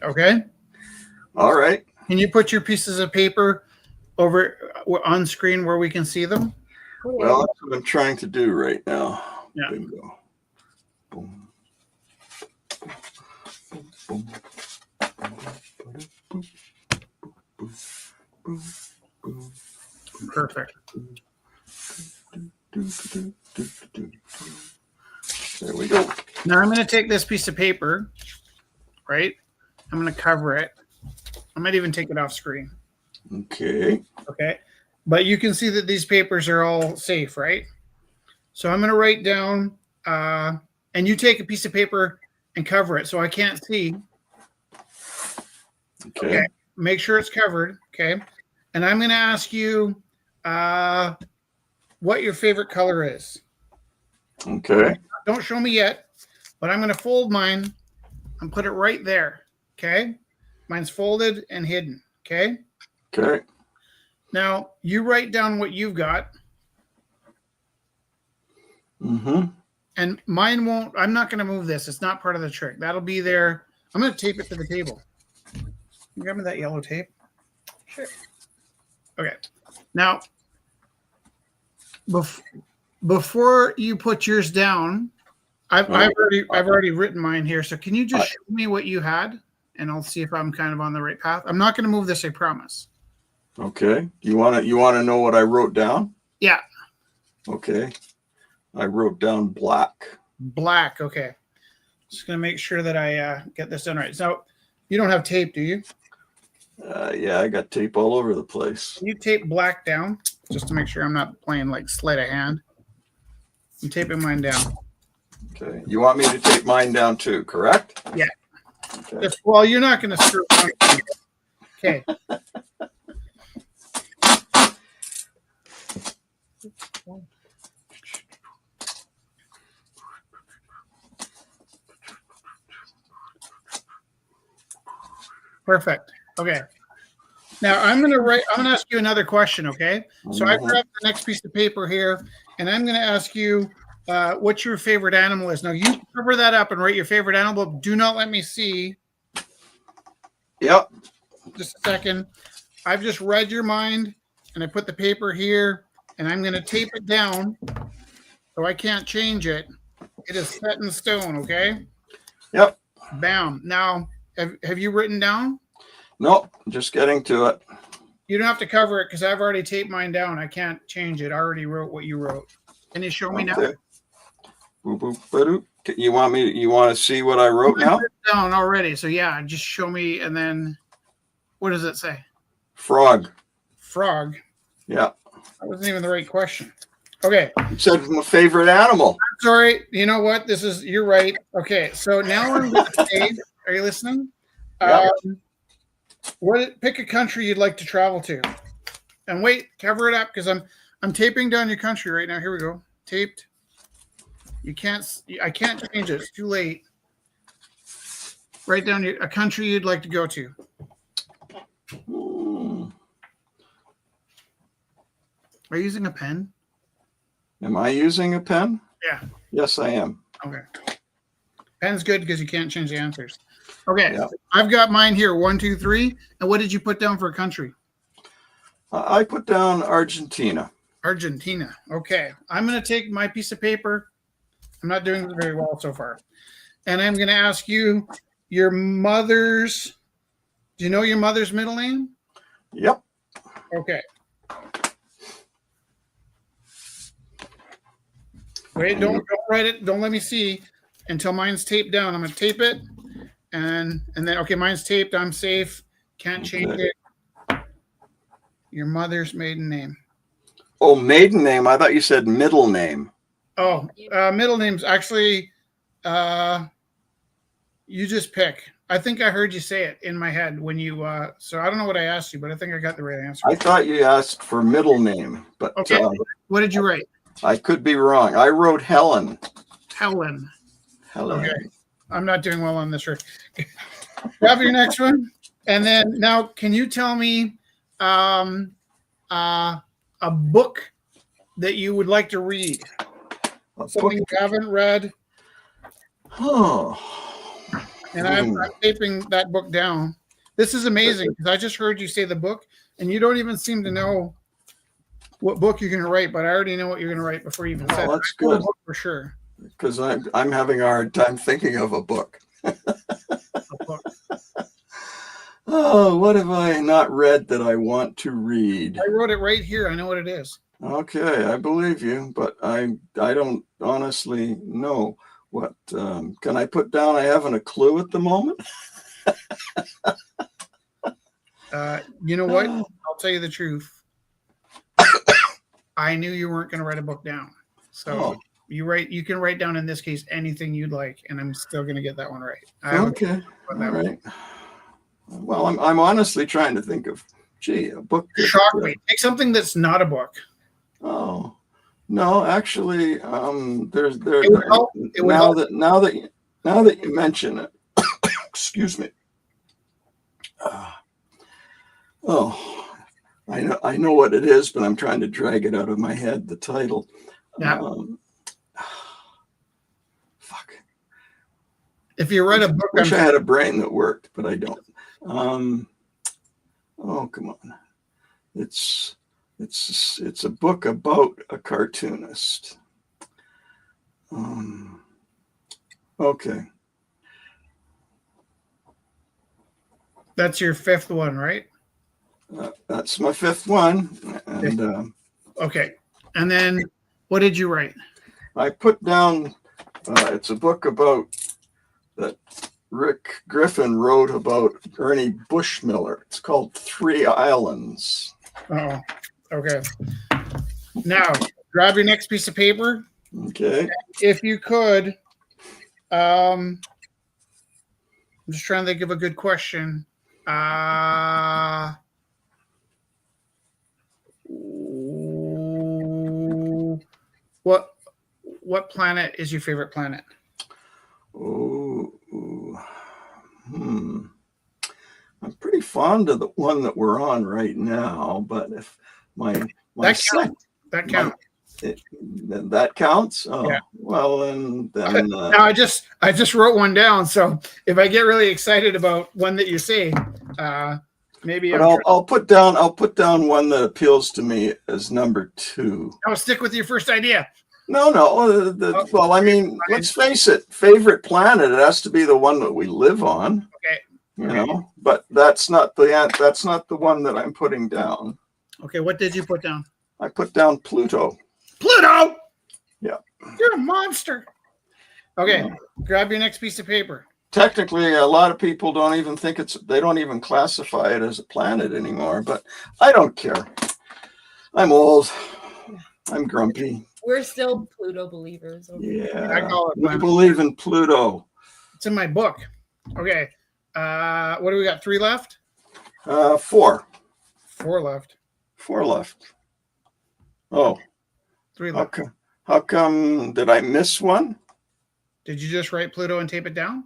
Okay? All right. Can you put your pieces of paper over on screen where we can see them? Well, that's what I'm trying to do right now. Yeah. Bingo. Boom. Boom. Boom. Boom. Perfect. There we go. Now I'm going to take this piece of paper, right? I'm going to cover it. I might even take it off screen. Okay. Okay. But you can see that these papers are all safe, right? So I'm going to write down, and you take a piece of paper and cover it so I can't see. Okay. Make sure it's covered. Okay. And I'm going to ask you what your favorite color is. Okay. Don't show me yet, but I'm going to fold mine and put it right there. Okay. Mine's folded and hidden. Okay. Okay. Now you write down what you've got. Mm-hmm. And mine won't, I'm not going to move this. It's not part of the trick. That'll be there. I'm going to tape it to the table. You grab me that yellow tape? Sure. Okay. Now, before you put yours down, I've already written mine here. So can you just show me what you had, and I'll see if I'm kind of on the right path. I'm not going to move this, I promise. Okay. You want to know what I wrote down? Yeah. Okay. I wrote down black. Black. Okay. Just going to make sure that I get this done right. So you don't have tape, do you? Yeah, I got tape all over the place. Can you tape black down just to make sure I'm not playing like sleight of hand? I'm taping mine down. Okay. You want me to tape mine down too, correct? Yeah. Okay. Well, you're not going to screw on. Okay. Perfect. Okay. Now I'm going to ask you another question. Okay. So I grabbed the next piece of paper here, and I'm going to ask you what your favorite animal is. Now you cover that up and write your favorite animal. Do not let me see. Yep. Just a second. I've just read your mind, and I put the paper here, and I'm going to tape it down so I can't change it. It is set in stone. Okay. Yep. Bam. Now, have you written down? Nope, just getting to it. You don't have to cover it because I've already taped mine down. I can't change it. I already wrote what you wrote. Can you show me now? Okay. Boop, boop, ba-doop. You want to see what I wrote now? Down already. So yeah, just show me, and then what does it say? Frog. Frog. Yeah. That wasn't even the right question. Okay. It said my favorite animal. I'm sorry. You know what? You're right. Okay. So now I'm going to say, are you listening? Yep. Pick a country you'd like to travel to. And wait, cover it up because I'm taping down your country right now. Here we go. Taped. I can't change it. It's too late. Write down a country you'd like to go to. Are you using a pen? Am I using a pen? Yeah. Yes, I am. Okay. Pen's good because you can't change the answers. Okay. Yeah. I've got mine here. 1, 2, 3. And what did you put down for a country? I put down Argentina. Argentina. Okay. I'm going to take my piece of paper. I'm not doing very well so far. And I'm going to ask you your mother's. Do you know your mother's middle name? Yep. Okay. Wait, don't write it. Don't let me see until mine's taped down. I'm going to tape it. And then, okay, mine's taped. I'm safe. Can't change it. Your mother's maiden name. Oh, maiden name. I thought you said middle name. Oh, middle name's actually, you just pick. I think I heard you say it in my head when you, so I don't know what I asked you, but I think I got the right answer. I thought you asked for middle name, but okay. What did you write? I could be wrong. I wrote Helen. Helen. Okay. I'm not doing well on this. Grab your next one. And then now, can you tell me a book that you would like to read? Something you haven't read. Oh. And I'm taping that book down. This is amazing because I just heard you say the book, and you don't even seem to know what book you're going to write, but I already know what you're going to write before you even said it. That's good. For sure. Because I'm having a hard time thinking of a book. Oh, what have I not read that I want to read? I wrote it right here. I know what it is. Okay, I believe you, but I don't honestly know what. Can I put down? I haven't a clue at the moment. You know what? I'll tell you the truth. I knew you weren't going to write a book down, so you can write down in this case anything you'd like, and I'm still going to get that one right. Okay, all right. Well, I'm honestly trying to think of, a book. Shock me. Take something that's not a book. Oh no, actually, there's now that you mention it. Excuse me. I know what it is, but I'm trying to drag it out of my head. The title. Yeah. Fuck. If you write a book, I wish I had a brain that worked, but I don't. Oh, come on. It's a book about a cartoonist. Okay. That's your fifth one, right? That's my fifth one. And okay. And then what did you write? I put down, it's a book about that Rick Griffin wrote about Ernie Bushmiller. It's called 3 Islands. Oh, okay. Now, grab your next piece of paper. Okay. If you could, I'm just trying to think of a good question. What planet is your favorite planet? I'm pretty fond of the one that we're on right now, but if my that counts. That counts. Oh, yeah. Well, then. No, I just wrote one down. So if I get really excited about one that you say, maybe. But I'll put down one that appeals to me as number 2. I'll stick with your first idea. No. Well, I mean, let's face it. Favorite planet. It has to be the one that we live on. Okay. You know, but that's not the one that I'm putting down. Okay, what did you put down? I put down Pluto. Pluto. Yeah. You're a monster. Okay, grab your next piece of paper. Technically, a lot of people don't even think they don't even classify it as a planet anymore, but I don't care. I'm old. I'm grumpy. We're still Pluto believers. Yeah. I call it We planet. believe in Pluto. It's in my book. Okay. What do we got? 3 left? 4. 4 left. 4 left. Oh. 3 left. How come did I miss one? Did you just write Pluto and tape it down?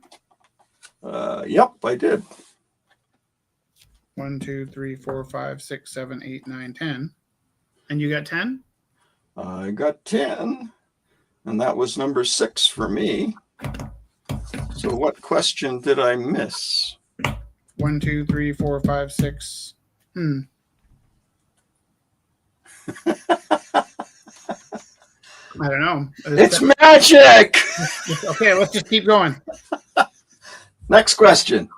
Yep, I did. 1, 2, 3, 4, 5, 6, 7, 8, 9, 10. And you got 10? I got 10, and that was number 6 for me. So what question did I miss? 1, 2, 3, 4, 5, 6. I don't know. It's magic. Okay, let's just keep going. Next question.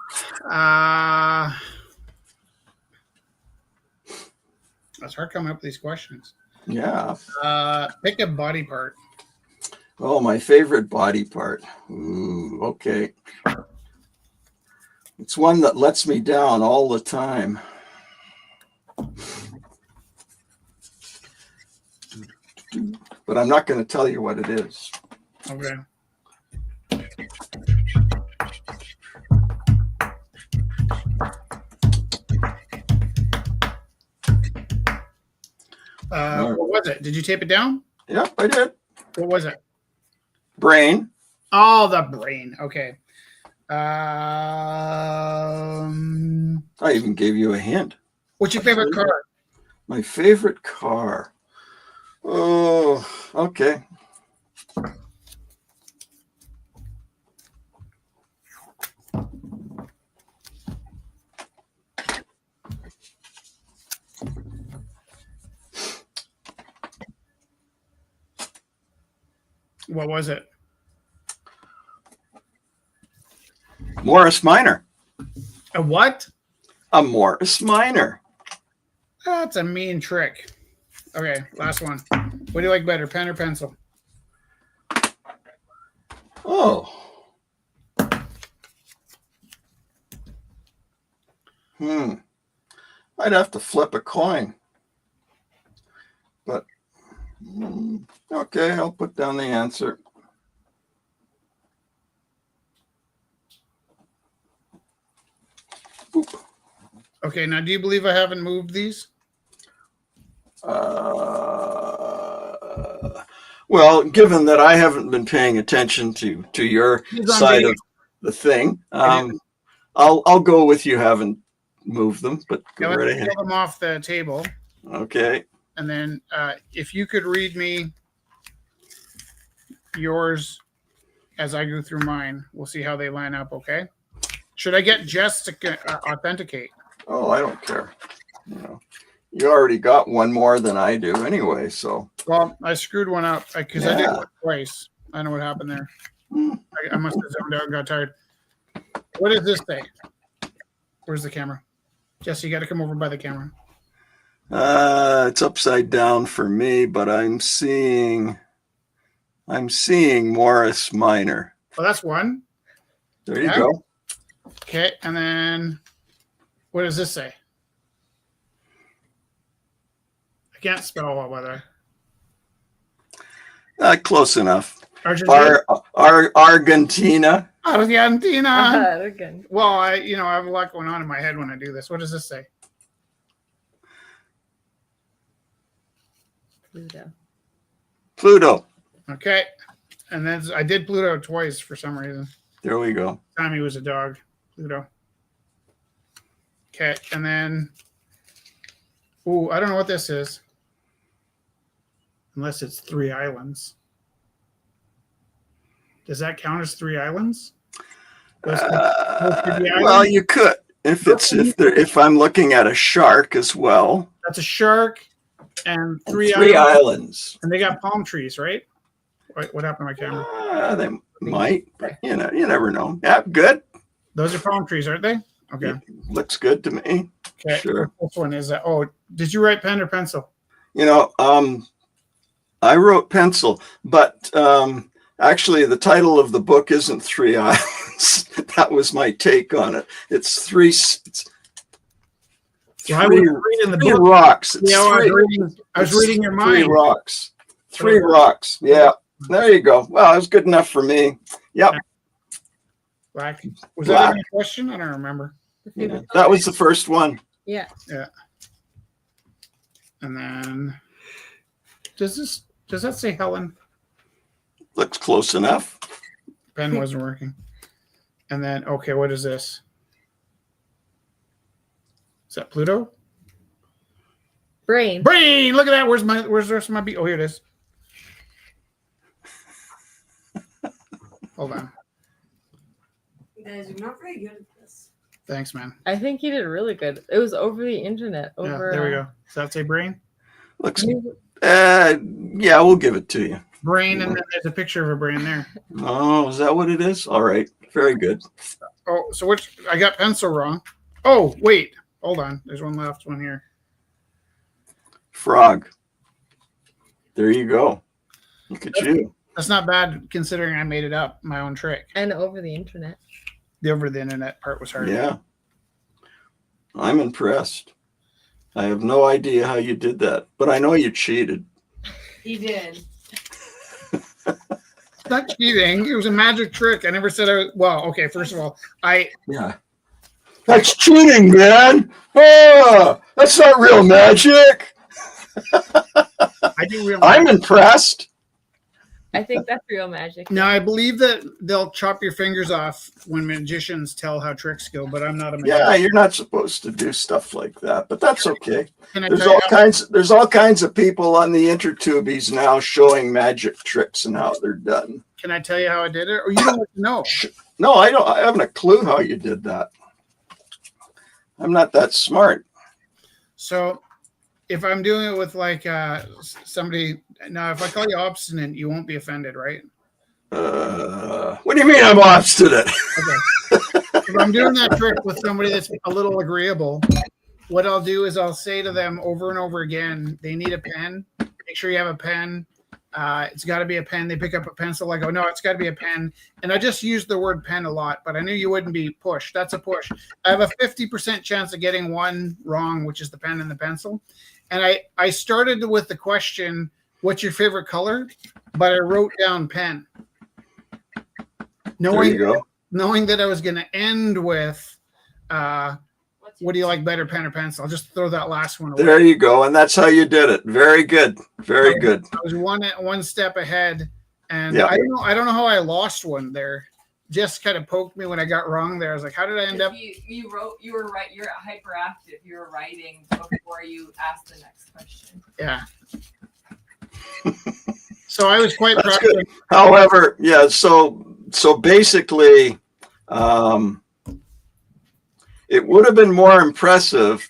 It's hard coming up with these questions. Yeah. Pick a body part. Oh, my favorite body part. Ooh, okay. It's one that lets me down all the time. But I'm not going to tell you what it is. Okay. What was it? Did you tape it down? Yep, I did. What was it? Brain. Oh, the brain. Okay. I even gave you a hint. What's your favorite car? My favorite car. Oh, okay. What was it? Morris Minor. A what? A Morris Minor. That's a mean trick. Okay, last one. What do you like better, pen or pencil? Oh. I'd have to flip a coin. But, okay, I'll put down the answer. Boop. Okay, now do you believe I haven't moved these? Well, given that I haven't been paying attention to your side of the thing, I'll go with you haven't moved them, but go right ahead. Pull them off the table. Okay. And then if you could read me yours as I go through mine, we'll see how they line up, okay? Should I get Jess to authenticate? Oh, I don't care. You already got one more than I do anyway, so. Well, I screwed one up because I did it twice. I don't know what happened there. I must have zoned out and got tired. What does this say? Where's the camera? Jesse, you got to come over by the camera. It's upside down for me, but I'm seeing Morris Minor. Well, that's one. There you go. Okay, and then what does this say? I can't spell well, by the way. Close enough. Argentina. Argentina. Argentina. Well, I have a lot going on in my head when I do this. What does this say? Pluto. Okay, and then I did Pluto twice for some reason. There we go. Time he was a dog. Pluto. Okay, and then, I don't know what this is. Unless it's 3 islands. Does that count as 3 islands? Well, you could if I'm looking at a shark as well. That's a shark and 3 islands. And they got palm trees, right? What happened to my camera? They might, but you never know. Yeah, good. Those are palm trees, aren't they? Okay. Looks good to me. Okay. Sure. This one is. Oh, did you write pen or pencil? I wrote pencil, but actually the title of the book isn't Three Islands. That was my take on it. It's three. I was reading the book. Rocks. Yeah, I was reading your mind. Three rocks. Three rocks. Yeah. There you go. Well, it was good enough for me. Yep. Black. Was that any question? I don't remember. Yeah, that was the first one. Yeah. Yeah. And then does that say Helen? Looks close enough. Pen wasn't working. And then okay, what is this? Is that Pluto? Brain. Brain. Look at that. Where's the rest of my beat? Oh, here it is. Hold on. You guys are not very good at this. Thanks, man. I think he did really good. It was over the internet. Yeah, there we go. Does that say brain? Looks. Yeah, we'll give it to you. Brain, and then there's a picture of a brain there. Oh, is that what it is? All right. Very good. Oh, so I got pencil wrong. Oh, wait. Hold on. There's one left one here. Frog. There you go. Look at you. That's not bad considering I made it up, my own trick. And over the internet. The over the internet part was hard. Yeah. I'm impressed. I have no idea how you did that, but I know you cheated. He did. It's not cheating. It was a magic trick. I never said I was. Well, okay. First of all, Yeah. That's cheating, man. Oh, that's not real magic. I do real. I'm impressed. I think that's real magic. Now I believe that they'll chop your fingers off when magicians tell how tricks go, but I'm not a magician. Yeah, you're not supposed to do stuff like that, but that's okay. Can I There's tell you there's all kinds of people on the intertubies now showing magic tricks and how they're done. Can I tell you how I did it, or you don't know? No, I don't. I haven't a clue how you did that. I'm not that smart. So, if I'm doing it with like somebody, now if I call you obstinate, you won't be offended, right? What do you mean I'm obstinate? Okay. If I'm doing that trick with somebody that's a little agreeable, what I'll do is I'll say to them over and over again, they need a pen. Make sure you have a pen. It's got to be a pen. They pick up a pencil. I go, no, it's got to be a pen. And I just use the word pen a lot, but I knew you wouldn't be push. That's a push. I have a 50% chance of getting one wrong, which is the pen and the pencil. And I started with the question, what's your favorite color? But I wrote down pen. Knowing that I was going to end with, what do you like better, pen or pencil? I'll just throw that last one away. There you go. And that's how you did it. Very good. Very good. I was one step ahead. And yeah. I don't know how I lost one there. Just kind of poked me when I got wrong there. I was like, how did I end up? You were right. You're hyperactive. You were writing before you asked the next question. Yeah. So I was quite proud. Good. However, yeah, so basically, it would have been more impressive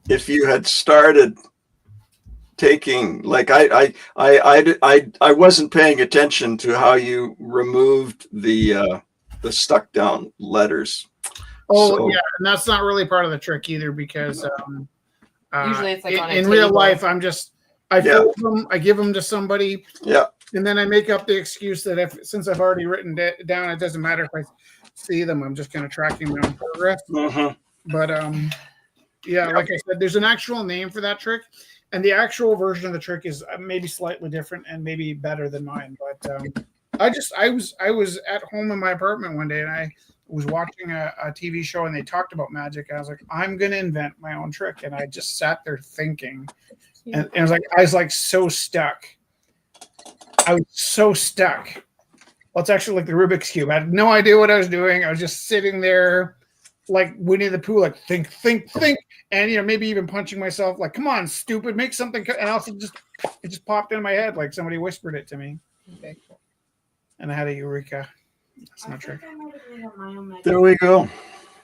if you had started taking, like I wasn't paying attention to how you removed the stuck down letters. Oh, so, yeah, and that's not really part of the trick either, because usually it's like in real life, I fold them, I give them to somebody, and then I make up the excuse that since I've already written it down, it doesn't matter if I see them. I'm just kind of tracking my own progress. But like I said, there's an actual name for that trick, and the actual version of the trick is maybe slightly different and maybe better than mine. But I was at home in my apartment one day, and I was watching a TV show, and they talked about magic. And I was like, I'm gonna invent my own trick, and I just sat there thinking, and I was like so stuck. I was so stuck. Well, it's actually like the Rubik's Cube. I had no idea what I was doing. I was just sitting there like Winnie the Pooh, like think. And, maybe even punching myself, like, come on, stupid, make something. And also it just popped in my head, like somebody whispered it to me. Okay, cool. And I had a eureka. That's not true. There we go.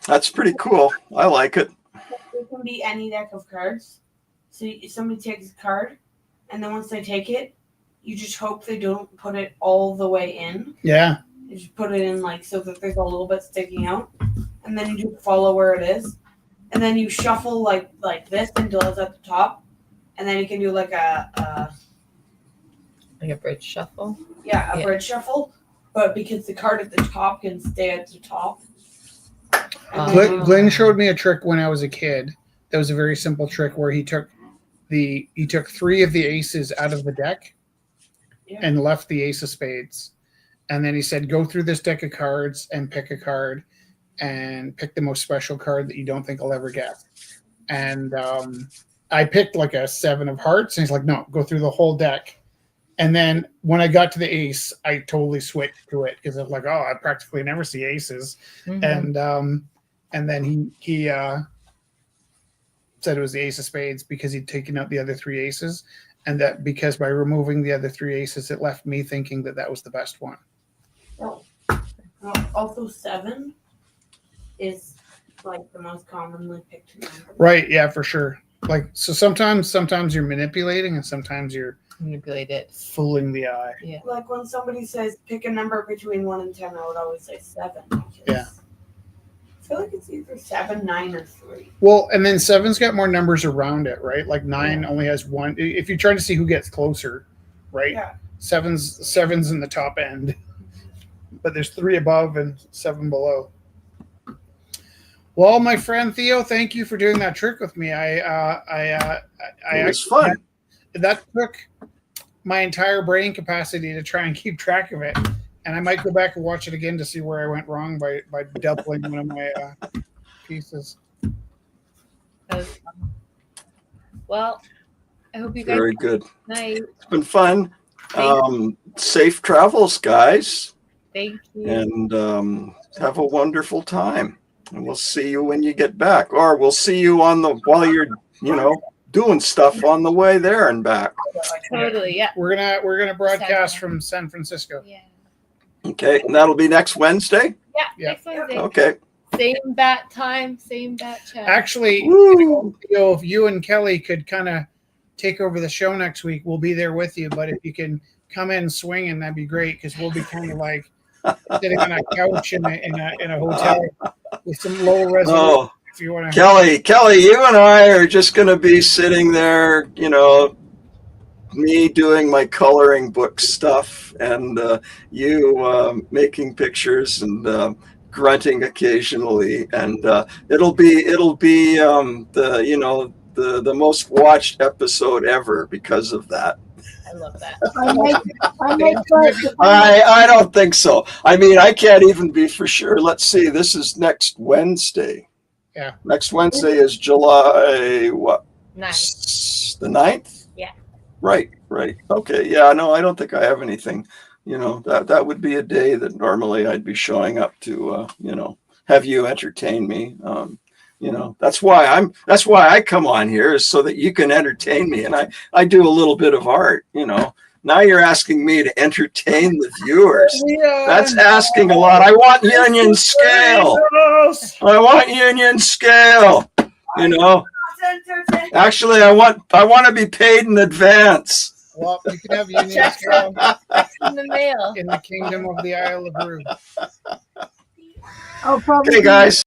That's pretty cool. I like it. It can be any deck of cards. So if somebody takes a card, and then once they take it, you just hope they don't put it all the way in. Yeah. You just put it in so that there's a little bit sticking out. and then you do follow where it is, and then you shuffle like this until it's at the top, and then you can do like a bridge shuffle. a bridge shuffle, but because the card at the top can stay at the top. Glenn showed me a trick when I was a kid. That was a very simple trick where he took 3 of the aces out of the deck and left the ace of spades. And then he said, go through this deck of cards and pick a card and pick the most special card that you don't think I'll ever get. And I picked like a 7 of hearts. And he's like, no, go through the whole deck. And then when I got to the ace, I totally switched to it because I was like, oh, I practically never see aces. Mm-hmm. And then he said it was the ace of spades because he'd taken out the other 3 aces. And that because by removing the other 3 aces, it left me thinking that was the best one. Oh. Also, 7 is like the most commonly picked number. Right. Yeah, for sure. Like, so sometimes you're manipulating and sometimes you're fooling the eye. Yeah. Like when somebody says pick a number between 1 and 10, I would always say 7. Yeah. I feel like it's either 7, 9, or 3. Well, and then 7's got more numbers around it, right? Like 9 only has 1. If you're trying to see who gets closer, right? Yeah. 7's in the top end, but there's 3 above and 7 below. Well, my friend Theo, thank you for doing that trick with me. It was fun. That took my entire brain capacity to try and keep track of it. And I might go back and watch it again to see where I went wrong by doubling one of my pieces. Well, I hope you guys Very good. Night. It's been fun. Safe travels, guys. Thank you. And have a wonderful time. And we'll see you when you get back. Or we'll see you while you're, doing stuff on the way there and back. Totally, yeah. We're gonna broadcast from San Francisco. Yeah. Okay, and that'll be next Wednesday? Yeah, next Wednesday. Okay. Same bat time, same bat chat. Actually, if you and Kelly could kind of take over the show next week, we'll be there with you. But if you can come in swinging, that'd be great because we'll be kind of like sitting on a couch in a hotel with some low resolution. Oh, if you want to. Kelly, you and I are just going to be sitting there, me doing my coloring book stuff and you making pictures and grunting occasionally, and it'll be the most watched episode ever because of that. I love that. I don't think so. I mean, I can't even be for sure. Let's see. This is next Wednesday. Yeah. Next Wednesday is July what? 9th. The 9th? Yeah. Right. Okay. Yeah, no, I don't think I have anything. That would be a day that normally I'd be showing up to, have you entertain me. That's why I come on here, is so that you can entertain me. And I do a little bit of art, Now you're asking me to entertain the viewers. That's asking a lot. I want union scale. Actually, I want to be paid in advance. Well, you can have union scale in the mail in the kingdom of the Isle of Roux. Oh, probably. Okay, guys.